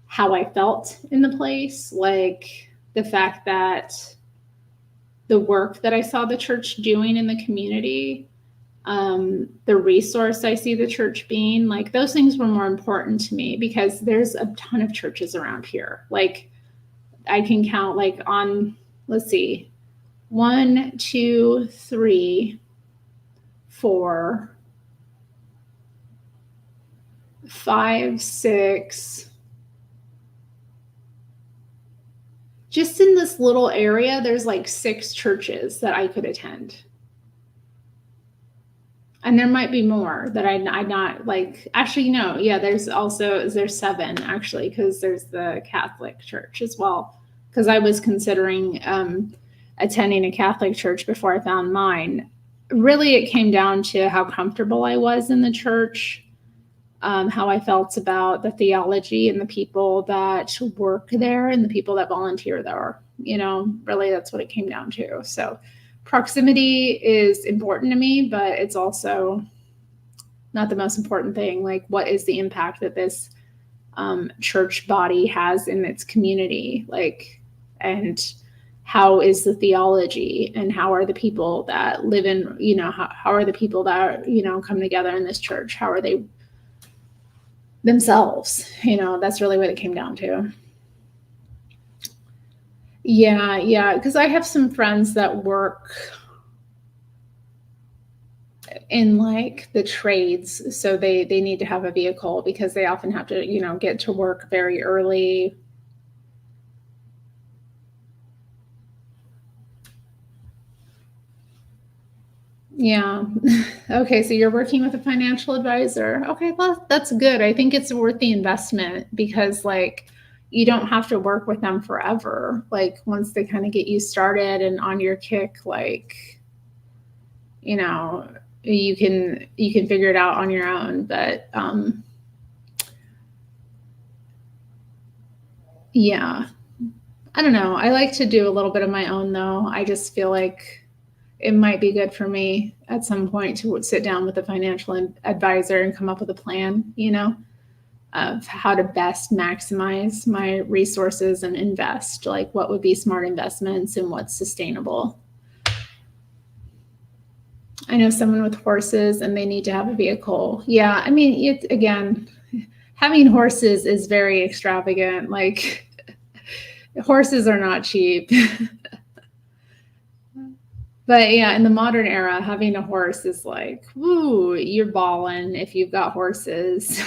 how I felt in the place, like the fact that the work that I saw the church doing in the community, the resource I see the church being, like, those things were more important to me, because there's a ton of churches around here. Like, I can count like on, let's see, 1, 2, 3, 4, 5, 6. Just in this little area, there's like 6 churches that I could attend. And there might be more that I'd not like. Actually, no, yeah, there's 7 actually, because there's the Catholic Church as well. Because I was considering attending a Catholic church before I found mine. Really, it came down to how comfortable I was in the church, how I felt about the theology and the people that work there and the people that volunteer there. Really that's what it came down to. So proximity is important to me, but it's also not the most important thing. Like, what is the impact that this church body has in its community? Like, and how is the theology, and how are the people that live in, how are the people that, come together in this church? How are they themselves? That's really what it came down to. Yeah. Because I have some friends that work in like the trades. So they need to have a vehicle because they often have to, get to work very early. Yeah. Okay. So you're working with a financial advisor. Okay. Well, that's good. I think it's worth the investment because like you don't have to work with them forever. Like once they kind of get you started and on your kick, like, you can figure it out on your own. But yeah, I don't know. I like to do a little bit of my own though. I just feel like it might be good for me at some point to sit down with a financial advisor and come up with a plan, of how to best maximize my resources and invest, like what would be smart investments and what's sustainable. I know someone with horses and they need to have a vehicle. Yeah, I mean, again, having horses is very extravagant. Like horses are not cheap. But yeah, in the modern era, having a horse is like, woo, you're balling if you've got horses.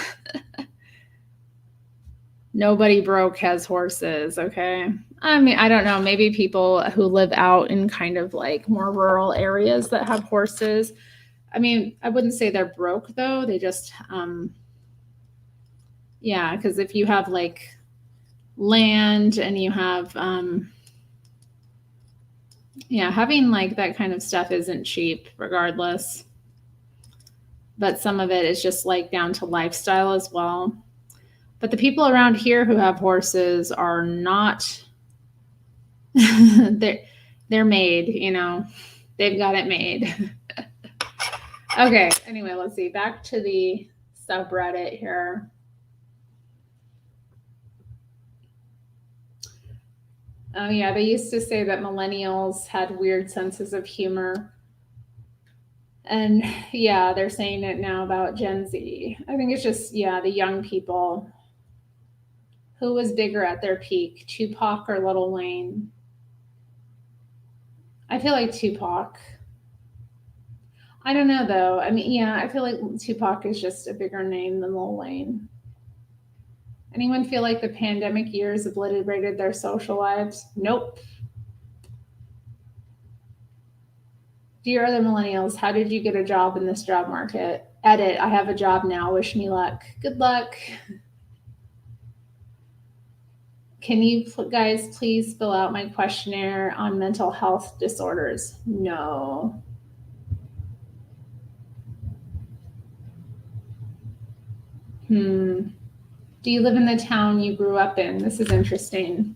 Nobody broke has horses, okay? I mean, I don't know. Maybe people who live out in kind of like more rural areas that have horses. I mean, I wouldn't say they're broke though. They just, yeah, because if you have like land and you have, yeah, having like that kind of stuff isn't cheap regardless. But some of it is just like down to lifestyle as well. But the people around here who have horses are not, they're made, they've got it made. Okay, anyway, let's see. Back to the subreddit here. Oh yeah, they used to say that millennials had weird senses of humor. And yeah, they're saying it now about Gen Z. I think it's just, yeah, the young people. Who was bigger at their peak, Tupac or Lil Wayne? I feel like Tupac. I don't know though. I mean, yeah, I feel like Tupac is just a bigger name than Lil Wayne. Anyone feel like the pandemic years obliterated their social lives? Nope. Dear other millennials, how did you get a job in this job market? Edit, I have a job now. Wish me luck. Good luck. Can you guys please fill out my questionnaire on mental health disorders? No. Do you live in the town you grew up in? This is interesting.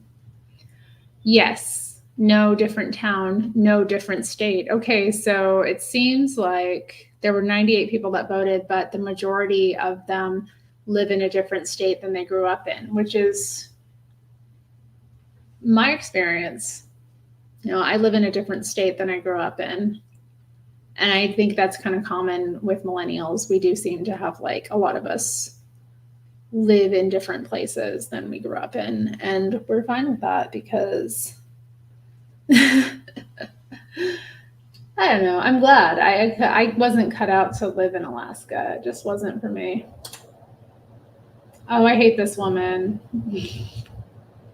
Yes. No different town, no different state. Okay, so it seems like there were 98 people that voted, but the majority of them live in a different state than they grew up in, which is my experience. I live in a different state than I grew up in. And I think that's kind of common with millennials. We do seem to have like a lot of us live in different places than we grew up in. And we're fine with that because I don't know. I'm glad. I wasn't cut out to live in Alaska. It just wasn't for me. Oh, I hate this woman.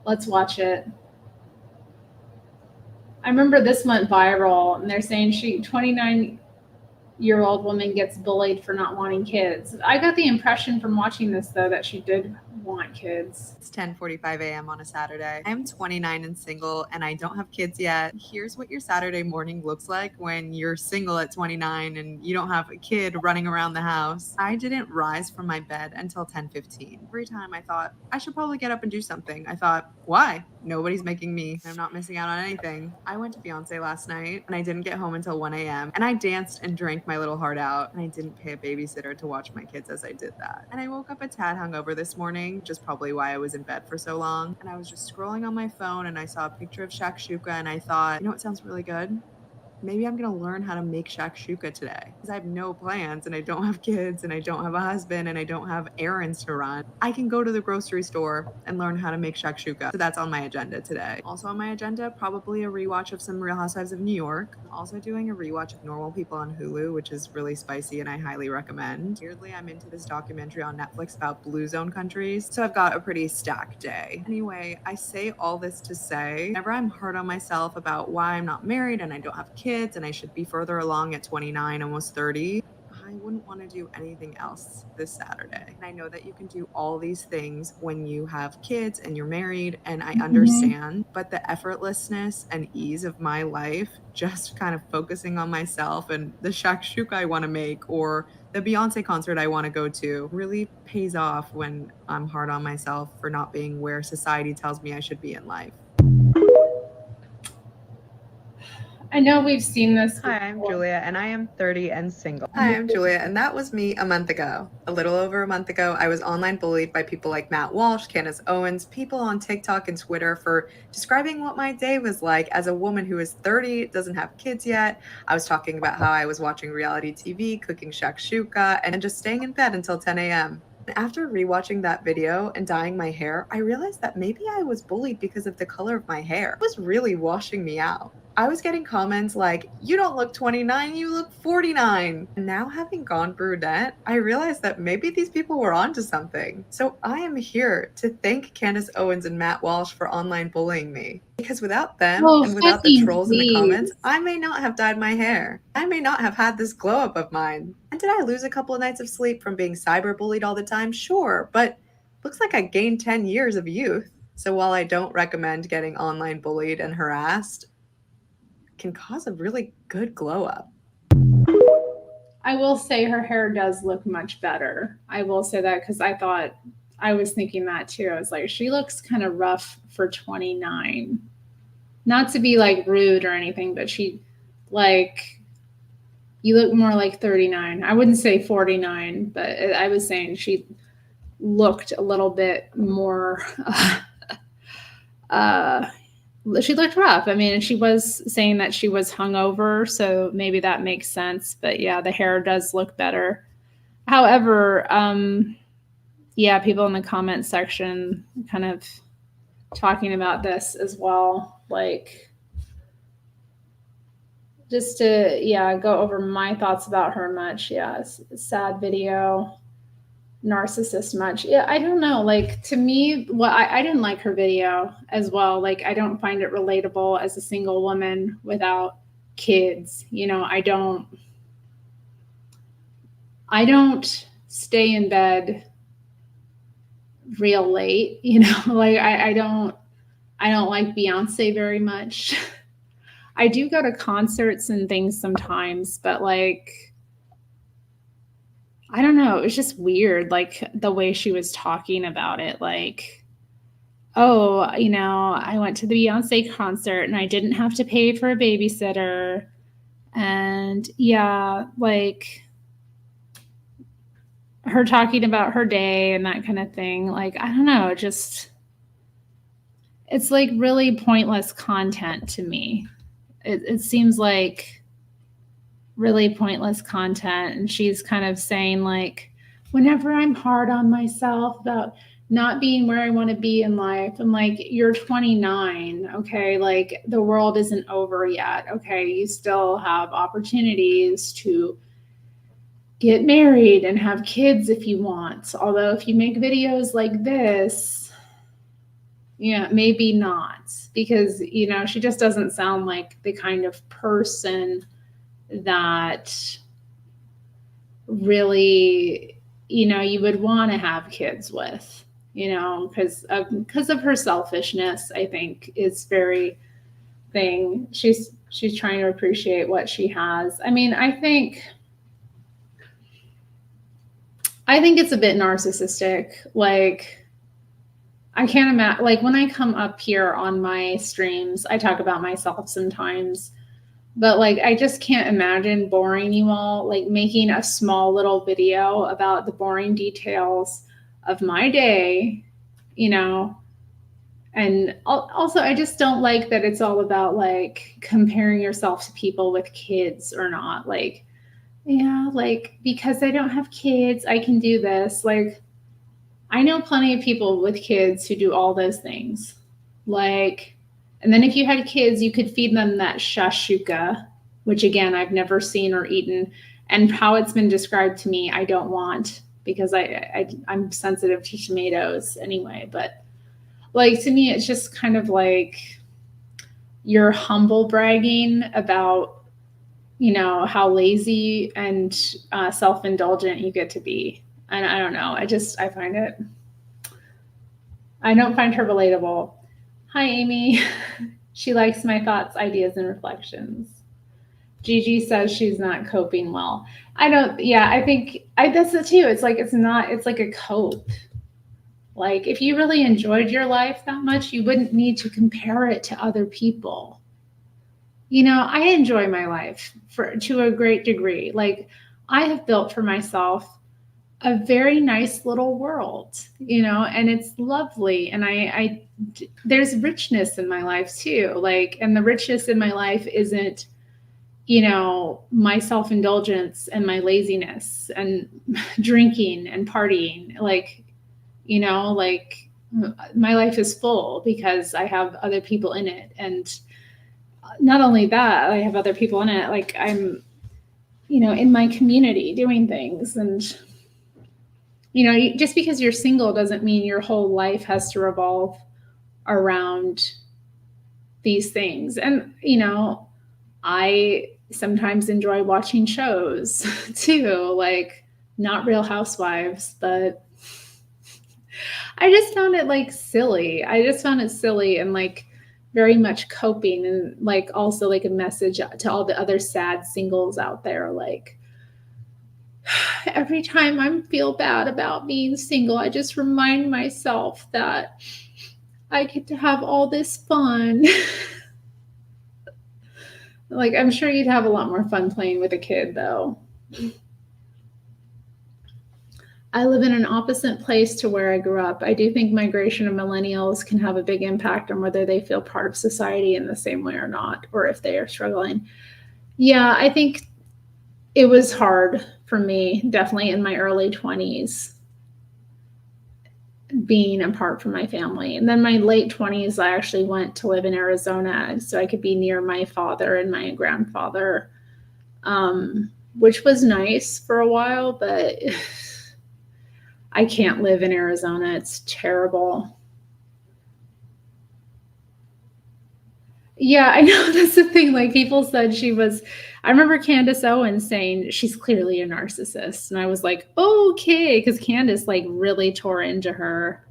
Let's watch it. I remember this went viral, and they're saying 29-year-old woman gets bullied for not wanting kids. I got the impression from watching this, though, that she did want kids. It's 10:45 a.m. on a Saturday. I'm 29 and single, and I don't have kids yet. Here's what your Saturday morning looks like when you're single at 29 and you don't have a kid running around the house. I didn't rise from my bed until 10:15. Every time I thought, I should probably get up and do something. I thought, why? Nobody's making me. I'm not missing out on anything. I went to Beyonce last night, and I didn't get home until 1 a.m. And I danced and drank my little heart out, and I didn't pay a babysitter to watch my kids as I did that. And I woke up a tad hungover this morning, which is probably why I was in bed for so long. And I was just scrolling on my phone, and I saw a picture of shakshuka, and I thought, you know what sounds really good? Maybe I'm going to learn how to make shakshuka today, because I have no plans and I don't have kids and I don't have a husband and I don't have errands to run. I can go to the grocery store and learn how to make shakshuka. So that's on my agenda today. Also on my agenda, probably a rewatch of some Real Housewives of New York. I'm also doing a rewatch of Normal People on Hulu, which is really spicy and I highly recommend. Weirdly, I'm into this documentary on Netflix about blue zone countries, so I've got a pretty stacked day. Anyway, I say all this to say, whenever I'm hard on myself about why I'm not married and I don't have kids and I should be further along at 29, almost 30, I wouldn't want to do anything else this Saturday. And I know that you can do all these things when you have kids and you're married, and I understand, but the effortlessness and ease of my life, just kind of focusing on myself and the shakshuka I want to make or the Beyonce concert I want to go to, really pays off when I'm hard on myself for not being where society tells me I should be in life. I know we've seen this. Hi, I'm Julia, and I am 30 and single. Hi, I'm Julia, and that was me a month ago. A little over a month ago, I was online bullied by people like Matt Walsh, Candace Owens, people on TikTok and Twitter for describing what my day was like as a woman who is 30, doesn't have kids yet. I was talking about how I was watching reality TV, cooking shakshuka, and just staying in bed until 10 a.m. After rewatching that video and dyeing my hair, I realized that maybe I was bullied because of the color of my hair. It was really washing me out. I was getting comments like, you don't look 29, you look 49. And now having gone brunette, I realized that maybe these people were onto something. So I am here to thank Candace Owens and Matt Walsh for online bullying me. Because without them and without the trolls in the comments, I may not have dyed my hair. I may not have had this glow up of mine. And did I lose a couple of nights of sleep from being cyberbullied all the time? Sure, but looks like I gained 10 years of youth. So while I don't recommend getting online bullied and harassed, can cause a really good glow up. I will say her hair does look much better. I will say that because I was thinking that too. I was like, she looks kind of rough for 29. Not to be like rude or anything, but like, you look more like 39. I wouldn't say 49, but I was saying she looked a little bit more she looked rough. I mean, she was saying that she was hungover, so maybe that makes sense. But yeah, the hair does look better. However, yeah, people in the comment section kind of talking about this as well. Like, just to, yeah, go over my thoughts about her much. Yeah, sad video. Narcissist much. Yeah, I don't know. Like, to me, well, I didn't like her video as well. Like, I don't find it relatable as a single woman without kids. You know, I don't stay in bed real late, you know. Like, I don't like Beyonce very much. I do go to concerts and things sometimes, but like, I don't know. It was just weird, like the way she was talking about it. Like, oh, you know, I went to the Beyonce concert and I didn't have to pay for a babysitter. And yeah, like her talking about her day and that kind of thing. Like, I don't know, just, it's like really pointless content to me. It seems like really pointless content. And she's kind of saying like, whenever I'm hard on myself about not being where I want to be in life, I'm like, you're 29, okay? Like, the world isn't over yet, okay? You still have opportunities to get married and have kids if you want. Although if you make videos like this, yeah, maybe not, because, you know, she just doesn't sound like the kind of person that really, you know, you would want to have kids with. you know, because of her selfishness, I think is very thing. She's trying to appreciate what she has. I mean, I think it's a bit narcissistic. Like, I can't imagine, like, when I come up here on my streams, I talk about myself sometimes, but like, I just can't imagine boring you all, like making a small little video about the boring details of my day, you know. And also, I just don't like that it's all about like comparing yourself to people with kids or not. Like, yeah, like, because I don't have kids, I can do this. Like, I know plenty of people with kids who do all those things. Like, and then if you had kids, you could feed them that shashuka, which again, I've never seen or eaten. And how it's been described to me, I don't want, because I'm sensitive to tomatoes anyway. But like, to me, it's just kind of like you're humble bragging about, you know, how lazy and self-indulgent you get to be. And I don't know. I don't find her relatable. Hi, Amy. She likes my thoughts, ideas, and reflections. Gigi says she's not coping well. I think that's it too. It's like a cope. Like, if you really enjoyed your life that much, you wouldn't need to compare it to other people. You know, I enjoy my life to a great degree. Like, I have built for myself a very nice little world, you know, and it's lovely. And there's richness in my life too. Like, and the richness in my life isn't, you know, my self-indulgence and my laziness and drinking and partying. Like, you know, like, my life is full because I have other people in it. And not only that, I have other people in it. Like, I'm, you know, in my community doing things. And, you know, just because you're single doesn't mean your whole life has to revolve around these things. And, you know, I sometimes enjoy watching shows too, like not Real Housewives, but I just found it like silly. I just found it silly and like very much coping, and like also like a message to all the other sad singles out there. Like, every time I feel bad about being single, I just remind myself that I get to have all this fun. Like, I'm sure you'd have a lot more fun playing with a kid, though. I live in an opposite place to where I grew up. I do think migration of millennials can have a big impact on whether they feel part of society in the same way or not, or if they are struggling. Yeah, I think it was hard for me, definitely in my early 20s, being apart from my family. And then my late 20s, I actually went to live in Arizona so I could be near my father and my grandfather, which was nice for a while, but I can't live in Arizona. It's terrible. Yeah, I know. That's the thing. Like, people said I remember Candace Owens saying she's clearly a narcissist. And I was like, okay, because Candace like really tore into her.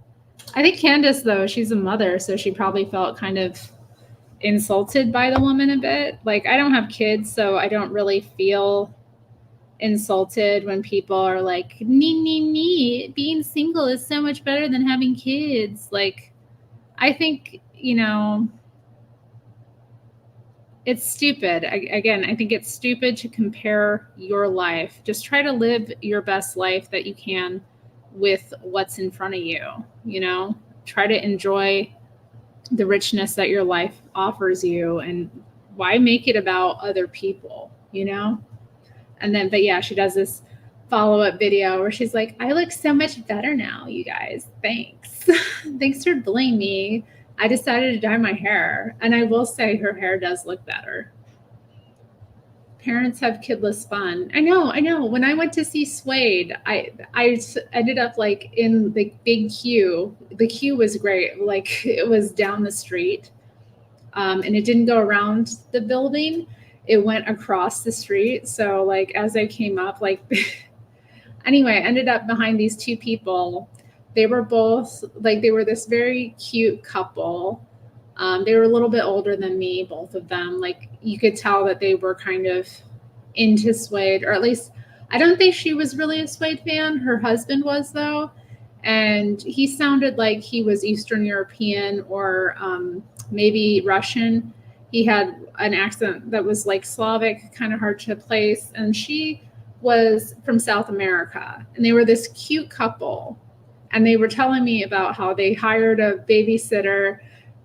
I think Candace, though, she's a mother, so she probably felt kind of insulted by the woman a bit. Like, I don't have kids, so I don't really feel insulted when people are like, me, being single is so much better than having kids. Like, I think, you know, it's stupid. Again, I think it's stupid to compare your life. Just try to live your best life that you can with what's in front of you, you know? Try to enjoy the richness that your life offers you, and why make it about other people, you know? And then, but yeah, she does this follow-up video where she's like, I look so much better now, you guys. Thanks. Thanks for bullying me. I decided to dye my hair. And I will say her hair does look better. Parents have kidless fun. I know. When I went to see Suede, I ended up like in the big queue. The queue was great. Like, it was down the street. And it didn't go around the building. It went across the street. So like, as I came up, like, anyway, I ended up behind these two people They were both like, they were this very cute couple. They were a little bit older than me, both of them. Like, you could tell that they were kind of into Suede, or at least I don't think she was really a Suede fan. Her husband was, though. And he sounded like he was Eastern European or maybe Russian. He had an accent that was like Slavic, kind of hard to place. And she was from South America. And they were this cute couple. And they were telling me about how they hired a babysitter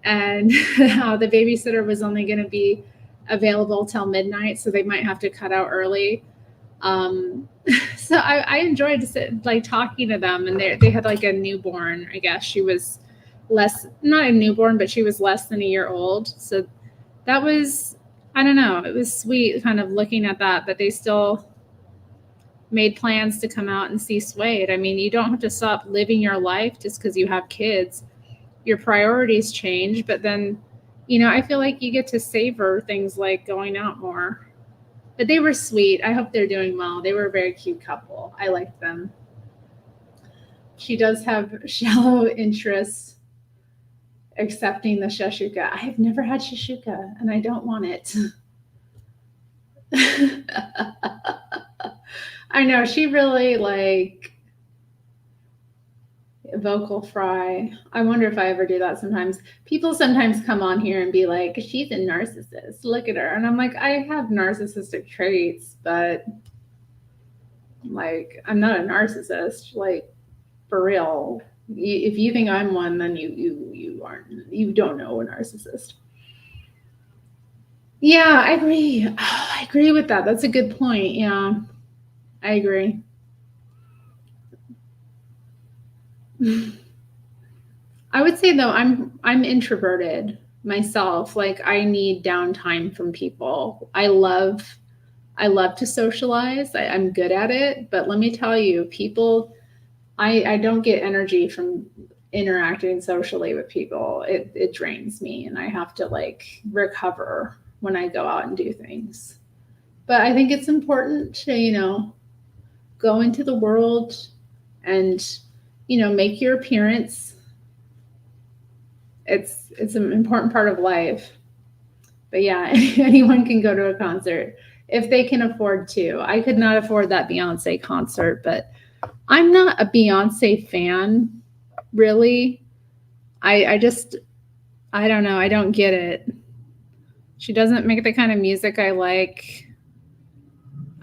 and how the babysitter was only going to be available till midnight. So they might have to cut out early. So I enjoyed like talking to them, and they had like a newborn. I guess she was not a newborn, but she was less than a year old. So that was, I don't know, it was sweet kind of looking at that, but they still made plans to come out and see Suede. I mean, you don't have to stop living your life just because you have kids. Your priorities change, but then, I feel like you get to savor things like going out more. But they were sweet. I hope they're doing well. They were a very cute couple. I liked them. She does have shallow interest accepting the shashuka. I have never had shashuka, and I don't want it. I know, she really vocal fry. I wonder if I ever do that sometimes. People sometimes come on here and be like, she's a narcissist. Look at her. And I'm like, I have narcissistic traits, but I'm not a narcissist. For real. If you think I'm one, then you aren't. You don't know a narcissist. Yeah, I agree. Oh, I agree with that. That's a good point. Yeah, I agree. I would say though, I'm introverted myself. I need downtime from people. I love to socialize. I'm good at it, but let me tell you, people, I don't get energy from interacting socially with people. It drains me, and I have to recover when I go out and do things. But I think it's important to, go into the world and, make your appearance. It's an important part of life. But yeah, anyone can go to a concert if they can afford to. I could not afford that Beyonce concert, but I'm not a Beyonce fan, really. I don't know. I don't get it. She doesn't make the kind of music I like.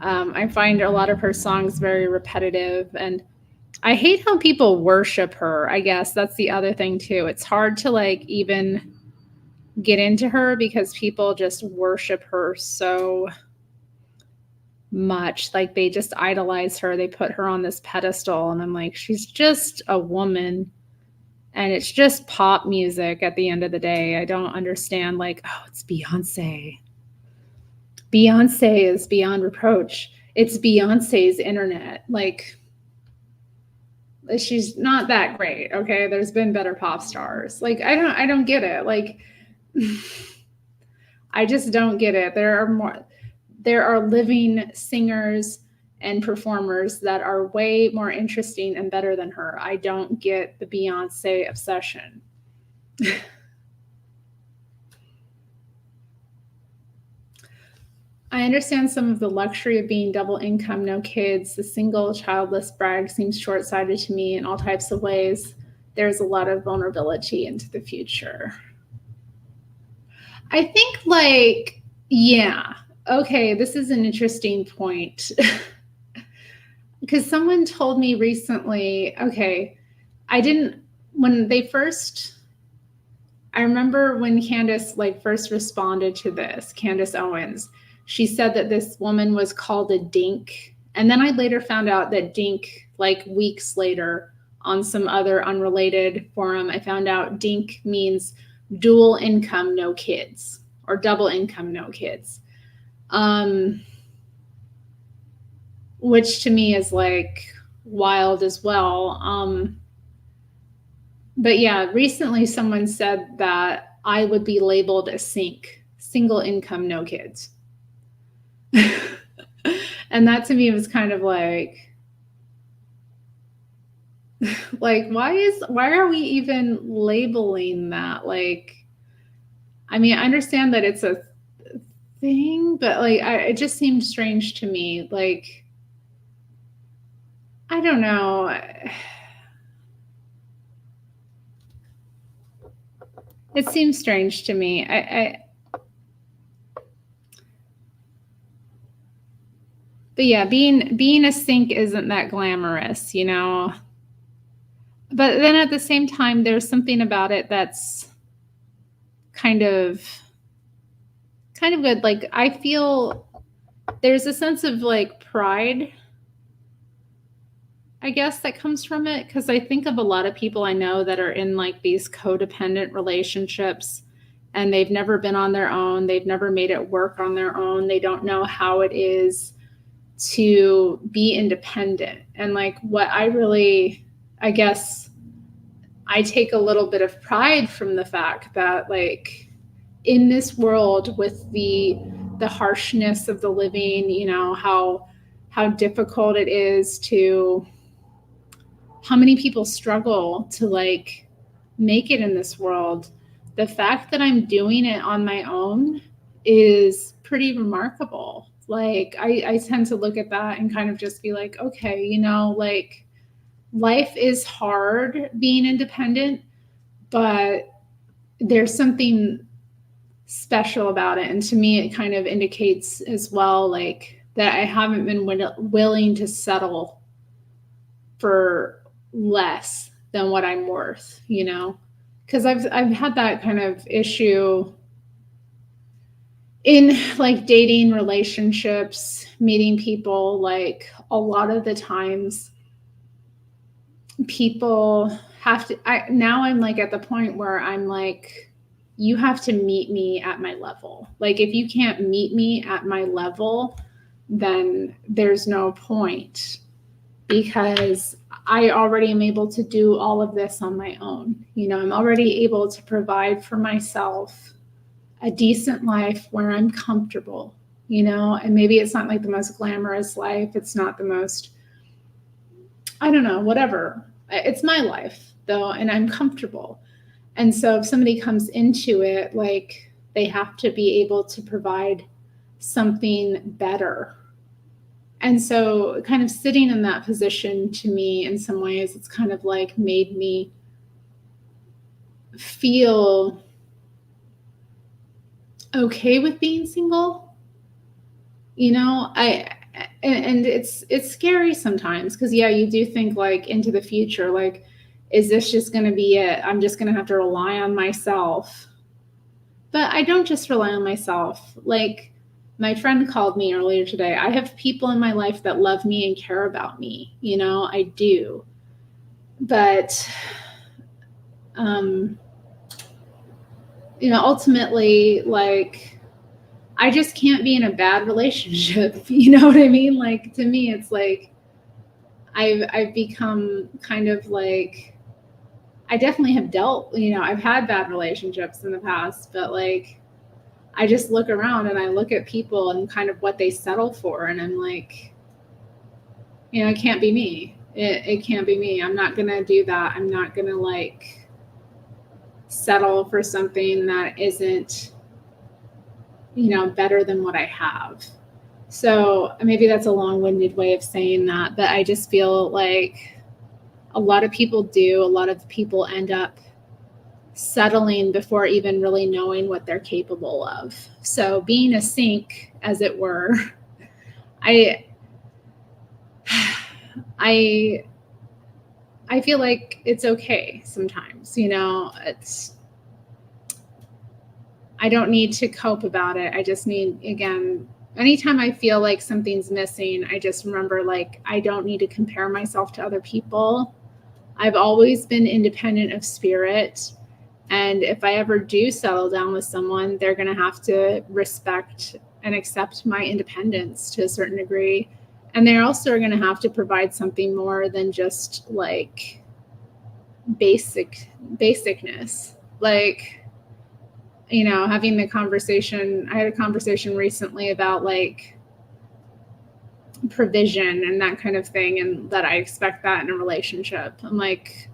I find a lot of her songs very repetitive, and I hate how people worship her. I guess that's the other thing too. It's hard to even get into her because people just worship her so much. They just idolize her. They put her on this pedestal, and I'm like, she's just a woman, and it's just pop music at the end of the day. I don't understand oh, it's Beyonce. Beyonce is beyond reproach. It's Beyonce's internet. She's not that great, okay? There's been better pop stars. I don't get it. I just don't get it. There are living singers and performers that are way more interesting and better than her. I don't get the Beyonce obsession. I understand some of the luxury of being double income, no kids. The single, childless brag seems short-sighted to me in all types of ways. There's a lot of vulnerability into the future. I think yeah. Okay, this is an interesting point. Because someone told me recently, okay, I remember when Candace first responded to this, Candace Owens, she said that this woman was called a dink. And then I later found out that dink, weeks later on some other unrelated forum, I found out dink means dual income, no kids, or double income, no kids. Which to me is wild as well. But yeah, recently someone said that I would be labeled a sink, single income, no kids. And that to me was kind of Like, why are we even labeling that? Like, I mean, I understand that it's a thing, but like, it just seemed strange to me. Like, I don't know. It seems strange to me. But yeah, being a sink isn't that glamorous, you know. But then at the same time, there's something about it that's kind of good. Like, I feel there's a sense of like pride, I guess, that comes from it, because I think of a lot of people I know that are in like these codependent relationships, and they've never been on their own. They've never made it work on their own. They don't know how it is to be independent. And like, what I really, I guess, I take a little bit of pride from the fact that, like, in this world with the harshness of the living, you know, how difficult it is to, how many people struggle to like make it in this world. The fact that I'm doing it on my own is pretty remarkable. Like, I tend to look at that and kind of just be like, okay, you know, like, life is hard being independent, but there's something special about it. And to me, it kind of indicates as well, like, that I haven't been willing to settle for less than what I'm worth, you know? Because I've had that kind of issue in like dating relationships, meeting people. Like, a lot of the times people have to, now I'm like at the point where I'm like, you have to meet me at my level. Like, if you can't meet me at my level, then there's no point, because I already am able to do all of this on my own. You know, I'm already able to provide for myself a decent life where I'm comfortable, you know, and maybe it's not like the most glamorous life. It's not the most, I don't know, whatever. It's my life though, and I'm comfortable. And so if somebody comes into it, like, they have to be able to provide something better. And so kind of sitting in that position, to me, in some ways, it's kind of like made me feel okay with being single. You know, and it's scary sometimes, because yeah, you do think like into the future, like, is this just going to be it? I'm just going to have to rely on myself. But I don't just rely on myself. Like, my friend called me earlier today. I have people in my life that love me and care about me. You know, I do. But, you know, ultimately, like, I just can't be in a bad relationship. You know what I mean? Like, to me, it's like I've become kind of like, I definitely have dealt, you know, I've had bad relationships in the past, but like, I just look around and I look at people and kind of what they settle for, and I'm like, you know, it can't be me. It can't be me. I'm not gonna do that. I'm not gonna like settle for something that isn't, you know, better than what I have. So maybe that's a long-winded way of saying that, but I just feel like a lot of people do. A lot of people end up settling before even really knowing what they're capable of. So being a sink, as it were, I feel like it's okay sometimes, you know. I don't need to cope about it. I just need, again, anytime I feel like something's missing, I just remember, like, I don't need to compare myself to other people. I've always been independent of spirit. And if I ever do settle down with someone, they're going to have to respect and accept my independence to a certain degree. And they're also going to have to provide something more than just like basicness. Like, you know, having the conversation, I had a conversation recently about like, provision and that kind of thing, and that I expect that in a relationship. I'm like,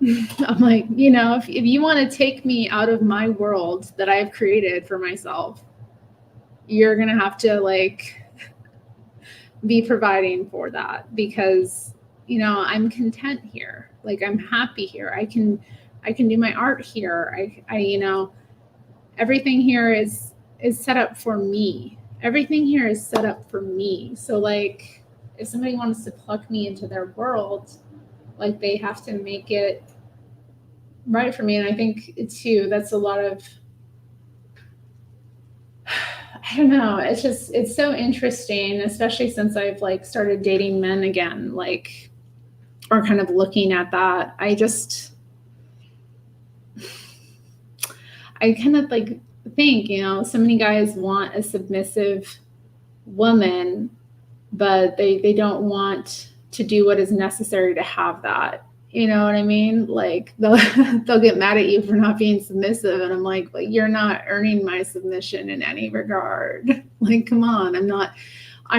you know, if you want to take me out of my world that I've created for myself, you're going to have to like be providing for that, because, you know, I'm content here. Like, I'm happy here. I can do my art here. I you know, everything here is set up for me. Everything here is set up for me. So like, if somebody wants to pluck me into their world, like, they have to make it right for me. And I think too, that's a lot of, I don't know, it's just, it's so interesting, especially since I've like started dating men again, like, or kind of looking at that. I kind of like think, you know, so many guys want a submissive woman, but they don't want to do what is necessary to have that. You know what I mean? Like, they'll get mad at you for not being submissive, and I'm like, you're not earning my submission in any regard. Like, come on, I'm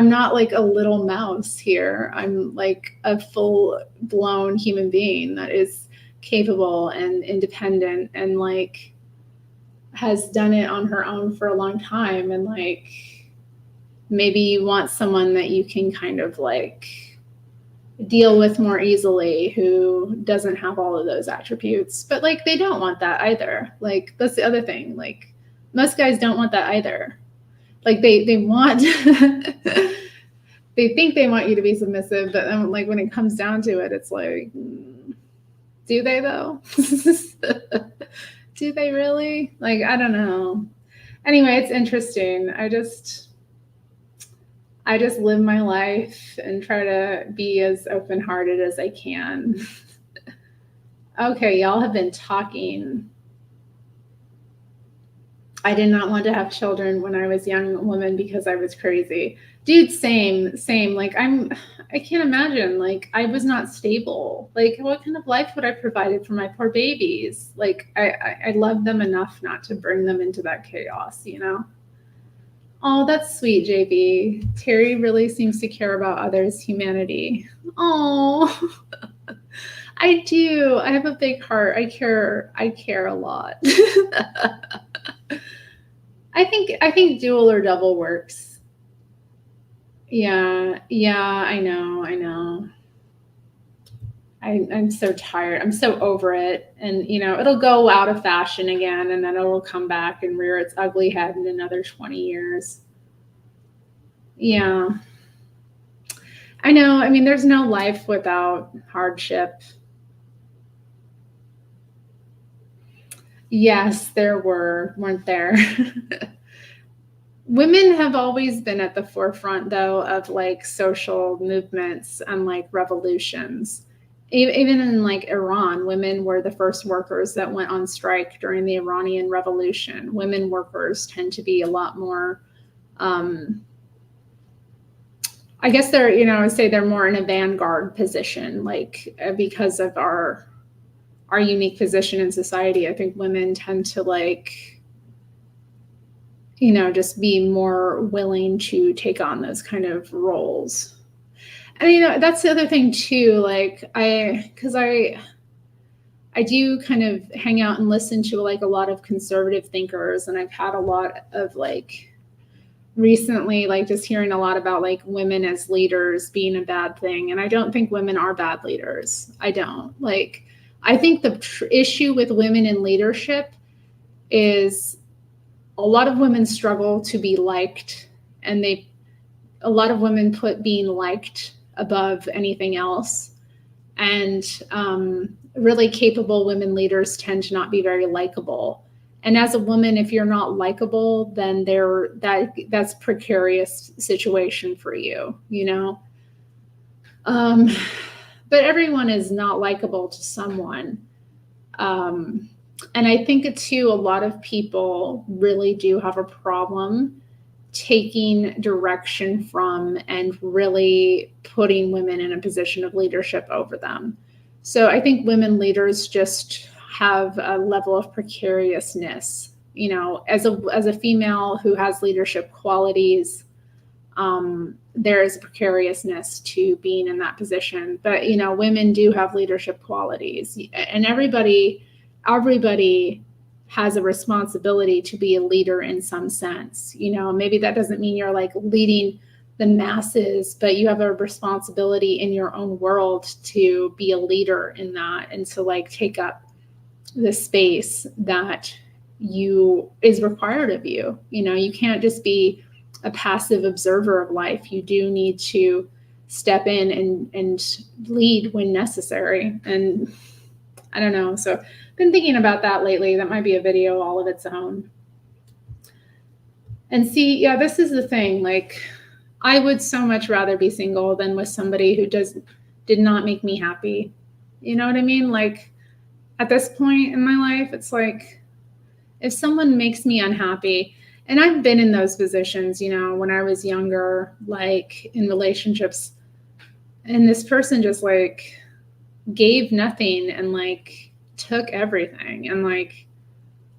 not like a little mouse here. I'm like a full-blown human being that is capable and independent, and like has done it on her own for a long time. And like, maybe you want someone that you can kind of like deal with more easily, who doesn't have all of those attributes. But like, they don't want that either. Like, that's the other thing. Like, most guys don't want that either. Like, they want they think they want you to be submissive, but then like when it comes down to it, it's like, do they though? Do they really? Like, I don't know. Anyway, it's interesting. I just live my life and try to be as open-hearted as I can. Okay, y'all have been talking. I did not want to have children when I was a young woman because I was crazy. Dude, same. Like, I can't imagine. Like, I was not stable. Like, what kind of life would I provided for my poor babies? Like, I love them enough not to bring them into that chaos, you know? Oh, that's sweet, JB. Terri really seems to care about others' humanity. Oh, I do. I have a big heart. I care a lot. I think dual or double works. Yeah, I know. I'm so tired. I'm so over it. And, you know, it'll go out of fashion again, and then it'll come back and rear its ugly head in another 20 years. Yeah. I know. I mean, there's no life without hardship. Yes, there were, weren't there? Women have always been at the forefront, though, of like social movements and like revolutions. Even in like Iran, women were the first workers that went on strike during the Iranian Revolution. Women workers tend to be a lot more, I guess they're, you know, I would say they're more in a vanguard position, like because of our unique position in society. I think women tend to like, you know, just be more willing to take on those kind of roles. And, you know, that's the other thing too. Like, because I do kind of hang out and listen to like a lot of conservative thinkers, and I've had a lot of like recently, like just hearing a lot about like women as leaders being a bad thing. And I don't think women are bad leaders. I don't. Like, I think the issue with women in leadership is a lot of women struggle to be liked, and a lot of women put being liked above anything else. And really capable women leaders tend to not be very likable. And as a woman, if you're not likable, then that's precarious situation for you, you know? But everyone is not likable to someone. And I think too, a lot of people really do have a problem taking direction from and really putting women in a position of leadership over them. So I think women leaders just have a level of precariousness, you know, as a female who has leadership qualities. there is precariousness to being in that position. But, you know, women do have leadership qualities, and everybody has a responsibility to be a leader in some sense. You know, maybe that doesn't mean you're like leading the masses, but you have a responsibility in your own world to be a leader in that, and to like take up the space that is required of you. You know, you can't just be a passive observer of life. You do need to step in and lead when necessary. And I don't know. So I've been thinking about that lately. That might be a video all of its own. And see, yeah, this is the thing. Like, I would so much rather be single than with somebody who did not make me happy. You know what I mean? Like, at this point in my life, it's like, if someone makes me unhappy, and I've been in those positions, you know, when I was younger, like in relationships, and this person just like gave nothing and like took everything. And like,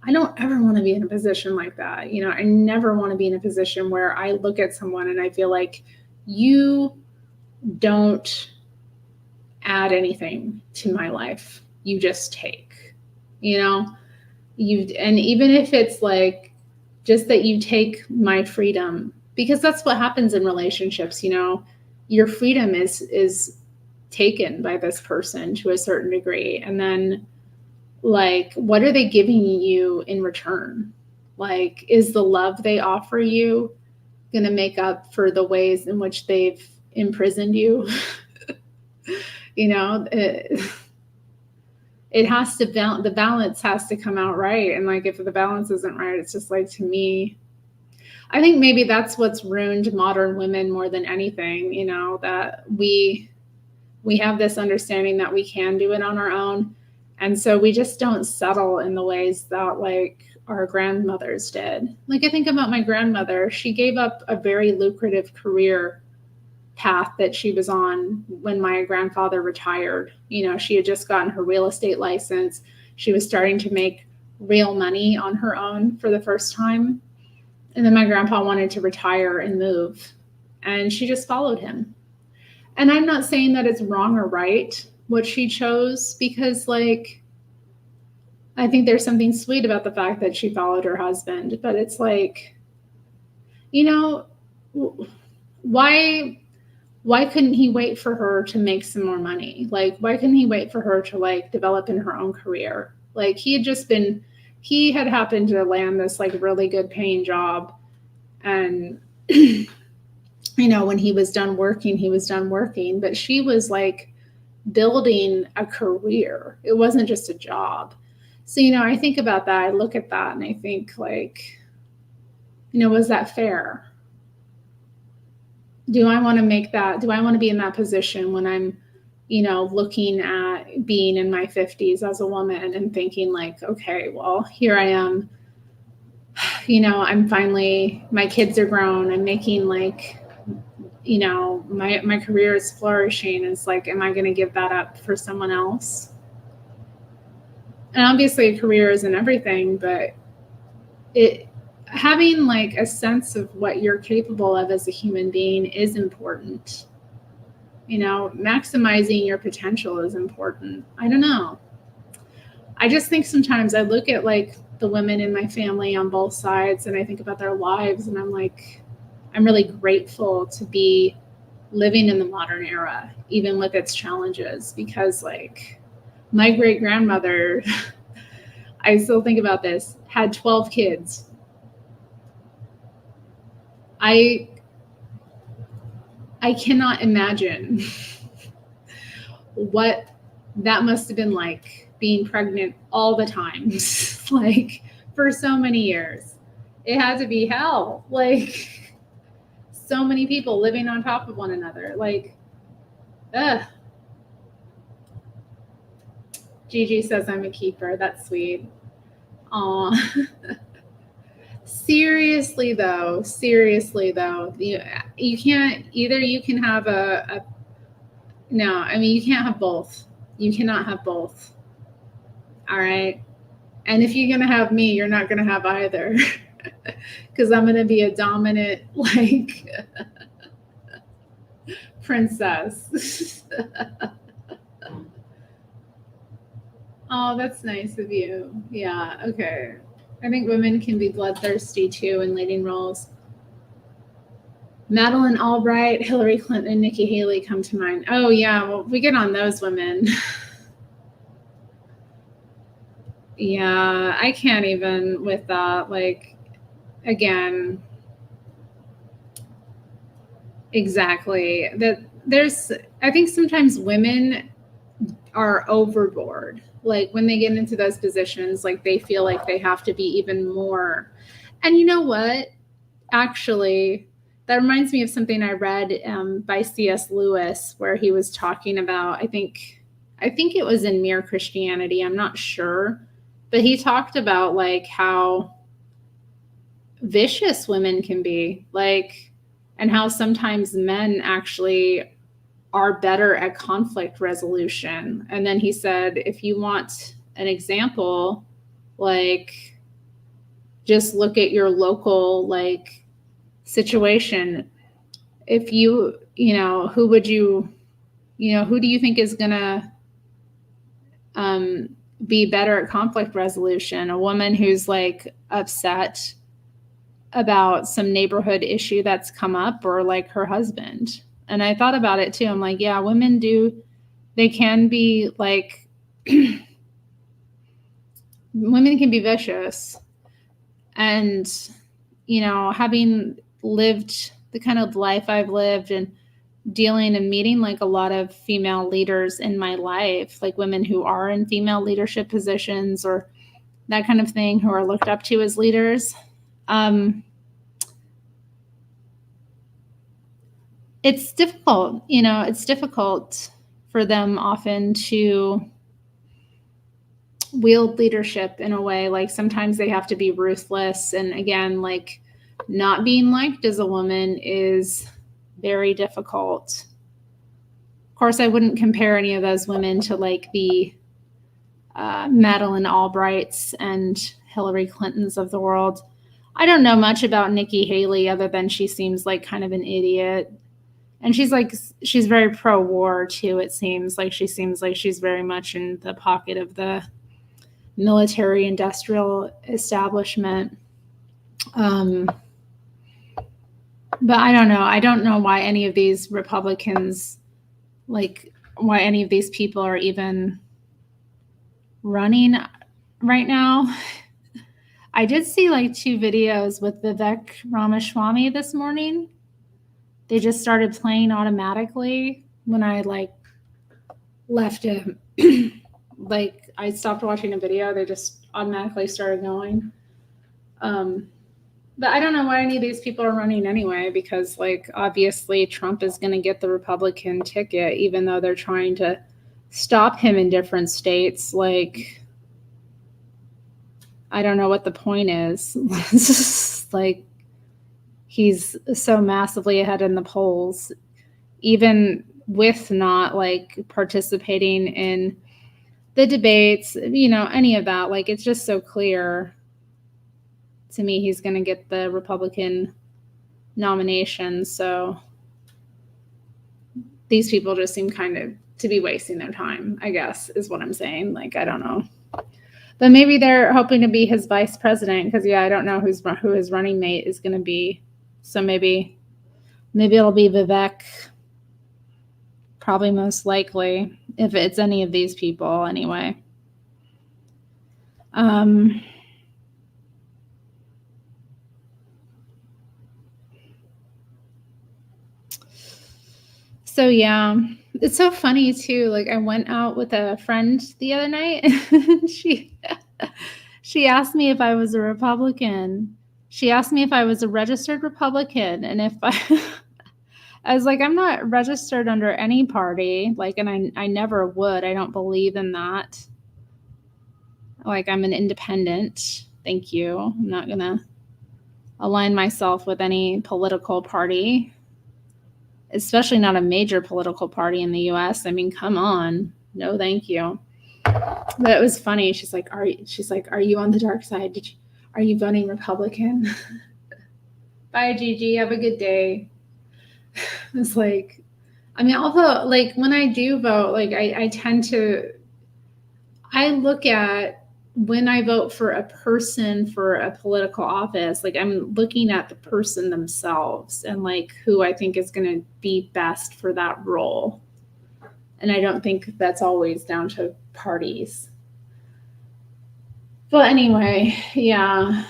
I don't ever want to be in a position like that. You know, I never want to be in a position where I look at someone and I feel like you don't add anything to my life. You just take, you know, and even if it's like just that you take my freedom, because that's what happens in relationships, you know, your freedom is taken by this person to a certain degree. And then like, what are they giving you in return? Like, is the love they offer you going to make up for the ways in which they've imprisoned you? You know, it has to the balance has to come out right. And like, if the balance isn't right, it's just like, to me, I think maybe that's what's ruined modern women more than anything, you know, that we have this understanding that we can do it on our own. And so we just don't settle in the ways that like our grandmothers did. Like, I think about my grandmother, she gave up a very lucrative career path that she was on when my grandfather retired. You know, she had just gotten her real estate license. She was starting to make real money on her own for the first time. And then my grandpa wanted to retire and move, and she just followed him. And I'm not saying that it's wrong or right what she chose, because like, I think there's something sweet about the fact that she followed her husband, but it's like, you know, why couldn't he wait for her to make some more money? Like, why couldn't he wait for her to like develop in her own career? Like, he had happened to land this like really good paying job. And, you know, when he was done working, but she was like building a career. It wasn't just a job. So, you know, I think about that. I look at that and I think like, you know, was that fair? Do I want to be in that position when I'm, you know, looking at being in my 50s as a woman and thinking like, okay, well, here I am, you know, my kids are grown, I'm making like, you know, my career is flourishing. It's like, am I going to give that up for someone else? And obviously a career isn't everything, but having like a sense of what you're capable of as a human being is important. You know, maximizing your potential is important. I don't know. I just think sometimes I look at like the women in my family on both sides and I think about their lives and I'm like, I'm really grateful to be living in the modern era, even with its challenges, because like my great grandmother, I still think about this, had 12 kids. I cannot imagine what that must have been like, being pregnant all the time, like for so many years. It had to be hell. Like, so many people living on top of one another. Like, ugh. Gigi says I'm a keeper. That's sweet. Aw. Seriously though, you can't, either you can have no, I mean, you can't have both. You cannot have both. All right. And if you're going to have me, you're not going to have either. Because I'm going to be a dominant, like, princess. Oh, that's nice of you. Yeah, okay. I think women can be bloodthirsty too in leading roles. Madeleine Albright, Hillary Clinton, and Nikki Haley come to mind. Oh, yeah, well, we get on those women. Yeah, I can't even with that. Like, again, exactly. I think sometimes women are overboard. Like when they get into those positions, like they feel like they have to be even more. And you know what? Actually, that reminds me of something I read by C.S. Lewis, where he was talking about, I think it was in Mere Christianity. I'm not sure. But he talked about like how vicious women can be, like, and how sometimes men actually are better at conflict resolution. And then he said, if you want an example, like, just look at your local, like, situation. If who do you think is going to be better at conflict resolution? A woman who's like upset about some neighborhood issue that's come up, or like her husband? And I thought about it too. I'm like, yeah, women they can be like, women can be vicious. And, having lived the kind of life I've lived and dealing and meeting like a lot of female leaders in my life, like women who are in female leadership positions or that kind of thing, who are looked up to as leaders. It's difficult, it's difficult for them often to wield leadership in a way. Like sometimes they have to be ruthless. And again, like not being liked as a woman is very difficult. Of course, I wouldn't compare any of those women to like the Madeleine Albrights and Hillary Clintons of the world. I don't know much about Nikki Haley other than she seems like kind of an idiot. And she's very pro-war too, it seems. Like she seems like she's very much in the pocket of the military industrial establishment. But I don't know. I don't know why any of these Republicans, like why any of these people are even running right now. I did see like 2 videos with Vivek Ramaswamy this morning. They just started playing automatically when I like left him. Like I stopped watching a video, they just automatically started going. But I don't know why any of these people are running anyway, because like obviously Trump is going to get the Republican ticket, even though they're trying to stop him in different states. Like, I don't know what the point is. Like, he's so massively ahead in the polls, even with not like participating in the debates, any of that. Like, it's just so clear to me he's going to get the Republican nomination. So these people just seem kind of to be wasting their time, I guess, is what I'm saying. Like, I don't know. But maybe they're hoping to be his vice president, because, I don't know who his running mate is going to be. So maybe it'll be Vivek, probably most likely, if it's any of these people anyway. So yeah, it's so funny too. Like I went out with a friend the other night. she asked me if I was a Republican. She asked me if I was a registered Republican, and if I was like, I'm not registered under any party. Like, and I never would. I don't believe in that. Like, I'm an independent. Thank you. I'm not gonna align myself with any political party, especially not a major political party in the US. I mean, come on. No, thank you. But it was funny. She's like, are you on the dark side? Are you voting Republican? Bye, Gigi. Have a good day. It's like, I mean, although, like, when I do vote, like, I tend to, I look at when I vote for a person for a political office, like, I'm looking at the person themselves and, like, who I think is going to be best for that role. And I don't think that's always down to parties. But anyway, yeah.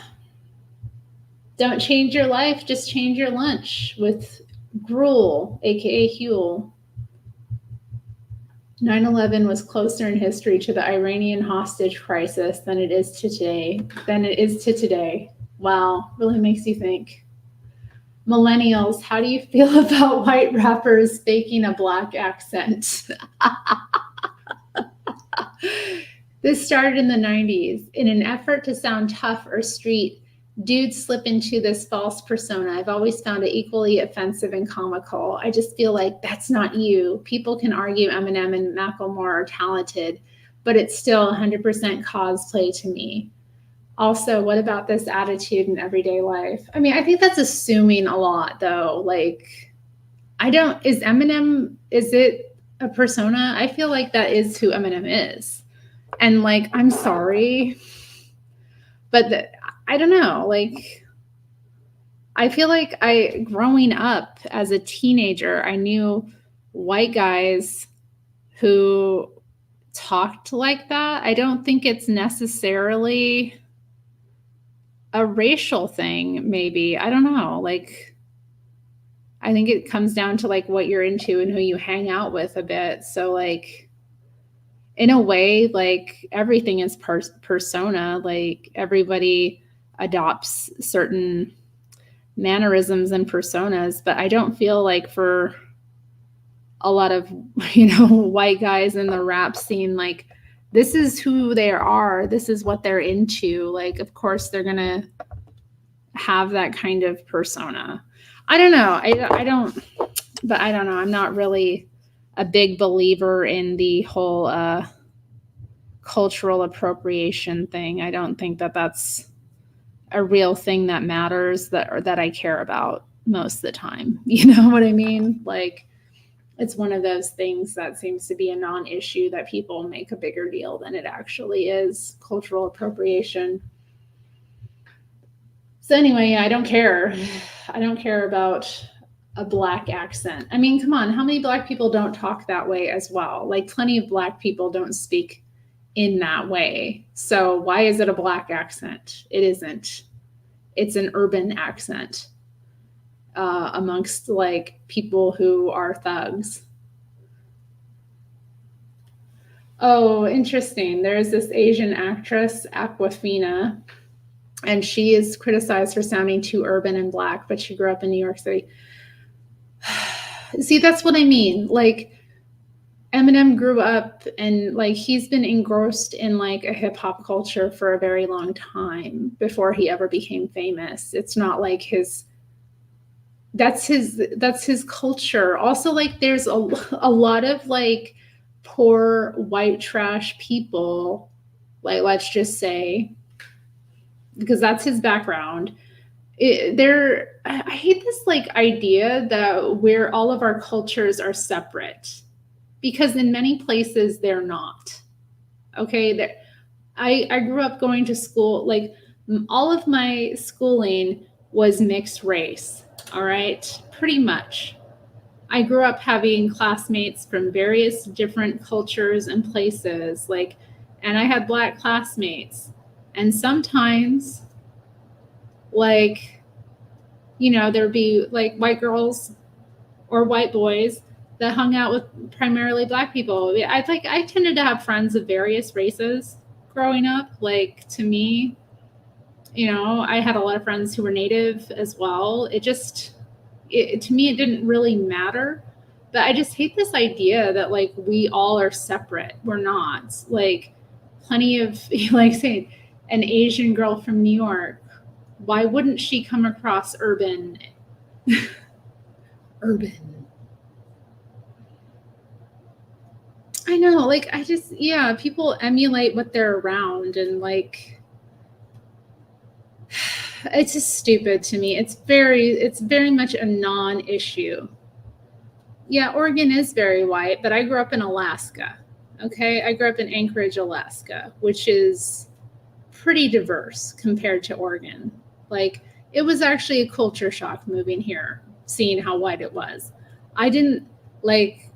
Don't change your life, just change your lunch with gruel, aka Huel. 9/11 was closer in history to the Iranian hostage crisis than it is to today. Wow, really makes you think. Millennials, how do you feel about white rappers faking a black accent? This started in the 90s. In an effort to sound tough or street, dudes slip into this false persona. I've always found it equally offensive and comical. I just feel like that's not you. People can argue Eminem and Macklemore are talented, but it's still 100% cosplay to me. Also, what about this attitude in everyday life? I mean, I think that's assuming a lot, though. Like, is Eminem, is it a persona? I feel like that is who Eminem is. And, like, I'm sorry, but I don't know. Like, I feel like growing up as a teenager, I knew white guys who talked like that. I don't think it's necessarily a racial thing, maybe. I don't know. Like, I think it comes down to, like, what you're into and who you hang out with a bit. So, like, in a way, like, everything is persona. Like, everybody adopts certain mannerisms and personas, but I don't feel like for a lot of, white guys in the rap scene, like, this is who they are, this is what they're into. Like, of course they're gonna have that kind of persona. I don't know. I don't know. I'm not really a big believer in the whole cultural appropriation thing. I don't think that that's a real thing that matters, that I care about most of the time. You know what I mean? Like, it's one of those things that seems to be a non-issue that people make a bigger deal than it actually is. Cultural appropriation. So anyway, I don't care. I don't care about a black accent. I mean, come on, how many black people don't talk that way as well? Like, plenty of black people don't speak in that way. So why is it a black accent? It isn't. It's an urban accent amongst, like, people who are thugs. Oh, interesting. There's this Asian actress, Aquafina, and she is criticized for sounding too urban and black, but she grew up in New York City. See, that's what I mean. Like, Eminem grew up and, like, he's been engrossed in, like, a hip hop culture for a very long time before he ever became famous. It's not like that's his culture. Also, like, there's a lot of, like, poor white trash people, like, let's just say, because that's his background. I hate this, like, idea that where all of our cultures are separate, because in many places they're not. Okay, I grew up going to school, like, all of my schooling was mixed race. All right, pretty much. I grew up having classmates from various different cultures and places, like, and I had black classmates. And sometimes, like, there'd be, like, white girls or white boys that hung out with primarily black people. I tended to have friends of various races growing up. Like, to me, I had a lot of friends who were Native as well. To me, it didn't really matter. But I just hate this idea that, like, we all are separate. We're not. Like, plenty of, like, say, an Asian girl from New York, why wouldn't she come across urban? Urban. I know, like, people emulate what they're around, and, like, It's just stupid to me. It's very much a non-issue. Yeah, Oregon is very white, but I grew up in Alaska. Okay, I grew up in Anchorage, Alaska, which is pretty diverse compared to Oregon. Like, it was actually a culture shock moving here, seeing how white it was. I didn't like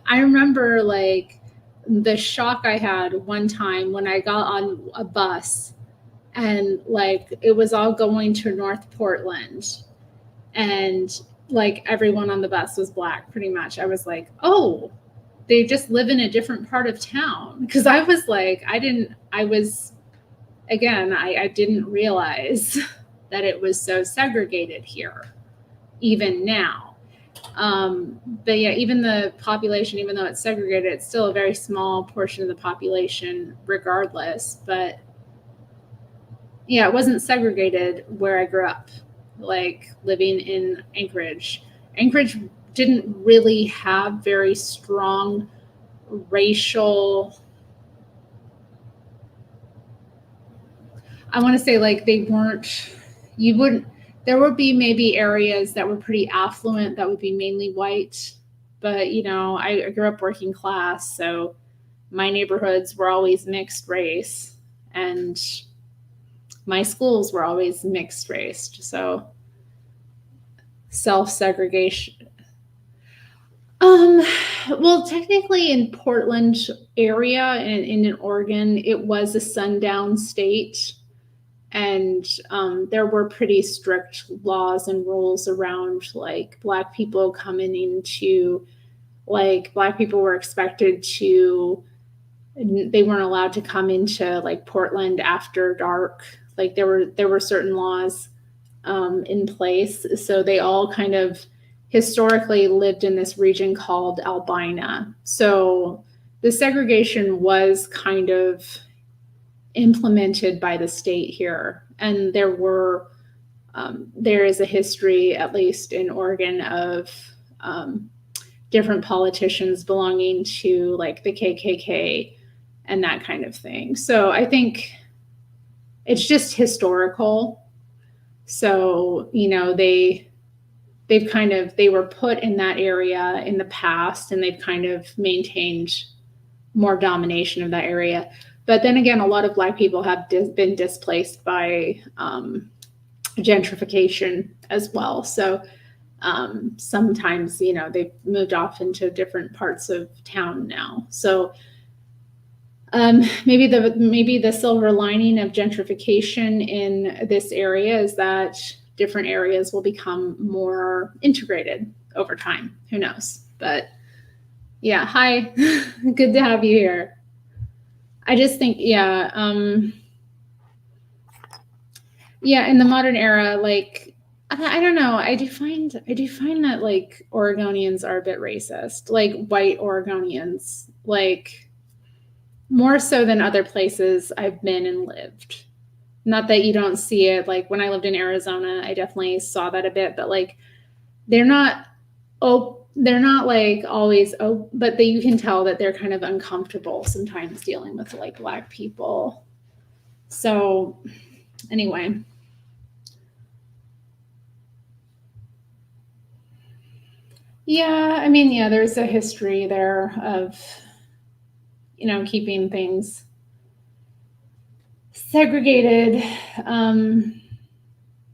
I remember like the shock I had one time when I got on a bus and like it was all going to North Portland and like everyone on the bus was black pretty much. I was like, "Oh, they just live in a different part of town." Because I was like, I didn't realize that it was so segregated here, even now. But yeah, even the population, even though it's segregated, it's still a very small portion of the population, regardless. But yeah, it wasn't segregated where I grew up, like living in Anchorage. Anchorage didn't really have very strong racial, I want to say like they weren't, you wouldn't, there would be maybe areas that were pretty affluent that would be mainly white. But, you know, I grew up working class. So my neighborhoods were always mixed race and my schools were always mixed race. So self segregation. Well, technically in Portland area and in Oregon, it was a sundown state. And there were pretty strict laws and rules around like black people coming into, like black people were expected to, they weren't allowed to come into like Portland after dark. Like there were certain laws in place. So they all kind of historically lived in this region called Albina. So the segregation was kind of implemented by the state here. And there is a history, at least in Oregon, of different politicians belonging to like the KKK and that kind of thing. So I think it's just historical. So, you know, they were put in that area in the past and they've kind of maintained more domination of that area. But then again, a lot of black people have been displaced by gentrification as well. So sometimes, you know, they've moved off into different parts of town now. So maybe the silver lining of gentrification in this area is that different areas will become more integrated over time. Who knows? But yeah, hi, good to have you here. I just think, yeah, in the modern era, like I don't know, I do find that like Oregonians are a bit racist, like white Oregonians, like more so than other places I've been and lived. Not that you don't see it, like when I lived in Arizona, I definitely saw that a bit, but like they're not like always but you can tell that they're kind of uncomfortable sometimes dealing with like black people. So anyway, yeah, I mean, yeah, there's a history there of, you know, keeping things segregated.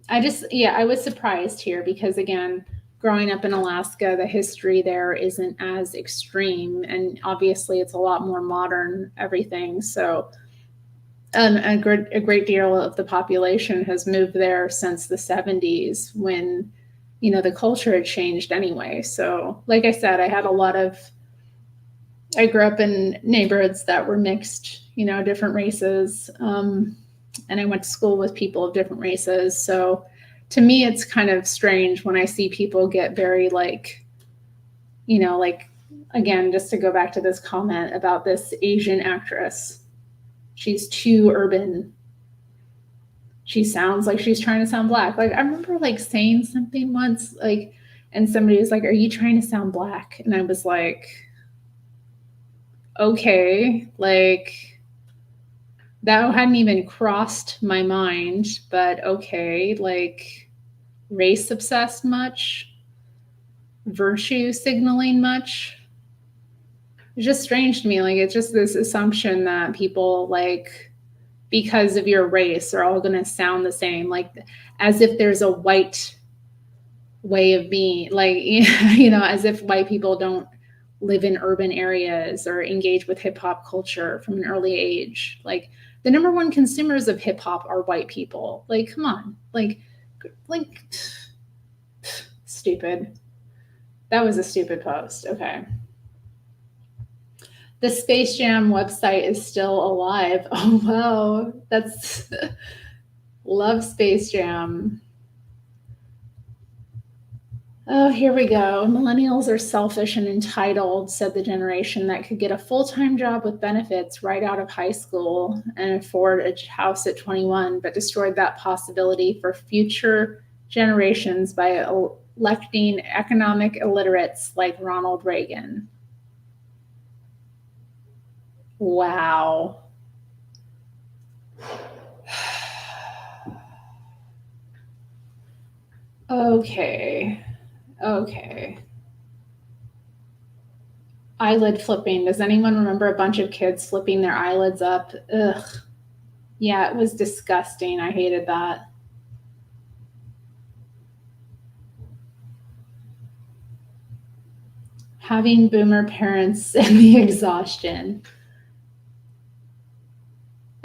I was surprised here because again, growing up in Alaska, the history there isn't as extreme, and obviously it's a lot more modern everything. So a great deal of the population has moved there since the 70s when, you know, the culture had changed anyway. So like I said, I grew up in neighborhoods that were mixed, you know, different races. And I went to school with people of different races. So to me, it's kind of strange when I see people get very like, you know, like, again, just to go back to this comment about this Asian actress, she's too urban. She sounds like she's trying to sound black. Like I remember like saying something once, like, and somebody was like, "Are you trying to sound black?" And I was like, okay, like, That hadn't even crossed my mind, but okay, like race obsessed much, virtue signaling much. It's just strange to me. Like it's just this assumption that people like because of your race are all going to sound the same, like as if there's a white way of being, like as if white people don't live in urban areas or engage with hip hop culture from an early age. Like the number one consumers of hip hop are white people. Like come on, like stupid. That was a stupid post. Okay. The Space Jam website is still alive. Oh wow, that's love Space Jam. Oh, here we go. Millennials are selfish and entitled, said the generation that could get a full-time job with benefits right out of high school and afford a house at 21, but destroyed that possibility for future generations by electing economic illiterates like Ronald Reagan. Wow. Okay. Eyelid flipping. Does anyone remember a bunch of kids flipping their eyelids up? Ugh. Yeah, it was disgusting. I hated that. Having boomer parents and the exhaustion.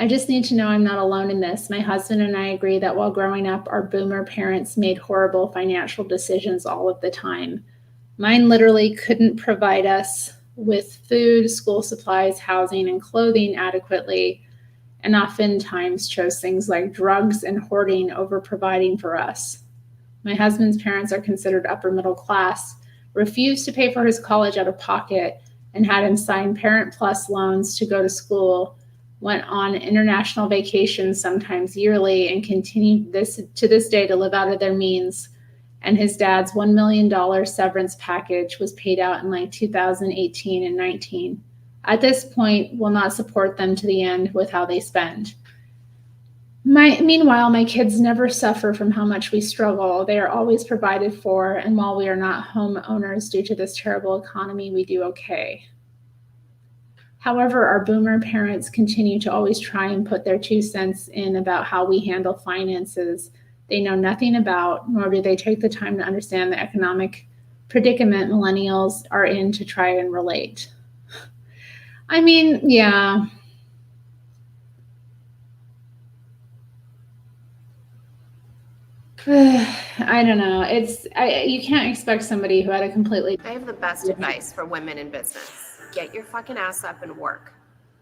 I just need to know I'm not alone in this. My husband and I agree that while growing up, our boomer parents made horrible financial decisions all of the time. Mine literally couldn't provide us with food, school supplies, housing, and clothing adequately, and oftentimes chose things like drugs and hoarding over providing for us. My husband's parents are considered upper middle class, refused to pay for his college out of pocket, and had him sign Parent Plus loans to go to school, went on international vacations sometimes yearly, and continued to this day to live out of their means. And his dad's $1 million severance package was paid out in like 2018 and 19. At this point, will not support them to the end with how they spend. Meanwhile, my kids never suffer from how much we struggle. They are always provided for, and while we are not homeowners due to this terrible economy, we do okay. However, our boomer parents continue to always try and put their 2 cents in about how we handle finances they know nothing about, nor do they take the time to understand the economic predicament millennials are in to try and relate. I mean, yeah. I don't know. You can't expect somebody who had a completely. I have the best advice for women in business. Get your fucking ass up and work.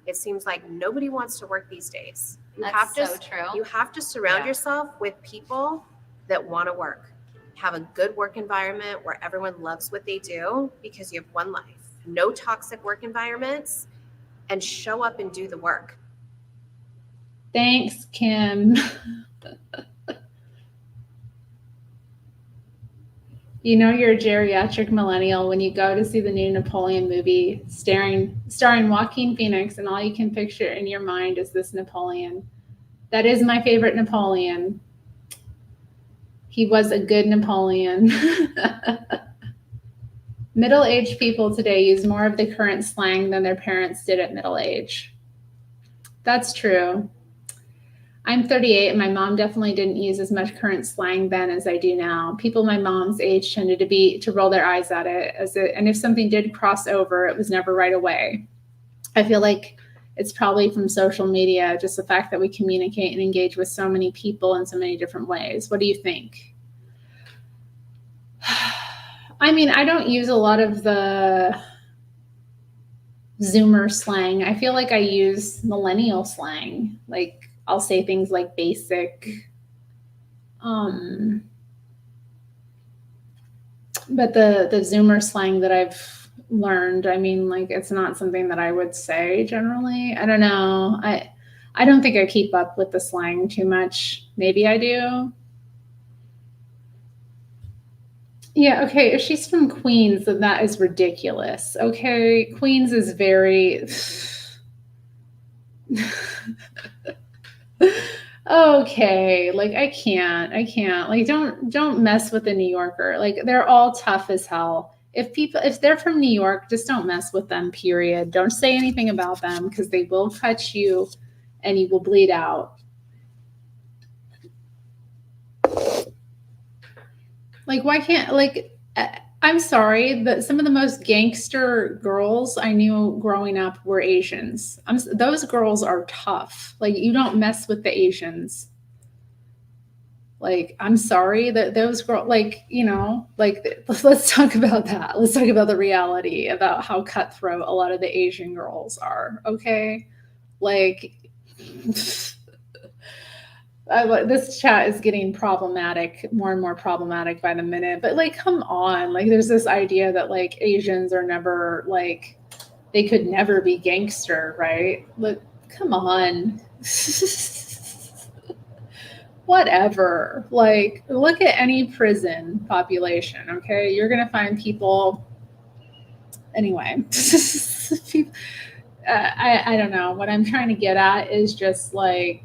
It seems like nobody wants to work these days. That's so true. You have to surround yourself with people that want to work. Have a good work environment where everyone loves what they do because you have one life. No toxic work environments, and show up and do the work. Thanks, Kim. You know you're a geriatric millennial when you go to see the new Napoleon movie starring Joaquin Phoenix, and all you can picture in your mind is this Napoleon. That is my favorite Napoleon. He was a good Napoleon. Middle-aged people today use more of the current slang than their parents did at middle age. That's true. I'm 38, and my mom definitely didn't use as much current slang then as I do now. People my mom's age tended to roll their eyes at it, and if something did cross over, it was never right away. I feel like it's probably from social media, just the fact that we communicate and engage with so many people in so many different ways. What do you think? I mean, I don't use a lot of the Zoomer slang. I feel like I use millennial slang. Like, I'll say things like basic. But the Zoomer slang that I've learned, I mean, like, it's not something that I would say generally. I don't know. I don't think I keep up with the slang too much. Maybe I do. Yeah, okay, if she's from Queens, then that is ridiculous. Okay, Queens is very... Okay, like I can't. Like don't mess with a New Yorker. Like they're all tough as hell. If they're from New York, just don't mess with them, period. Don't say anything about them because they will cut you and you will bleed out. Like why can't I'm sorry, but some of the most gangster girls I knew growing up were Asians. Those girls are tough. Like you don't mess with the Asians. Like I'm sorry that those girls, like let's talk about that. Let's talk about the reality about how cutthroat a lot of the Asian girls are. Okay, like this chat is getting problematic, more and more problematic by the minute. But like, come on, like there's this idea that like Asians are never like they could never be gangster, right? Like, come on. Whatever. Like, look at any prison population, okay? You're going to find people. Anyway, I don't know. What I'm trying to get at is just like,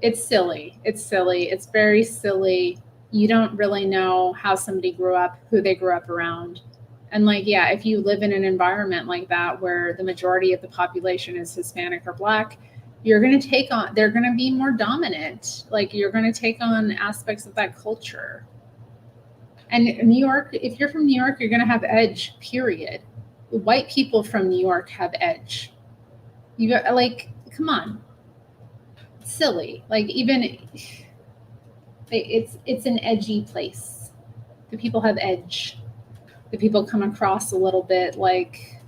it's silly. It's silly. It's very silly. You don't really know how somebody grew up, who they grew up around. And like, yeah, if you live in an environment like that where the majority of the population is Hispanic or Black, they're going to be more dominant. Like you're going to take on aspects of that culture. And New York, if you're from New York, you're going to have edge, period. White people from New York have edge. You got like, come on. It's silly. Like even it's an edgy place. The people have edge. The people come across a little bit like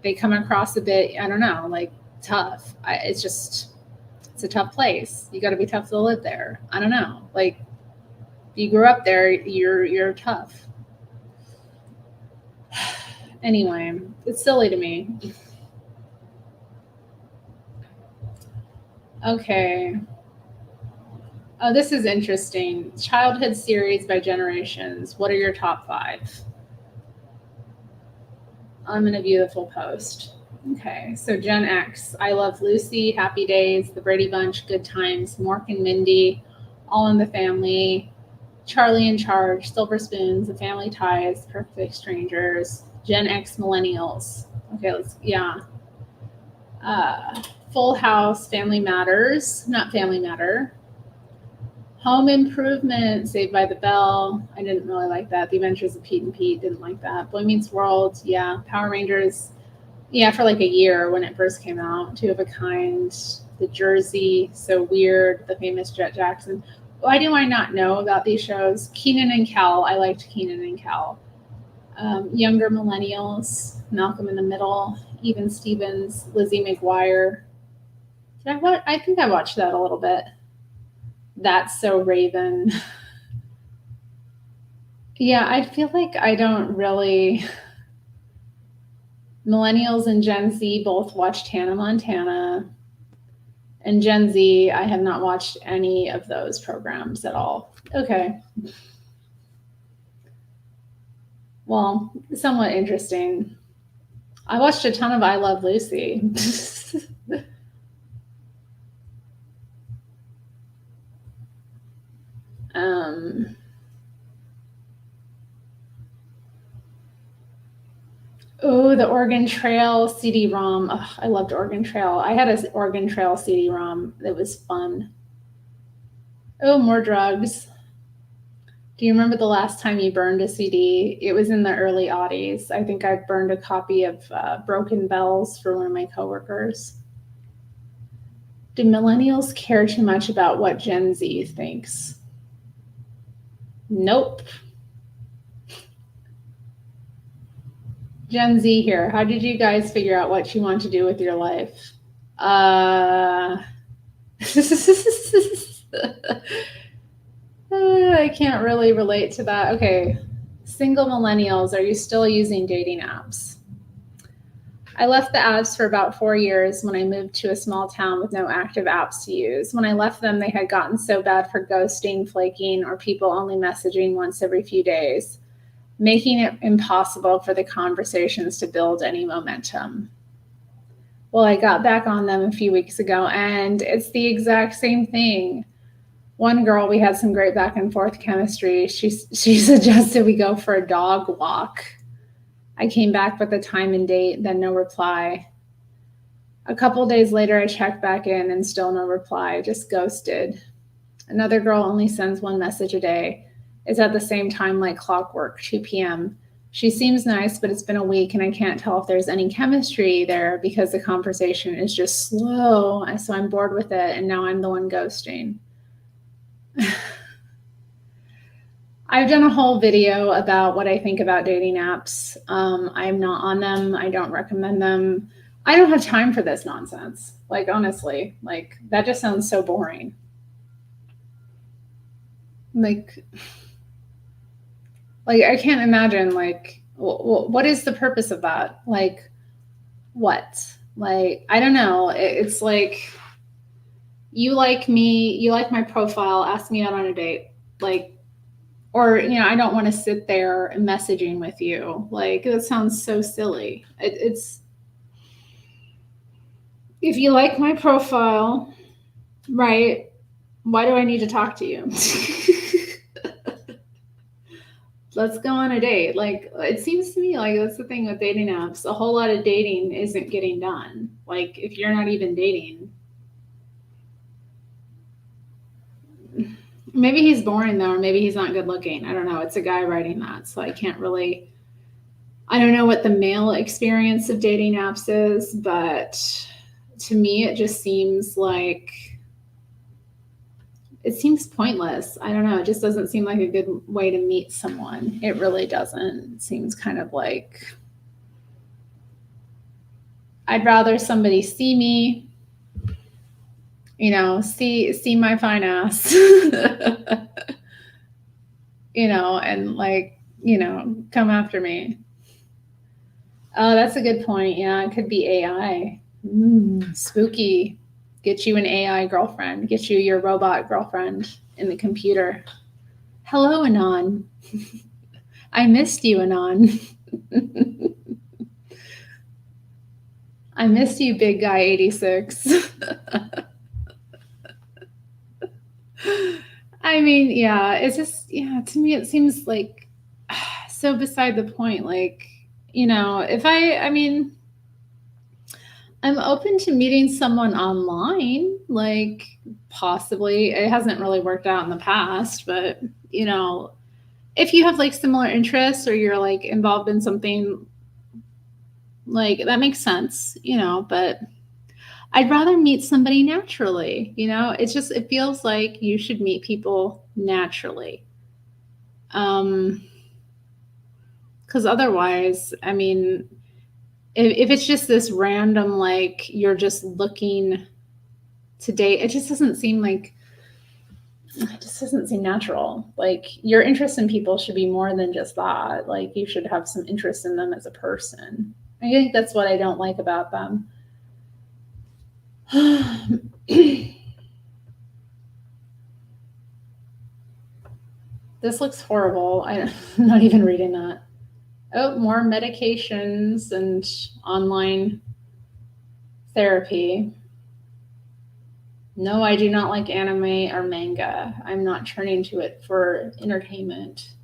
they come across a bit, I don't know, like tough. It's a tough place. You got to be tough to live there. I don't know. Like if you grew up there, you're tough. Anyway, it's silly to me. Okay. Oh, this is interesting. Childhood series by generations. What are your top 5? I'm going to view the full post. Okay, so Gen X. I Love Lucy, Happy Days, The Brady Bunch, Good Times, Mork and Mindy, All in the Family, Charlie in Charge, Silver Spoons, The Family Ties, Perfect Strangers, Gen X Millennials. Okay, Full House, Family Matters, not Family Matter. Home Improvement, Saved by the Bell. I didn't really like that. The Adventures of Pete and Pete, didn't like that. Boy Meets World, yeah. Power Rangers, yeah, for like a year when it first came out. Two of a Kind, The Jersey, So Weird, The Famous Jet Jackson. Why do I not know about these shows? Kenan and Kel, I liked Kenan and Kel. Younger Millennials, Malcolm in the Middle, Even Stevens, Lizzie McGuire. I think I watched that a little bit. That's So Raven. Yeah, I feel like I don't really. Millennials and Gen Z both watched Hannah Montana. And Gen Z, I have not watched any of those programs at all. Okay. Well, somewhat interesting. I watched a ton of I Love Lucy. Oh, the Oregon Trail CD-ROM. Oh, I loved Oregon Trail. I had an Oregon Trail CD-ROM that was fun. Oh, more drugs. Do you remember the last time you burned a CD? It was in the early aughties. I think I burned a copy of Broken Bells for one of my coworkers. Do millennials care too much about what Gen Z thinks? Nope. Gen Z here. How did you guys figure out what you want to do with your life? I can't really relate to that. Okay. Single millennials, are you still using dating apps? I left the apps for about 4 years when I moved to a small town with no active apps to use. When I left them, they had gotten so bad for ghosting, flaking, or people only messaging once every few days, making it impossible for the conversations to build any momentum. Well, I got back on them a few weeks ago, and it's the exact same thing. One girl, we had some great back and forth chemistry. She suggested we go for a dog walk. I came back with a time and date, then no reply. A couple days later, I checked back in and still no reply, just ghosted. Another girl only sends one message a day. It's at the same time like clockwork, 2 p.m. She seems nice, but it's been a week and I can't tell if there's any chemistry there because the conversation is just slow. So I'm bored with it, and now I'm the one ghosting. I've done a whole video about what I think about dating apps. I'm not on them. I don't recommend them. I don't have time for this nonsense. Like, honestly, like that just sounds so boring. Like I can't imagine, like, what is the purpose of that? Like, what? Like, I don't know. It's like, you like me, you like my profile, ask me out on a date. Like, or, I don't want to sit there messaging with you. Like, that sounds so silly. It's, if you like my profile, right, why do I need to talk to you? Let's go on a date. Like, it seems to me like that's the thing with dating apps. A whole lot of dating isn't getting done. Like, if you're not even dating. Maybe he's boring though, or maybe he's not good looking. I don't know. It's a guy writing that, so I can't really, I don't know what the male experience of dating apps is, but to me, it just seems like, it seems pointless. I don't know. It just doesn't seem like a good way to meet someone. It really doesn't. It seems kind of like, I'd rather somebody see me, see my fine ass, and like, come after me. Oh, that's a good point. Yeah, it could be AI. Spooky. Get you an AI girlfriend. Get you your robot girlfriend in the computer. Hello, Anon. I missed you, Anon. I missed you, big guy 86. I mean, yeah, it's just, to me, it seems like so beside the point. Like, I'm open to meeting someone online, like possibly. It hasn't really worked out in the past, but, if you have like similar interests or you're like involved in something, like that makes sense, but I'd rather meet somebody naturally, it feels like you should meet people naturally. Because otherwise, I mean, if it's just this random, like you're just looking to date, it just doesn't seem natural. Like, your interest in people should be more than just that. Like, you should have some interest in them as a person. I think that's what I don't like about them. This looks horrible. I'm not even reading that. Oh, more medications and online therapy. No, I do not like anime or manga. I'm not turning to it for entertainment.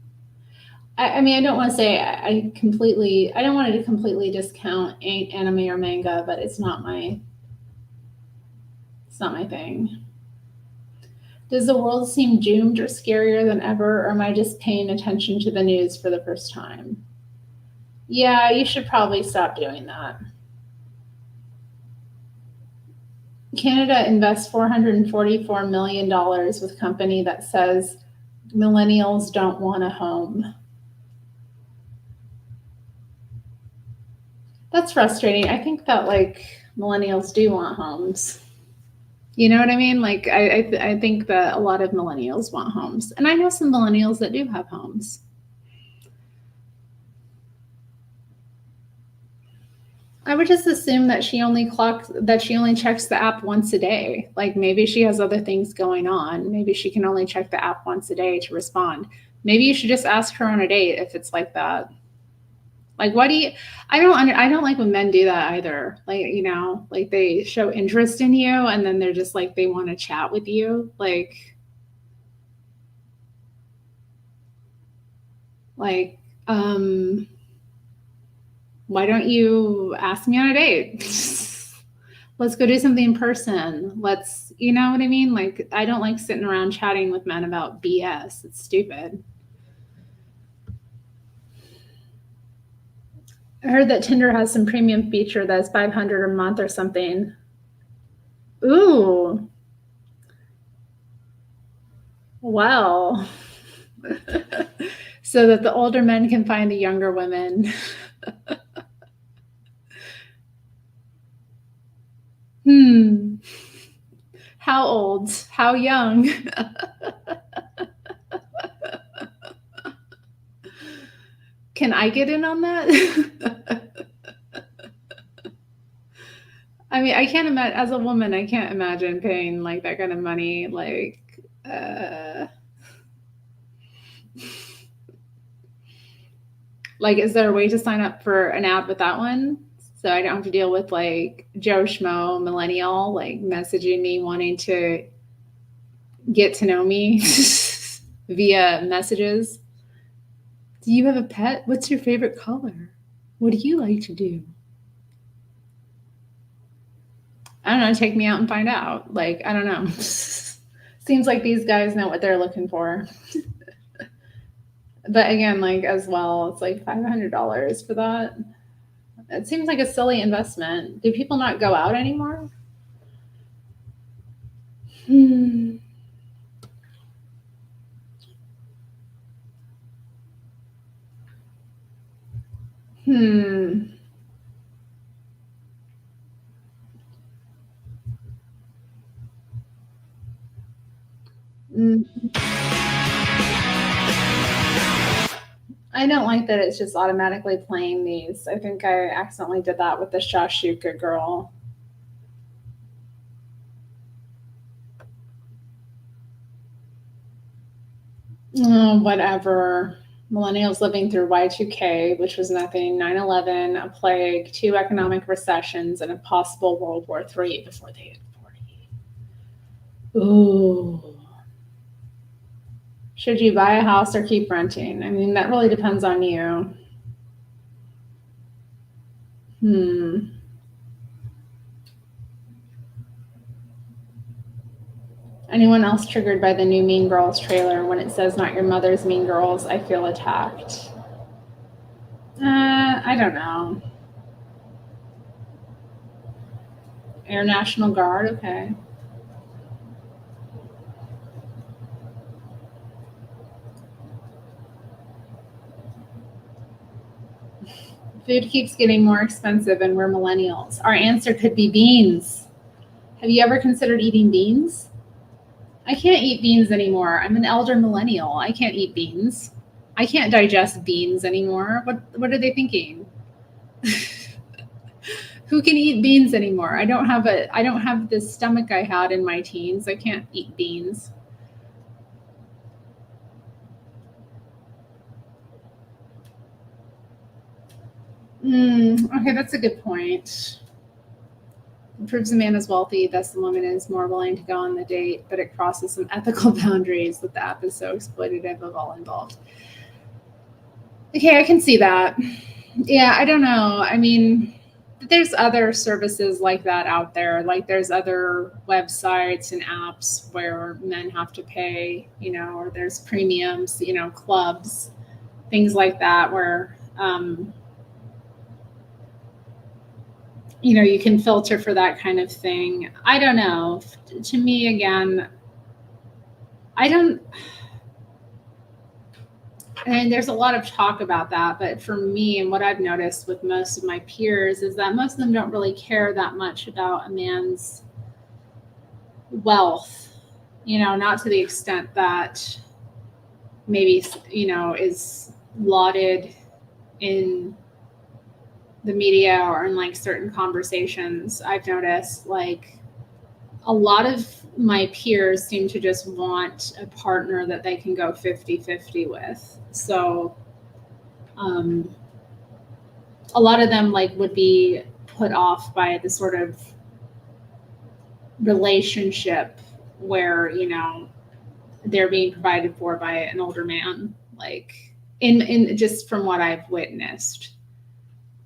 I mean, I don't want to say I don't want to completely discount anime or manga, but it's not my thing. Does the world seem doomed or scarier than ever, or am I just paying attention to the news for the first time? Yeah, you should probably stop doing that. Canada invests $444 million with company that says millennials don't want a home. That's frustrating. I think that like millennials do want homes. You know what I mean? Like, I think that a lot of millennials want homes. And I know some millennials that do have homes. I would just assume that she only checks the app once a day. Like, maybe she has other things going on. Maybe she can only check the app once a day to respond. Maybe you should just ask her on a date if it's like that. Like, what do you? I don't like when men do that either. Like, you know, like they show interest in you, and then they're just like they want to chat with you. Like, why don't you ask me on a date? Let's go do something in person. Let's, you know what I mean? Like, I don't like sitting around chatting with men about BS. It's stupid. I heard that Tinder has some premium feature that's $500 a month or something. Ooh. Well. So that the older men can find the younger women. How old? How young? Can I get in on that? I mean, I can't imagine, as a woman, I can't imagine paying like that kind of money. Like, is there a way to sign up for an ad with that one? So I don't have to deal with like Joe Schmo millennial, like messaging me wanting to get to know me via messages. Do you have a pet? What's your favorite color? What do you like to do? I don't know. Take me out and find out. Like, I don't know. Seems like these guys know what they're looking for. But again, like as well, it's like $500 for that. It seems like a silly investment. Do people not go out anymore? I don't like that it's just automatically playing these. I think I accidentally did that with the Shashuka girl. Oh, whatever. Millennials living through Y2K, which was nothing, 9/11, a plague, 2 economic recessions, and a possible World War III before they hit 40. Ooh. Should you buy a house or keep renting? I mean, that really depends on you. Anyone else triggered by the new Mean Girls trailer? When it says not your mother's Mean Girls, I feel attacked. I don't know. Air National Guard, okay. Food keeps getting more expensive and we're millennials. Our answer could be beans. Have you ever considered eating beans? I can't eat beans anymore. I'm an elder millennial. I can't eat beans. I can't digest beans anymore. What are they thinking? Who can eat beans anymore? I don't have the stomach I had in my teens. I can't eat beans. Okay, that's a good point. It proves a man is wealthy, thus the woman is more willing to go on the date, but it crosses some ethical boundaries that the app is so exploitative of all involved. Okay, I can see that. Yeah, I don't know. I mean, there's other services like that out there. Like there's other websites and apps where men have to pay, or there's premiums, clubs, things like that where, you can filter for that kind of thing. I don't know. To me, again, and there's a lot of talk about that, but for me and what I've noticed with most of my peers is that most of them don't really care that much about a man's wealth, not to the extent that maybe, is lauded in the media or in like certain conversations. I've noticed like a lot of my peers seem to just want a partner that they can go 50-50 with. So a lot of them like would be put off by the sort of relationship where, you know, they're being provided for by an older man, like in just from what I've witnessed.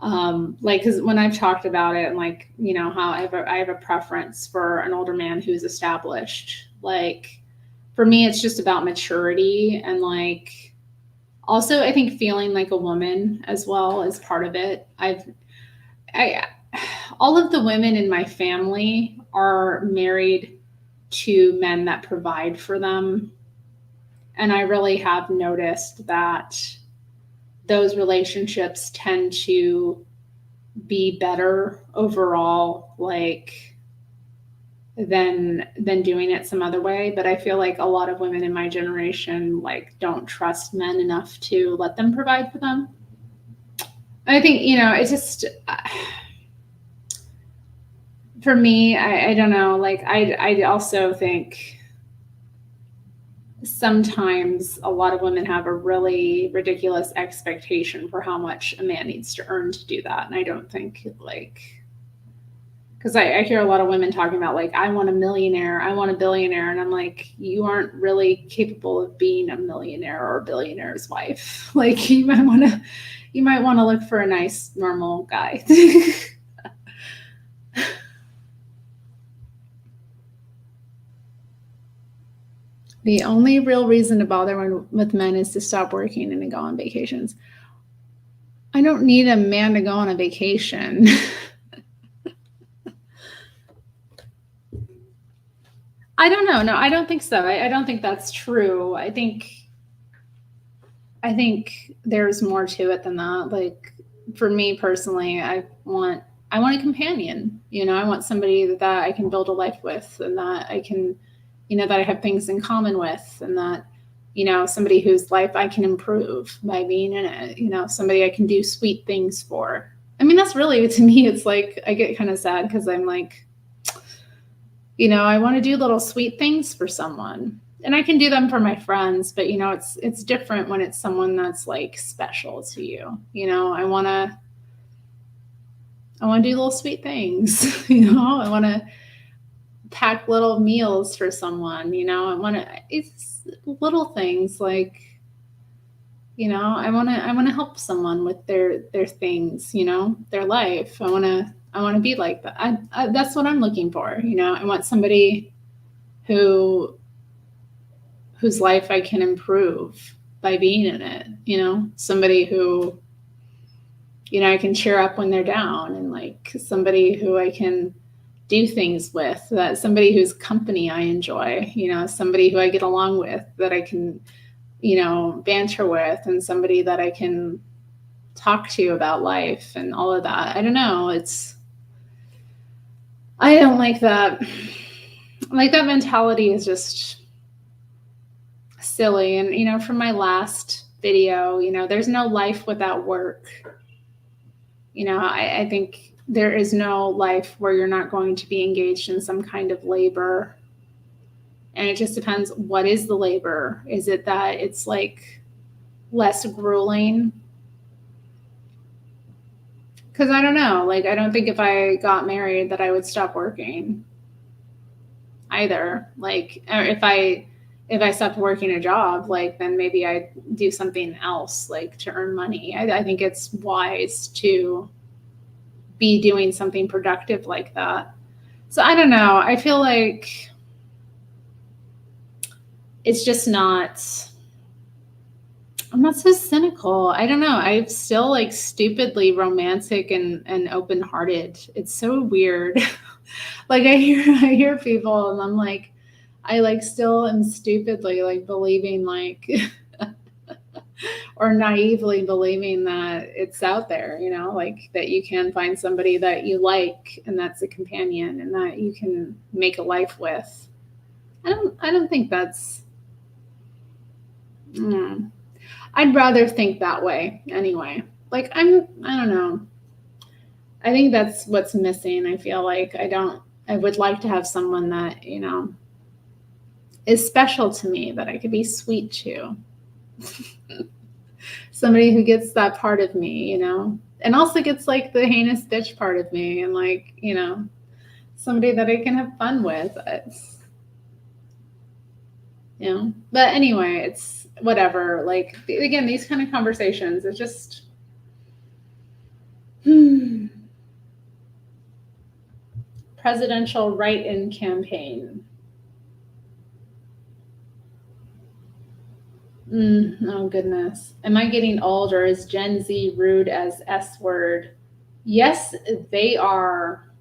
Like, cause when I've talked about it and like, you know, how I have a preference for an older man who's established, like for me, it's just about maturity and like, also I think feeling like a woman as well is part of it. All of the women in my family are married to men that provide for them. And I really have noticed that those relationships tend to be better overall, like than doing it some other way. But I feel like a lot of women in my generation like don't trust men enough to let them provide for them. I think, you know, it's just for me, I don't know, like I also think sometimes a lot of women have a really ridiculous expectation for how much a man needs to earn to do that. And I don't think like, because I hear a lot of women talking about like, I want a millionaire, I want a billionaire. And I'm like, you aren't really capable of being a millionaire or a billionaire's wife. Like you might want to look for a nice, normal guy. The only real reason to bother with men is to stop working and to go on vacations. I don't need a man to go on a vacation. I don't know. No, I don't think so. I don't think that's true. I think there's more to it than that. Like for me personally, I want a companion. You know, I want somebody that I can build a life with and that I can, you know, that I have things in common with and that, you know, somebody whose life I can improve by being in it, you know, somebody I can do sweet things for. I mean, that's really, to me, it's like, I get kind of sad because I'm like, you know, I want to do little sweet things for someone and I can do them for my friends, but you know, it's different when it's someone that's like special to you. You know, I want to do little sweet things, you know, I want to pack little meals for someone, you know, it's little things like, you know, I want to help someone with their things, you know, their life. I want to be like that. That's what I'm looking for. You know, I want somebody whose life I can improve by being in it, you know, somebody who, you know, I can cheer up when they're down and like somebody who I can do things with, that somebody whose company I enjoy, you know, somebody who I get along with that I can, you know, banter with and somebody that I can talk to about life and all of that. I don't know. I don't like that. Like that mentality is just silly. And, you know, from my last video, you know, there's no life without work. You know, I think there is no life where you're not going to be engaged in some kind of labor. And it just depends, what is the labor? Is it that it's like less grueling? Because I don't know, like I don't think if I got married that I would stop working either. Like, or if I stopped working a job, like then maybe I'd do something else, like to earn money. I think it's wise to be doing something productive like that. So I don't know. I feel like it's just not, I'm not so cynical. I don't know. I'm still like stupidly romantic and open-hearted. It's so weird. Like I hear people and I'm like, I like still am stupidly like believing like or naively believing that it's out there, you know, like that you can find somebody that you like and that's a companion and that you can make a life with. I don't think that's I'd rather think that way anyway. Like I don't know. I think that's what's missing. I feel like I would like to have someone that, you know, is special to me, that I could be sweet to. Somebody who gets that part of me, you know, And also gets like the heinous bitch part of me and like, you know, somebody that I can have fun with. It's, you know, but anyway, it's whatever. Like, again, these kind of conversations, it's just, presidential write-in campaign. Oh goodness. Am I getting old, or is Gen Z rude as S word? Yes, they are.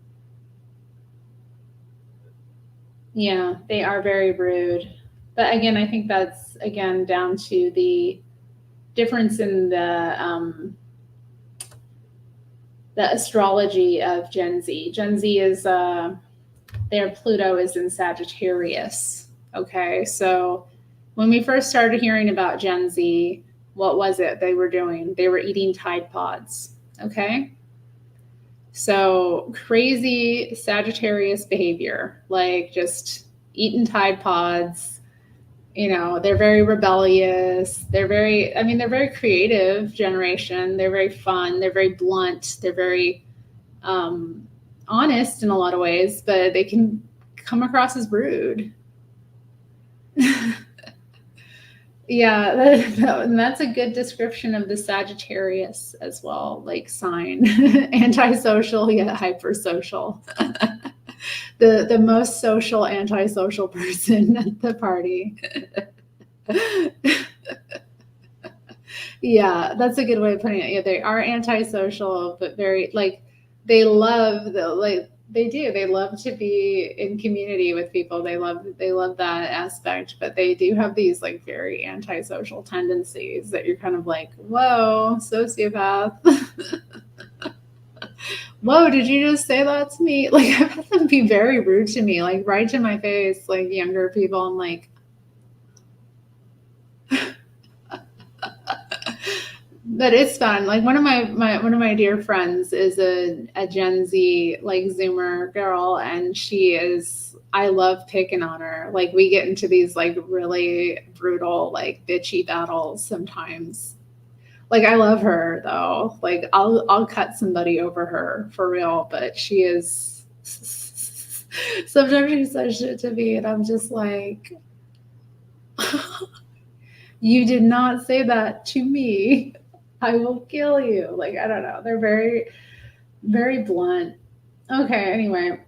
Yeah, they are very rude. But again, I think that's again down to the difference in the astrology of Gen Z. Gen Z is their Pluto is in Sagittarius. Okay, so when we first started hearing about Gen Z, what was it they were doing? They were eating Tide Pods. Okay, so crazy Sagittarius behavior, like just eating Tide Pods. You know, they're very rebellious. They're very, I mean, they're very creative generation. They're very fun. They're very blunt. They're very honest in a lot of ways, but they can come across as rude. Yeah, and that's a good description of the Sagittarius as well, like sign. Antisocial yet hypersocial. The most social antisocial person at the party. Yeah, that's a good way of putting it. Yeah, they are antisocial, but very like they love the like they do. They love to be in community with people. They love that aspect, but they do have these like very antisocial tendencies that you're kind of like, whoa, sociopath. Whoa, did you just say that to me? Like I've had them be very rude to me, like right to my face, like younger people. I'm like, but it's fun. Like one of my dear friends is a Gen Z like Zoomer girl, and she is. I love picking on her. Like we get into these like really brutal like bitchy battles sometimes. Like I love her though. Like I'll cut somebody over her for real, but she is. Sometimes she says shit to me, and I'm just like, you did not say that to me. I will kill you. Like, I don't know. They're very, very blunt. Okay, anyway.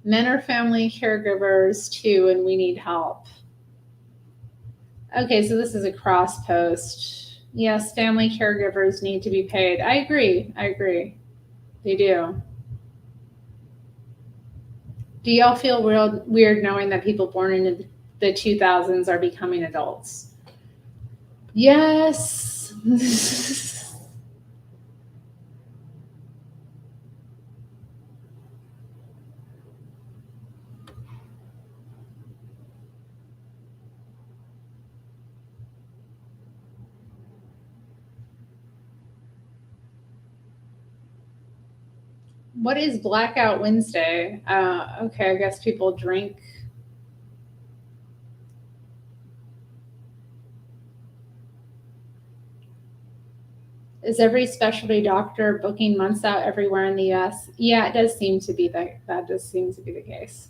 Men are family caregivers too, and we need help. Okay, so this is a cross post. Yes, family caregivers need to be paid. I agree. They do. Do y'all feel weird knowing that people born in the 2000s are becoming adults? Yes. What is Blackout Wednesday? Okay, I guess people drink. Is every specialty doctor booking months out everywhere in the US? Yeah, it does seem to be that does seem to be the case.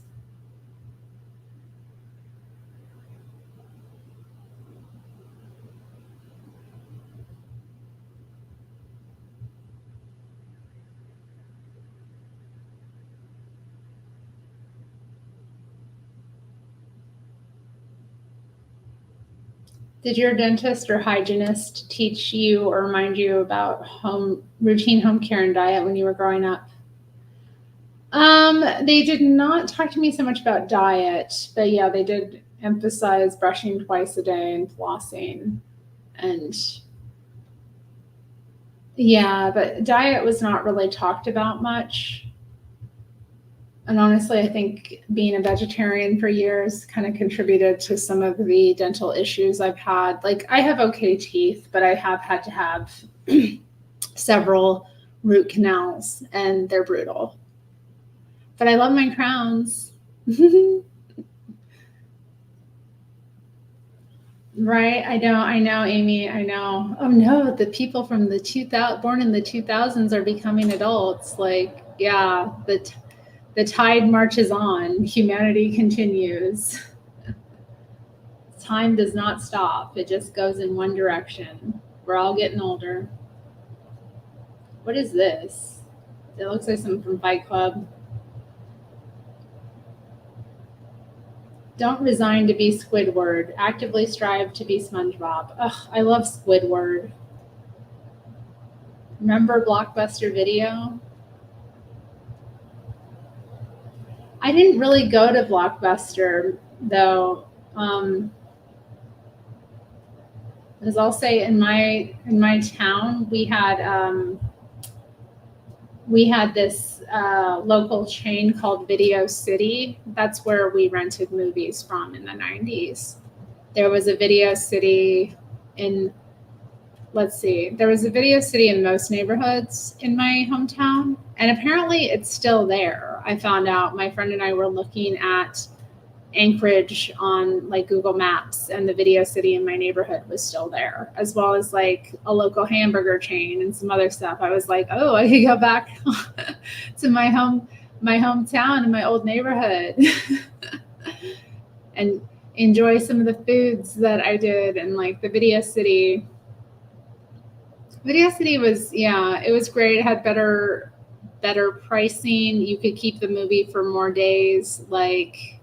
Did your dentist or hygienist teach you or remind you about routine home care and diet when you were growing up? They did not talk to me so much about diet, but yeah, they did emphasize brushing twice a day and flossing. And yeah, but diet was not really talked about much. And honestly, I think being a vegetarian for years kind of contributed to some of the dental issues I've had. Like I have okay teeth, but I have had to have several root canals, and they're brutal. But I love my crowns. Right. I know, Amy. I know. Oh no, the people from the 2000 born in the 2000s are becoming adults. Like, yeah, the tide marches on. Humanity continues. Time does not stop. It just goes in one direction. We're all getting older. What is this? It looks like something from Fight Club. Don't resign to be Squidward. Actively strive to be SpongeBob. Ugh, I love Squidward. Remember Blockbuster Video? I didn't really go to Blockbuster though. As I'll say, in my town, we had this local chain called Video City. That's where we rented movies from in the 90s. There was a Video City in, there was a Video City in most neighborhoods in my hometown. And apparently it's still there. I found out, my friend and I were looking at Anchorage on like Google Maps, and the Video City in my neighborhood was still there, as well as like a local hamburger chain and some other stuff. I was like, oh, I could go back to my hometown and my old neighborhood and enjoy some of the foods that I did. And like the Video City was, yeah, it was great. It had better pricing. You could keep the movie for more days. Like,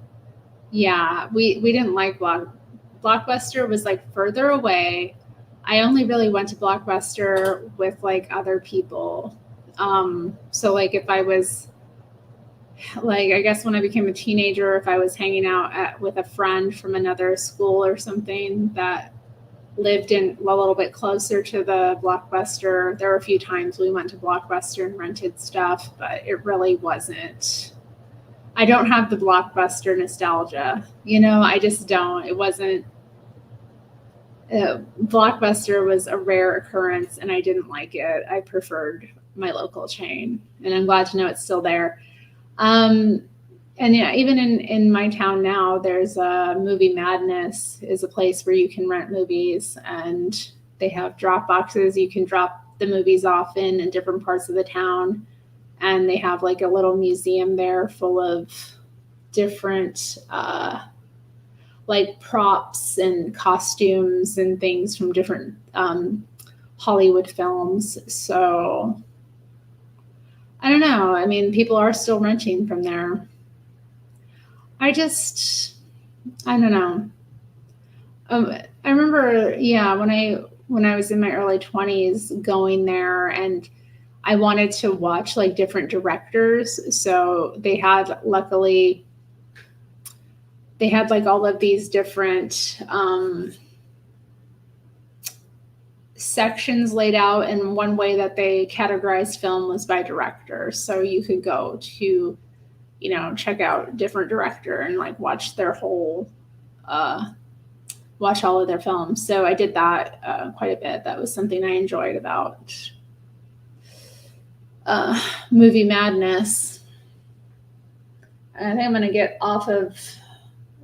yeah, we didn't like Blockbuster was like further away. I only really went to Blockbuster with like other people. So like if I was like, I guess when I became a teenager, if I was hanging out with a friend from another school or something that lived in a little bit closer to the Blockbuster, there were a few times we went to Blockbuster and rented stuff, but it really wasn't. I don't have the Blockbuster nostalgia, I just don't. It wasn't, Blockbuster was a rare occurrence and I didn't like it. I preferred my local chain, and I'm glad to know it's still there. And yeah, even in my town now, there's a Movie Madness is a place where you can rent movies, and they have drop boxes you can drop the movies off in different parts of the town. And they have like a little museum there full of different like props and costumes and things from different Hollywood films. So I don't know. I mean, people are still renting from there. I don't know. I remember, yeah, when I was in my early 20s going there, and I wanted to watch like different directors. So they had like all of these different sections laid out. And one way that they categorized film was by director. So you could go to, check out different director and like watch their whole, watch all of their films. So I did that quite a bit. That was something I enjoyed about Movie Madness. I think I'm going to get off of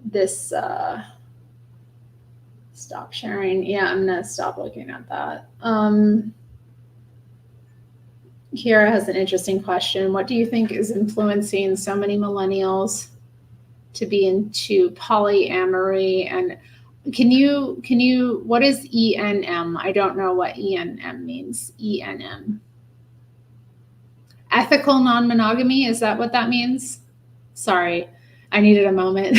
this stop sharing. Yeah, I'm going to stop looking at that. Kira has an interesting question. What do you think is influencing so many millennials to be into polyamory? And can you what is ENM? I don't know what ENM means. ENM. Ethical non-monogamy, is that what that means? Sorry, I needed a moment.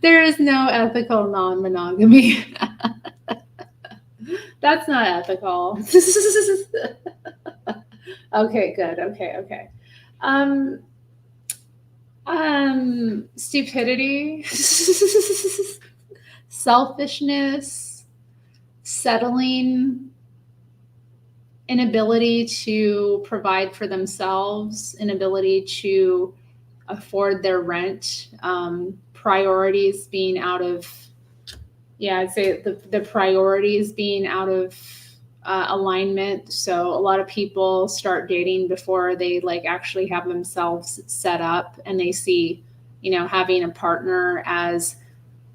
There is no ethical non-monogamy. That's not ethical. Okay, good. Okay. Stupidity, selfishness, settling, inability to provide for themselves, inability to afford their rent, priorities being out of, I'd say the priorities being out of alignment. So a lot of people start dating before they like actually have themselves set up, and they see, having a partner as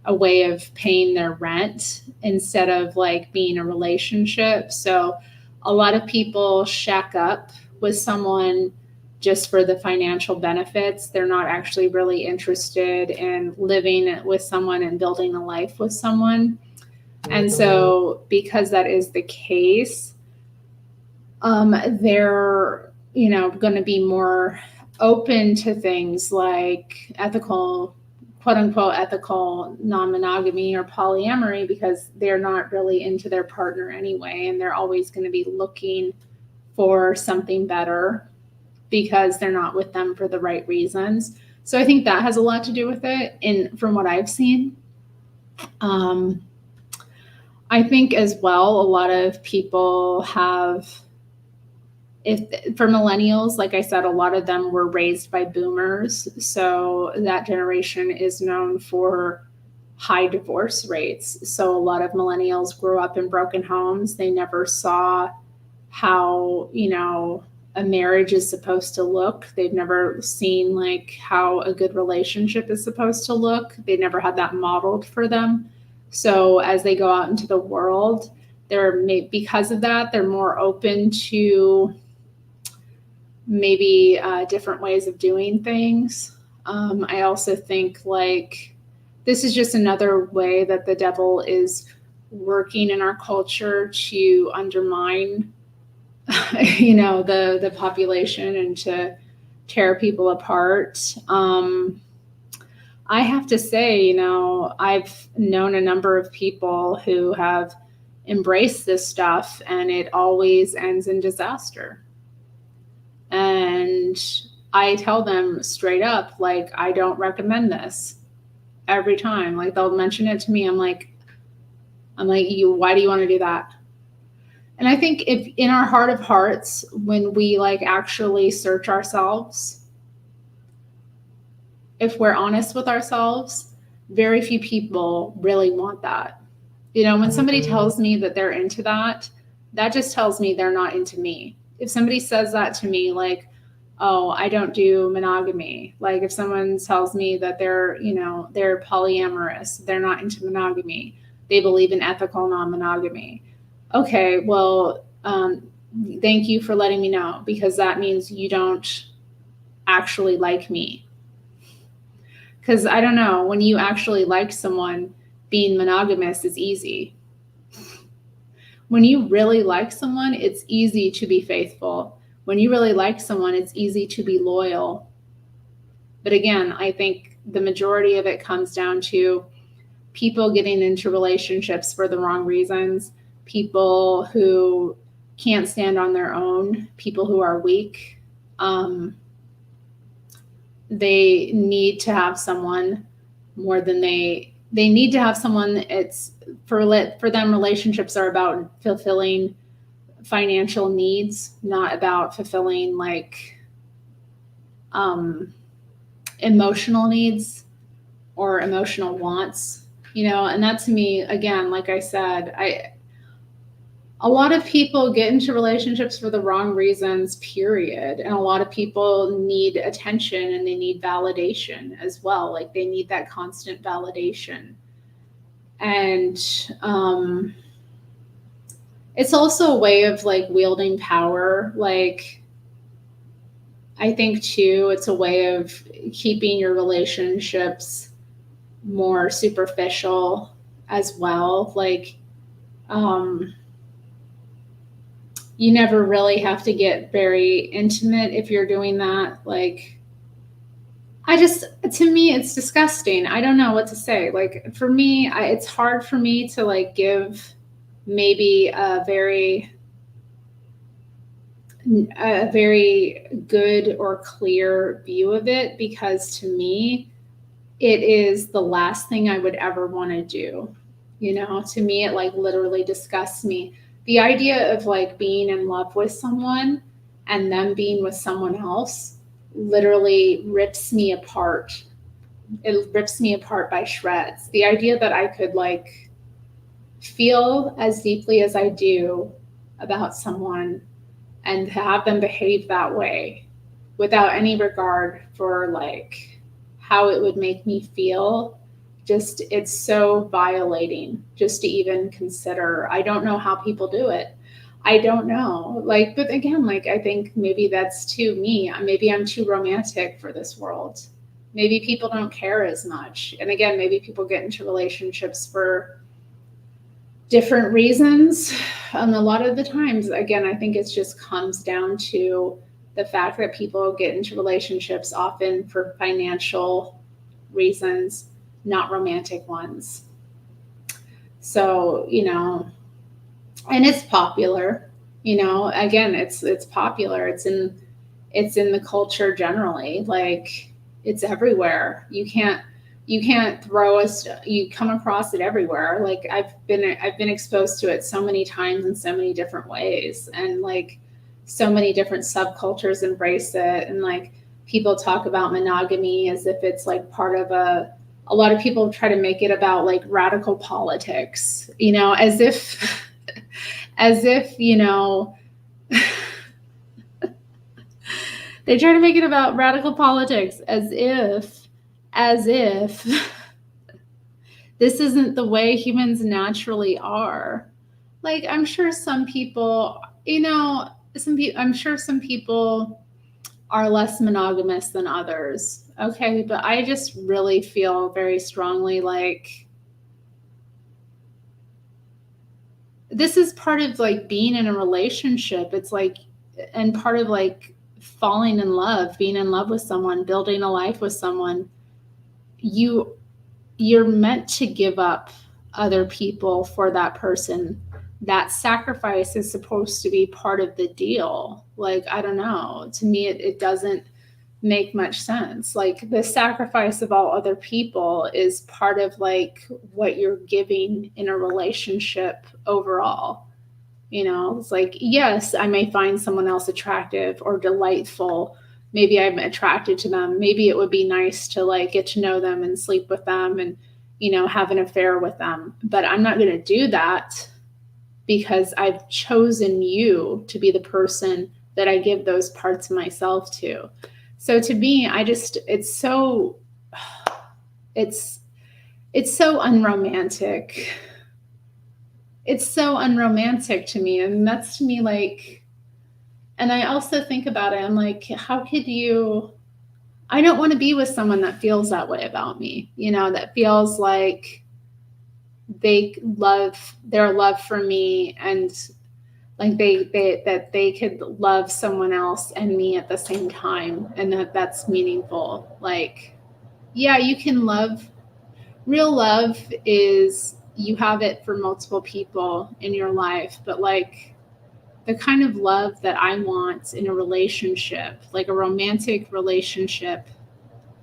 a way of paying their rent instead of like being a relationship. So a lot of people shack up with someone just for the financial benefits. They're not actually really interested in living with someone and building a life with someone. And so because that is the case, they're, going to be more open to things like ethical, quote unquote, ethical non-monogamy or polyamory, because they're not really into their partner anyway. And they're always going to be looking for something better because they're not with them for the right reasons. So I think that has a lot to do with it, from what I've seen. I think as well, a lot of people have, for millennials, like I said, a lot of them were raised by boomers. So that generation is known for high divorce rates. So a lot of millennials grew up in broken homes. They never saw how, a marriage is supposed to look. They've never seen like how a good relationship is supposed to look. They never had that modeled for them. So as they go out into the world, because of that, they're more open to maybe different ways of doing things. I also think like this is just another way that the devil is working in our culture to undermine the population and to tear people apart. I have to say, I've known a number of people who have embraced this stuff, and it always ends in disaster. And I tell them straight up, like, I don't recommend this every time. Like, they'll mention it to me. I'm like, why do you want to do that? And I think if in our heart of hearts, when we like actually search ourselves, if we're honest with ourselves, very few people really want that. When somebody tells me that they're into that, that just tells me they're not into me. If somebody says that to me, like, oh, I don't do monogamy. Like if someone tells me that they're polyamorous, they're not into monogamy, they believe in ethical non-monogamy. Okay, well, thank you for letting me know, because that means you don't actually like me. Because I don't know, when you actually like someone, being monogamous is easy. When you really like someone, it's easy to be faithful. When you really like someone, it's easy to be loyal. But again, I think the majority of it comes down to people getting into relationships for the wrong reasons, people who can't stand on their own, people who are weak. They need to have someone more than they need to have someone. It's for them, relationships are about fulfilling financial needs, not about fulfilling like emotional needs or emotional wants, and that to me, again, like I said, a lot of people get into relationships for the wrong reasons, period. And a lot of people need attention and they need validation as well. Like they need that constant validation. And it's also a way of like wielding power. Like I think too, it's a way of keeping your relationships more superficial as well. Like, you never really have to get very intimate if you're doing that. Like, to me, it's disgusting. I don't know what to say. Like, for me, it's hard for me to like give maybe a very good or clear view of it, because to me, it is the last thing I would ever want to do. To me, it like literally disgusts me. The idea of like being in love with someone and them being with someone else literally rips me apart. It rips me apart by shreds. The idea that I could like feel as deeply as I do about someone and have them behave that way without any regard for like how it would make me feel just, it's so violating just to even consider. I don't know how people do it. I don't know. Like, but again, like, I think maybe that's too me. Maybe I'm too romantic for this world. Maybe people don't care as much. And again, maybe people get into relationships for different reasons. A lot of the times, again, I think it just comes down to the fact that people get into relationships often for financial reasons, not romantic ones. So, you know, and it's popular, you know, again, it's popular. It's in the culture generally. Like, it's everywhere. You can't you come across it everywhere. Like, I've been exposed to it so many times in so many different ways, and like so many different subcultures embrace it. And like, people talk about monogamy as if it's like part of a lot of people try to make it about like radical politics, you know, as if you know, they try to make it about radical politics as if this isn't the way humans naturally are. Like, I'm sure some people, you know, I'm sure some people are less monogamous than others. Okay, but I just really feel very strongly like this is part of like being in a relationship. It's like, and part of like falling in love, being in love with someone, building a life with someone. You're meant to give up other people for that person. That sacrifice is supposed to be part of the deal. Like, I don't know. To me, it doesn't make much sense. Like, the sacrifice of all other people is part of like what you're giving in a relationship overall. You know, it's like, yes, I may find someone else attractive or delightful. Maybe I'm attracted to them. Maybe it would be nice to like get to know them and sleep with them and, you know, have an affair with them. But I'm not going to do that because I've chosen you to be the person that I give those parts of myself to. So to me, it's so unromantic. It's so unromantic to me. And that's to me like, and I also think about it, I'm like, how could you, I don't want to be with someone that feels that way about me, you know, that feels like their love for me and like that they could love someone else and me at the same time, and that's meaningful. Like, yeah, you can love. Real love is you have it for multiple people in your life, but like the kind of love that I want in a relationship, like a romantic relationship,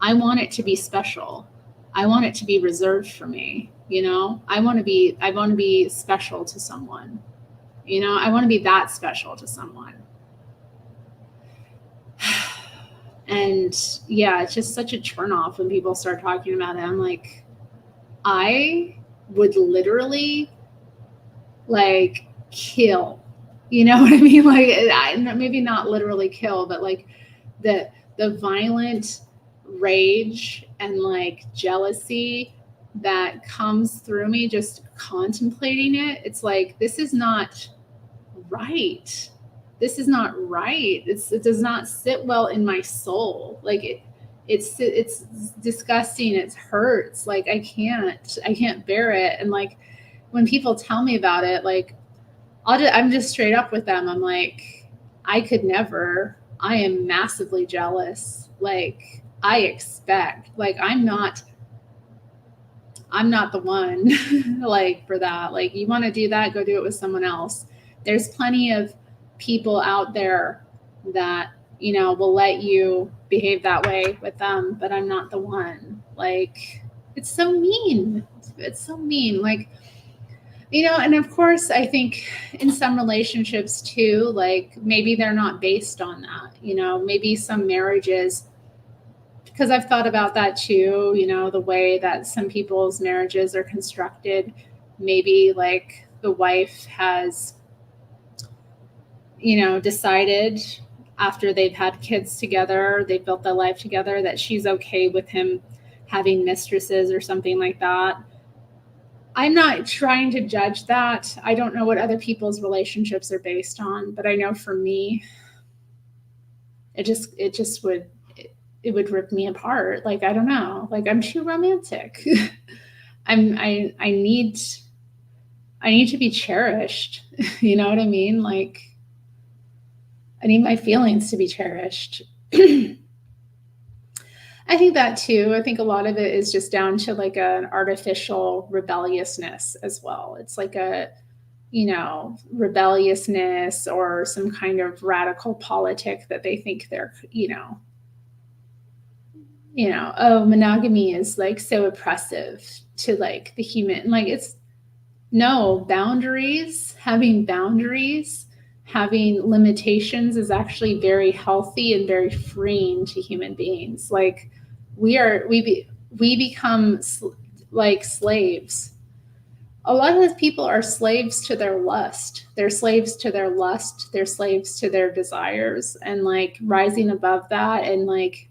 I want it to be special. I want it to be reserved for me, you know? I want to be special to someone. You know, I want to be that special to someone. And yeah, it's just such a turnoff when people start talking about it. I'm like, I would literally like kill, you know what I mean? Like, maybe not literally kill, but like the violent rage and like jealousy that comes through me just contemplating it. It's like, this is not right. This is not right. It does not sit well in my soul. Like it's disgusting. It hurts. Like I can't bear it. And like when people tell me about it, like I'm just straight up with them. I'm like, I could never. I am massively jealous. Like I expect. Like I'm not the one like for that. Like you want to do that, go do it with someone else. There's plenty of people out there that, you know, will let you behave that way with them, but I'm not the one. Like it's so mean. It's so mean. Like, you know, and of course I think in some relationships too, like maybe they're not based on that, you know, maybe some marriages, because I've thought about that too, you know, the way that some people's marriages are constructed. Maybe like the wife has, you know, decided after they've had kids together, they've built their life together, that she's okay with him having mistresses or something like that. I'm not trying to judge that. I don't know what other people's relationships are based on, but I know for me, it would rip me apart. Like, I don't know. Like, I'm too romantic. I need to be cherished. You know what I mean? Like, I need my feelings to be cherished. I think that too. I think a lot of it is just down to like an artificial rebelliousness as well. It's like a, rebelliousness or some kind of radical politic that they think they're, oh, monogamy is like so oppressive to like the human. Like, it's boundaries, having limitations is actually very healthy and very freeing to human beings. Like, we become like slaves. A lot of those people are slaves to their lust. They're slaves to their lust. They're slaves to their desires, and like rising above that and like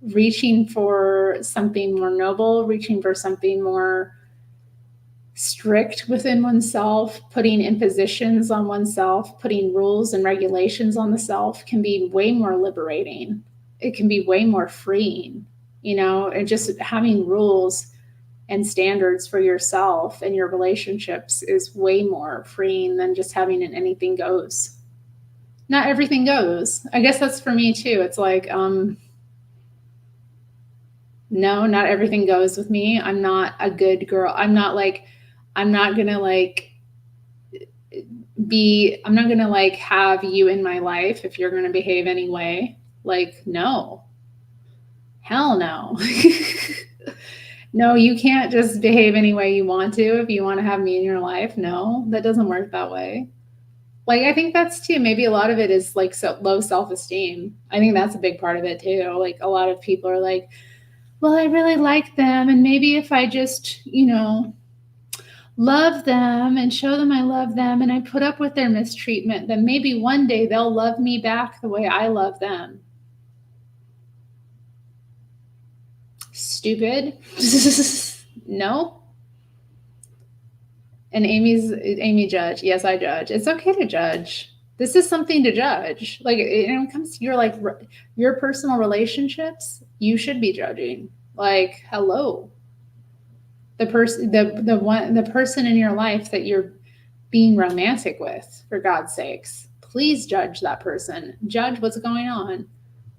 reaching for something more noble, reaching for something more strict within oneself, putting impositions on oneself, putting rules and regulations on the self can be way more liberating. It can be way more freeing, and just having rules and standards for yourself and your relationships is way more freeing than just having an anything goes. Not everything goes. I guess that's for me too. It's like, no, not everything goes with me. I'm not a good girl. I'm not gonna have you in my life if you're gonna behave anyway. Like, no. Hell no. No, you can't just behave any way you want to if you want to have me in your life. No, that doesn't work that way. Like, I think that's too, maybe a lot of it is like low self-esteem. I think that's a big part of it too. Like, a lot of people are like, well, I really like them, and maybe if I just, love them and show them I love them and I put up with their mistreatment, then maybe one day they'll love me back the way I love them. Stupid. No. And Amy judge. Yes, I judge. It's okay to judge. This is something to judge. Like, when it comes to your personal relationships, you should be judging. Like, hello. The person in your life that you're being romantic with, for God's sakes, please judge that person. Judge what's going on.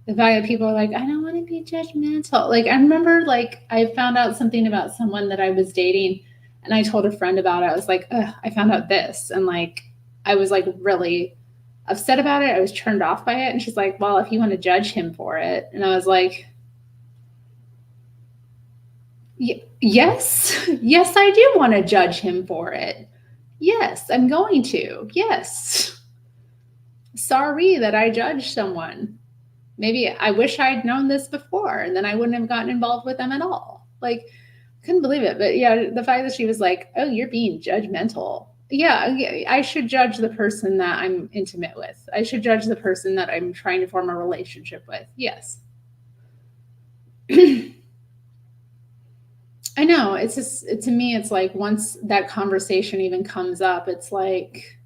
The fact that people are like, I don't want to be judgmental. Like, I remember, like, I found out something about someone that I was dating, and I told a friend about it. I was like, I found out this. And like, I was like really upset about it. I was turned off by it. And she's like, well, if you want to judge him for it. And I was like, yes, I do want to judge him for it. Yes, I'm going to. Yes. Sorry that I judged someone. Maybe I wish I'd known this before, and then I wouldn't have gotten involved with them at all. Like, couldn't believe it. But yeah, the fact that she was like, oh, you're being judgmental. Yeah, I should judge the person that I'm intimate with. I should judge the person that I'm trying to form a relationship with. Yes. I know. It's just, to me, it's like once that conversation even comes up, it's like,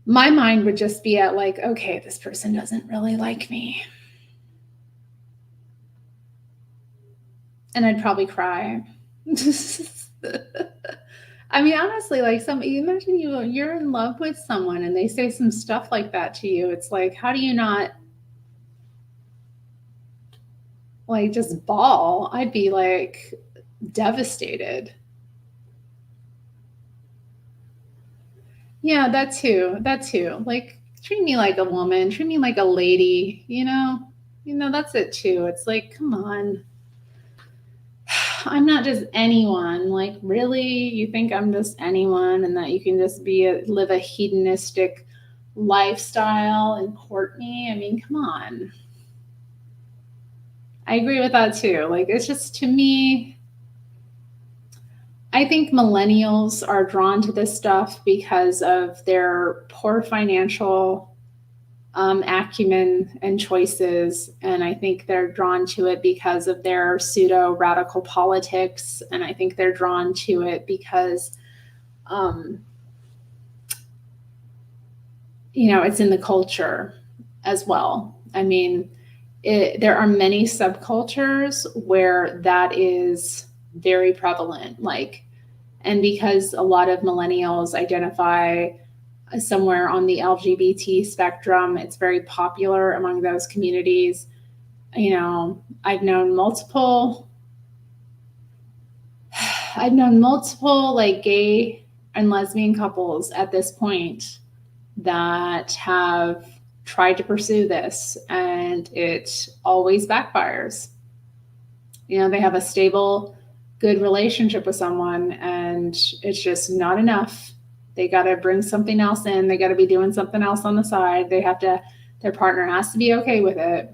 my mind would just be at like, okay, this person doesn't really like me. And I'd probably cry. I mean, honestly, like imagine you're in love with someone and they say some stuff like that to you. It's like, how do you not like just bawl? I'd be like devastated. Yeah, that too. Like, treat me like a woman, treat me like a lady, that's it too. It's like, come on. I'm not just anyone. Like, really? You think I'm just anyone and that you can just live a hedonistic lifestyle and court me? I mean, come on. I agree with that too. Like, it's just, to me, I think millennials are drawn to this stuff because of their poor financial acumen and choices. And I think they're drawn to it because of their pseudo radical politics. And I think they're drawn to it because, it's in the culture as well. I mean, there are many subcultures where that is very prevalent. And because a lot of millennials identify somewhere on the LGBT spectrum, it's very popular among those communities. I've known multiple like gay and lesbian couples at this point that have tried to pursue this, and it always backfires. They have a stable, good relationship with someone, and it's just not enough. They got to bring something else in. They got to be doing something else on the side. Their partner has to be okay with it.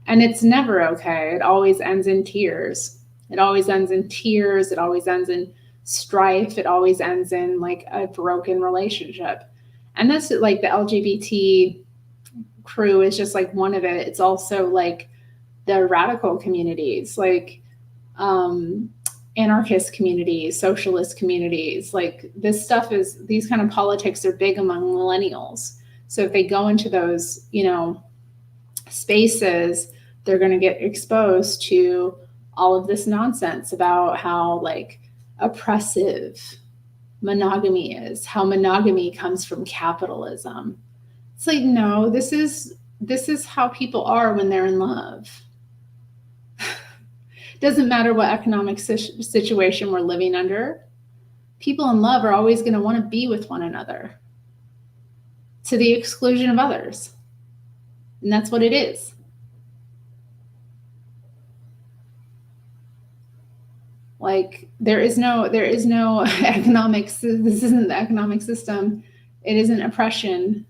And it's never okay. It always ends in tears. It always ends in tears. It always ends in strife. It always ends in like a broken relationship. And that's like the LGBT crew is just like one of it. It's also like the radical communities, like anarchist communities, socialist communities. Like these kind of politics are big among millennials. So if they go into those, spaces, they're going to get exposed to all of this nonsense about how like oppressive monogamy is, how monogamy comes from capitalism. It's like, no, this is how people are when they're in love. Doesn't matter what economic situation we're living under. People in love are always going to want to be with one another to the exclusion of others. And that's what it is. Like there is no economics. This isn't the economic system. It isn't oppression.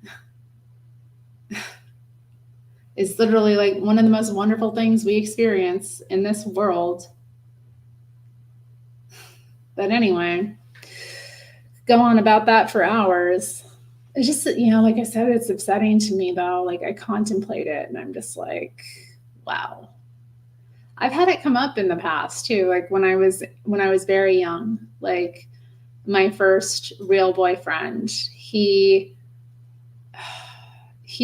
It's literally like one of the most wonderful things we experience in this world. But anyway, go on about that for hours. It's just, like I said, it's upsetting to me though. Like I contemplate it and I'm just like, wow. I've had it come up in the past too. Like when I was very young, like my first real boyfriend, he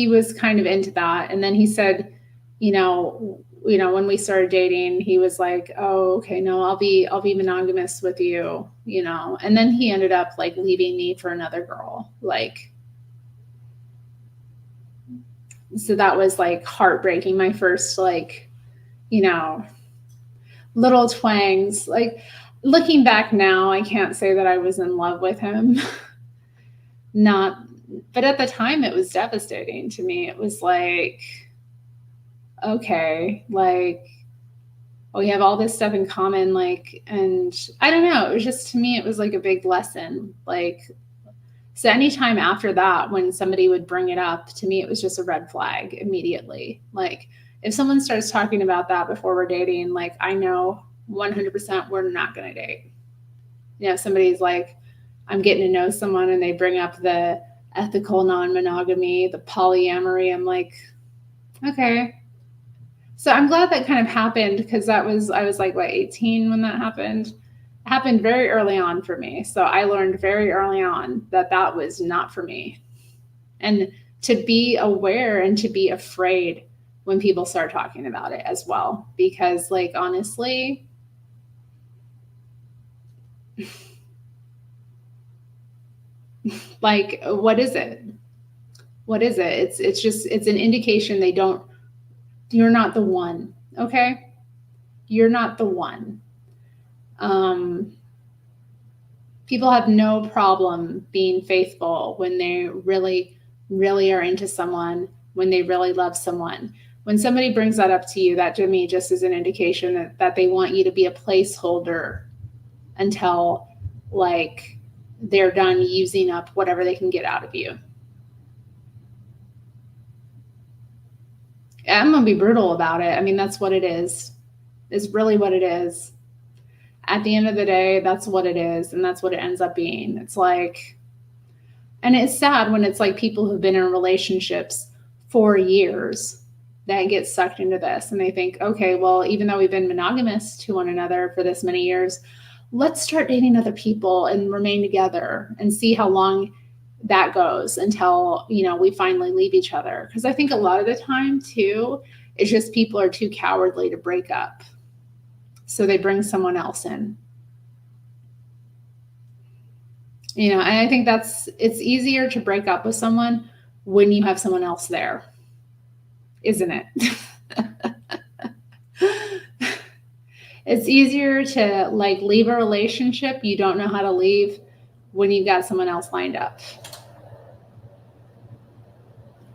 was kind of into that. And then he said, when we started dating, he was like, oh, okay, no, I'll be monogamous with you, and then he ended up like leaving me for another girl. Like, so that was like heartbreaking. My first, like, little twangs. Like looking back now, I can't say that I was in love with him. But at the time it was devastating to me. It was like, okay, like, we have all this stuff in common. Like, and I don't know, it was just, to me, it was like a big lesson. Like, so anytime after that, when somebody would bring it up to me, it was just a red flag immediately. Like if someone starts talking about that before we're dating, like I know 100% we're not going to date. Somebody's like, I'm getting to know someone and they bring up the ethical non-monogamy, the polyamory. I'm like, okay. So I'm glad that kind of happened because I was like, 18 when that happened. It happened very early on for me. So I learned very early on that was not for me. And to be aware and to be afraid when people start talking about it as well. Because like, honestly, like, what is it? What is it? It's an indication you're not the one. Okay. You're not the one. People have no problem being faithful when they really, really are into someone, when they really love someone. When somebody brings that up to you, that to me just is an indication that they want you to be a placeholder until like they're done using up whatever they can get out of you. I'm going to be brutal about it. I mean, that's what it is. It's really what it is. At the end of the day, that's what it is. And that's what it ends up being. It's like, And it's sad when it's like people who've been in relationships for years that get sucked into this, and they think, okay, well, even though we've been monogamous to one another for this many years, let's start dating other people and remain together and see how long that goes until, we finally leave each other. Because I think a lot of the time too, it's just people are too cowardly to break up. So they bring someone else in. And I think it's easier to break up with someone when you have someone else there, isn't it? It's easier to like leave a relationship you don't know how to leave when you've got someone else lined up,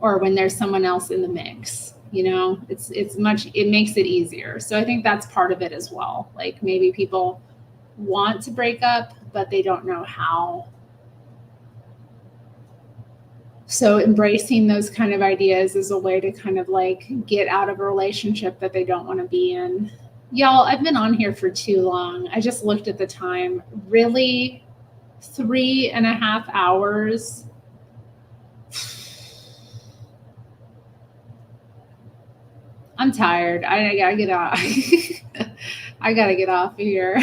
or when there's someone else in the mix. It makes it easier. So I think that's part of it as well. Like maybe people want to break up, but they don't know how. So embracing those kind of ideas is a way to kind of like get out of a relationship that they don't want to be in. Y'all, I've been on here for too long. I just looked at the time. Really, 3.5 hours. I'm tired. I gotta get off. I gotta get off of here.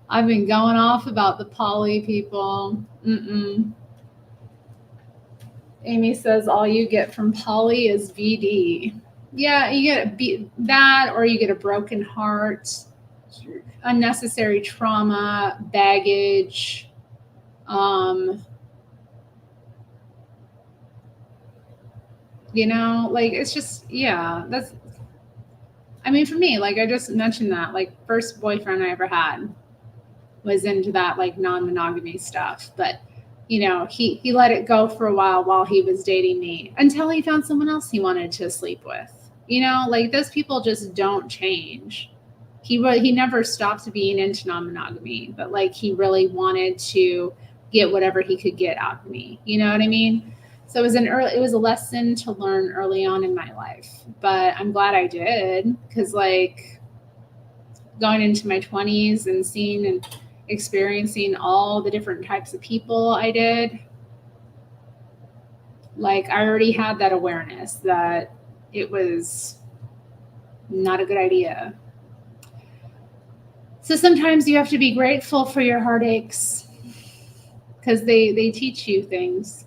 I've been going off about the poly people. Amy says all you get from poly is VD. Yeah, you get that, or you get a broken heart, unnecessary trauma, baggage. Like it's just, that's, for me, like I just mentioned that, like first boyfriend I ever had was into that like non-monogamy stuff, but he let it go for a while he was dating me until he found someone else he wanted to sleep with. Like those people just don't change. He never stopped being into non-monogamy, but like he really wanted to get whatever he could get out of me. You know what I mean? So it was a lesson to learn early on in my life, but I'm glad I did, because like going into my 20s and seeing and experiencing all the different types of people I did, like I already had that awareness that it was not a good idea. So sometimes you have to be grateful for your heartaches, because they teach you things.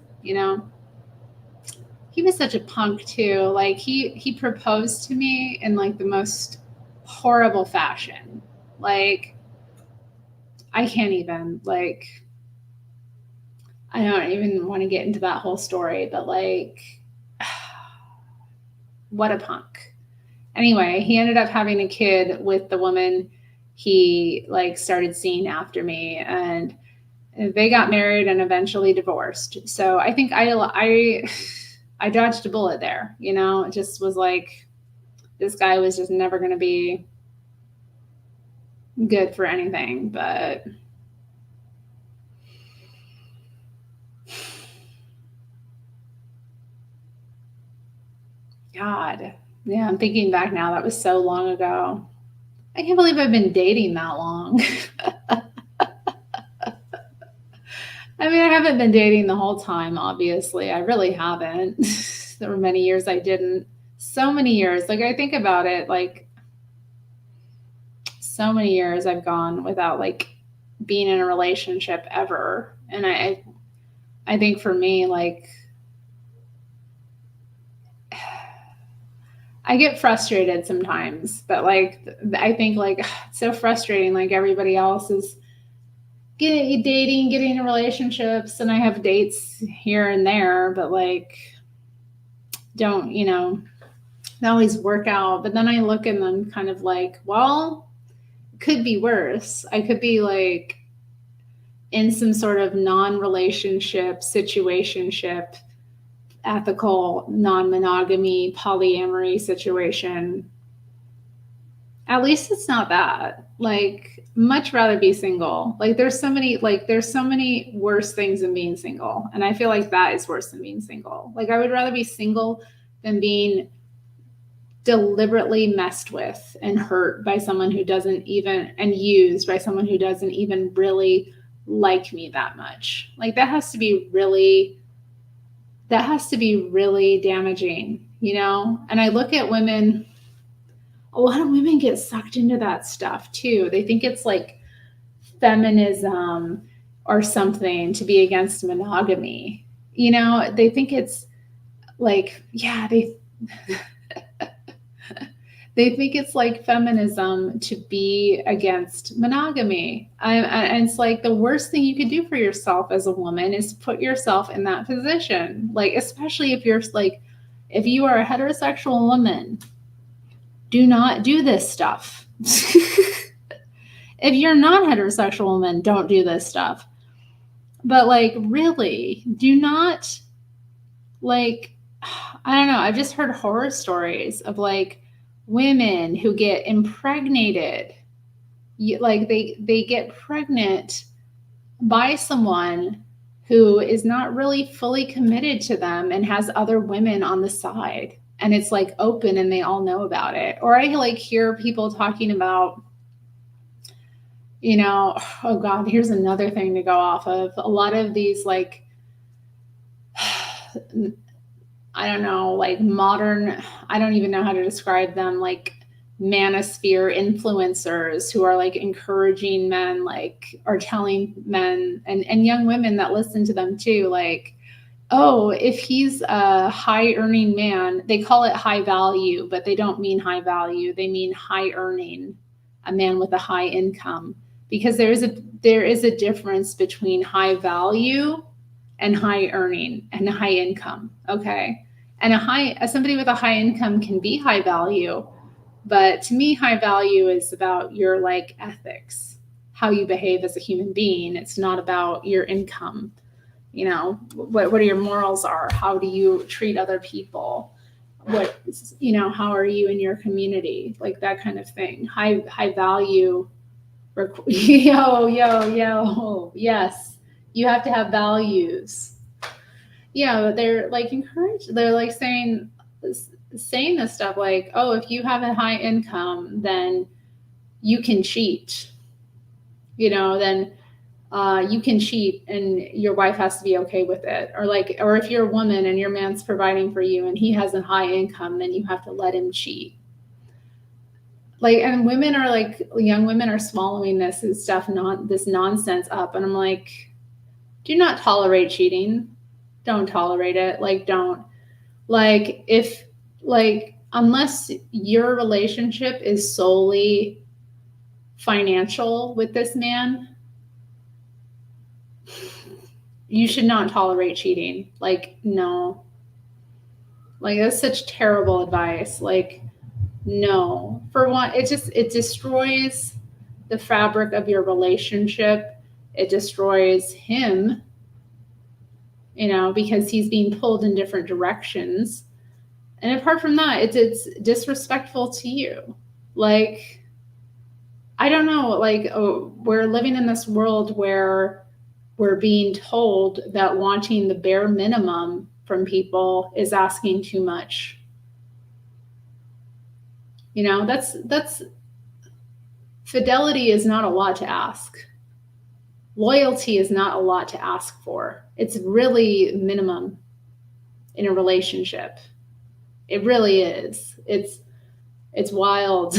He was such a punk too. Like he proposed to me in like the most horrible fashion. Like I can't even, like, I don't even want to get into that whole story, but like, what a punk. Anyway, he ended up having a kid with the woman he like started seeing after me, and they got married and eventually divorced. So I think I dodged a bullet there. It just was like, this guy was just never going to be good for anything. But God, yeah, I'm thinking back now, that was so long ago. I can't believe I've been dating that long. I haven't been dating the whole time, obviously. I really haven't. There were many years I didn't. So many years. Like I think about it, like so many years I've gone without like being in a relationship ever. And I think for me, like, I get frustrated sometimes, but like, I think like it's so frustrating. Like everybody else is dating, getting in relationships, and I have dates here and there, but like, don't always work out. But then I look and I'm kind of like, well, it could be worse. I could be like in some sort of non-relationship, situationship, ethical, non-monogamy, polyamory situation. At least it's not that. Like, much rather be single. Like there's so many worse things than being single. And I feel like that is worse than being single. Like I would rather be single than being deliberately messed with and hurt by someone who doesn't even, and used by someone who doesn't even really like me that much. Like that has to be really damaging, you know? And I look at women, a lot of women get sucked into that stuff too. They think it's like feminism or something to be against monogamy. You know, they think it's like, yeah, they think it's like feminism to be against monogamy. And it's like the worst thing you could do for yourself as a woman is put yourself in that position. Like, especially if you're like, if you are a heterosexual woman, do not do this stuff. If you're not a heterosexual woman, don't do this stuff. But like, really, do not, like, I don't know. I've just heard horror stories of like women who get impregnated. Like they get pregnant by someone who is not really fully committed to them and has other women on the side. And it's like open and they all know about it. Or I like hear people talking about, you know, oh God, here's another thing to go off of. A lot of these like, I don't know, like modern, I don't even know how to describe them, like manosphere influencers who are like encouraging men, like, or telling men and young women that listen to them too, like, oh, if he's a high earning man, they call it high value, but they don't mean high value. They mean high earning, a man with a high income, because there is a difference between high value and high earning and high income. Okay. And somebody with a high income can be high value, but to me, high value is about your like ethics, how you behave as a human being. It's not about your income. You know, what are your morals are? How do you treat other people? What, you know, how are you in your community? Like that kind of thing. High value. Yo. Yes. You have to have values. Yeah, but they're like encouraged. They're like saying this stuff like, oh, if you have a high income, then you can cheat. You know, then you can cheat and your wife has to be okay with it. Or if you're a woman and your man's providing for you and he has a high income, then you have to let him cheat. Like, and women are like, young women are swallowing this stuff, this nonsense up. And I'm like, do not tolerate cheating. Don't tolerate it. Like, don't. Like, if, like, unless your relationship is solely financial with this man, you should not tolerate cheating. Like, no. Like, that's such terrible advice. Like, no. For one, it destroys the fabric of your relationship. It destroys him, you know, because he's being pulled in different directions. And apart from that, it's disrespectful to you. Like, I don't know, like, we're living in this world where we're being told that wanting the bare minimum from people is asking too much. You know, that's fidelity is not a lot to ask. Loyalty is not a lot to ask for. It's really minimum in a relationship. It really is. It's wild.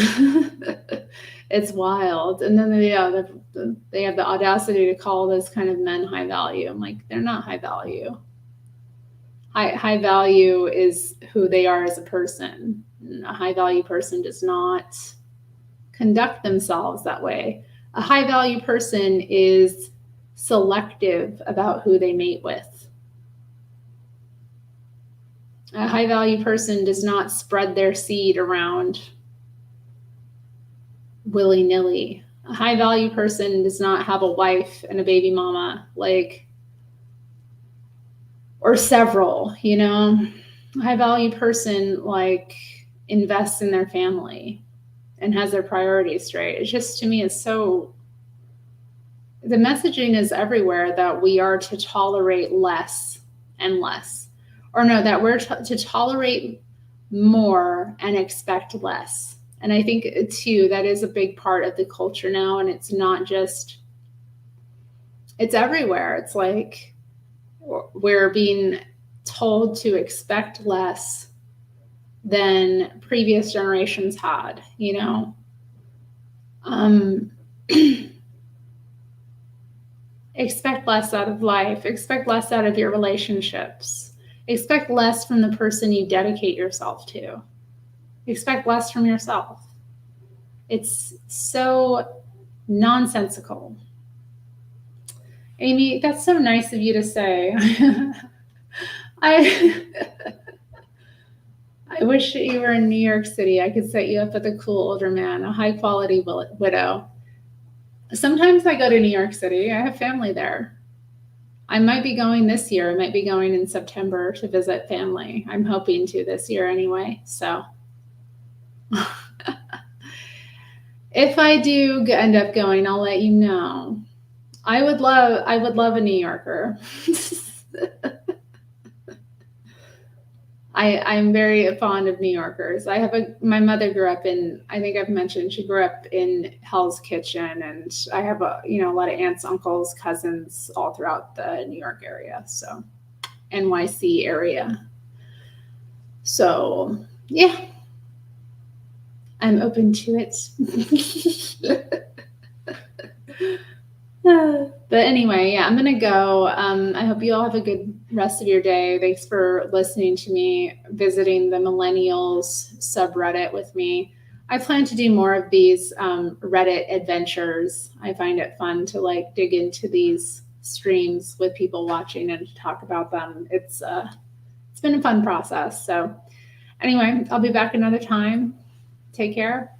It's wild. And then they have the audacity to call this kind of men high value. I'm like, they're not high value. High value is who they are as a person. A high value person does not conduct themselves that way. A high value person is selective about who they mate with. A high value person does not spread their seed around willy-nilly. A high value person does not have a wife and a baby mama, like, or several, you know. A high value person like invests in their family and has their priorities straight. It just, to me, is so, the messaging is everywhere that we are to tolerate less and less, or no, that we're to tolerate more and expect less. And I think too, that is a big part of the culture now. And it's not just It's everywhere. It's like we're being told to expect less than previous generations had, you know. Expect less out of life, expect less out of your relationships, expect less from the person you dedicate yourself to, expect less from yourself. It's so nonsensical. Amy, that's so nice of you to say. I wish that you were in New York City. I could set you up with a cool older man, a high quality widow. Sometimes I go to New York City. I have family there. I might be going this year. I might be going in September to visit family. I'm hoping to this year anyway. So if I do end up going, I'll let you know. I would love a New Yorker. I'm very fond of New Yorkers. My mother grew up in, I think I've mentioned, she grew up in Hell's Kitchen, and I have a lot of aunts, uncles, cousins all throughout the New York area, so NYC area. So yeah, I'm open to it. But anyway, yeah, I'm gonna go. I hope you all have a good rest of your day. Thanks for listening to me, visiting the Millenials subreddit with me. I plan to do more of these Reddit adventures. I find it fun to like dig into these streams with people watching and talk about them. It's been a fun process. So anyway, I'll be back another time. Take care.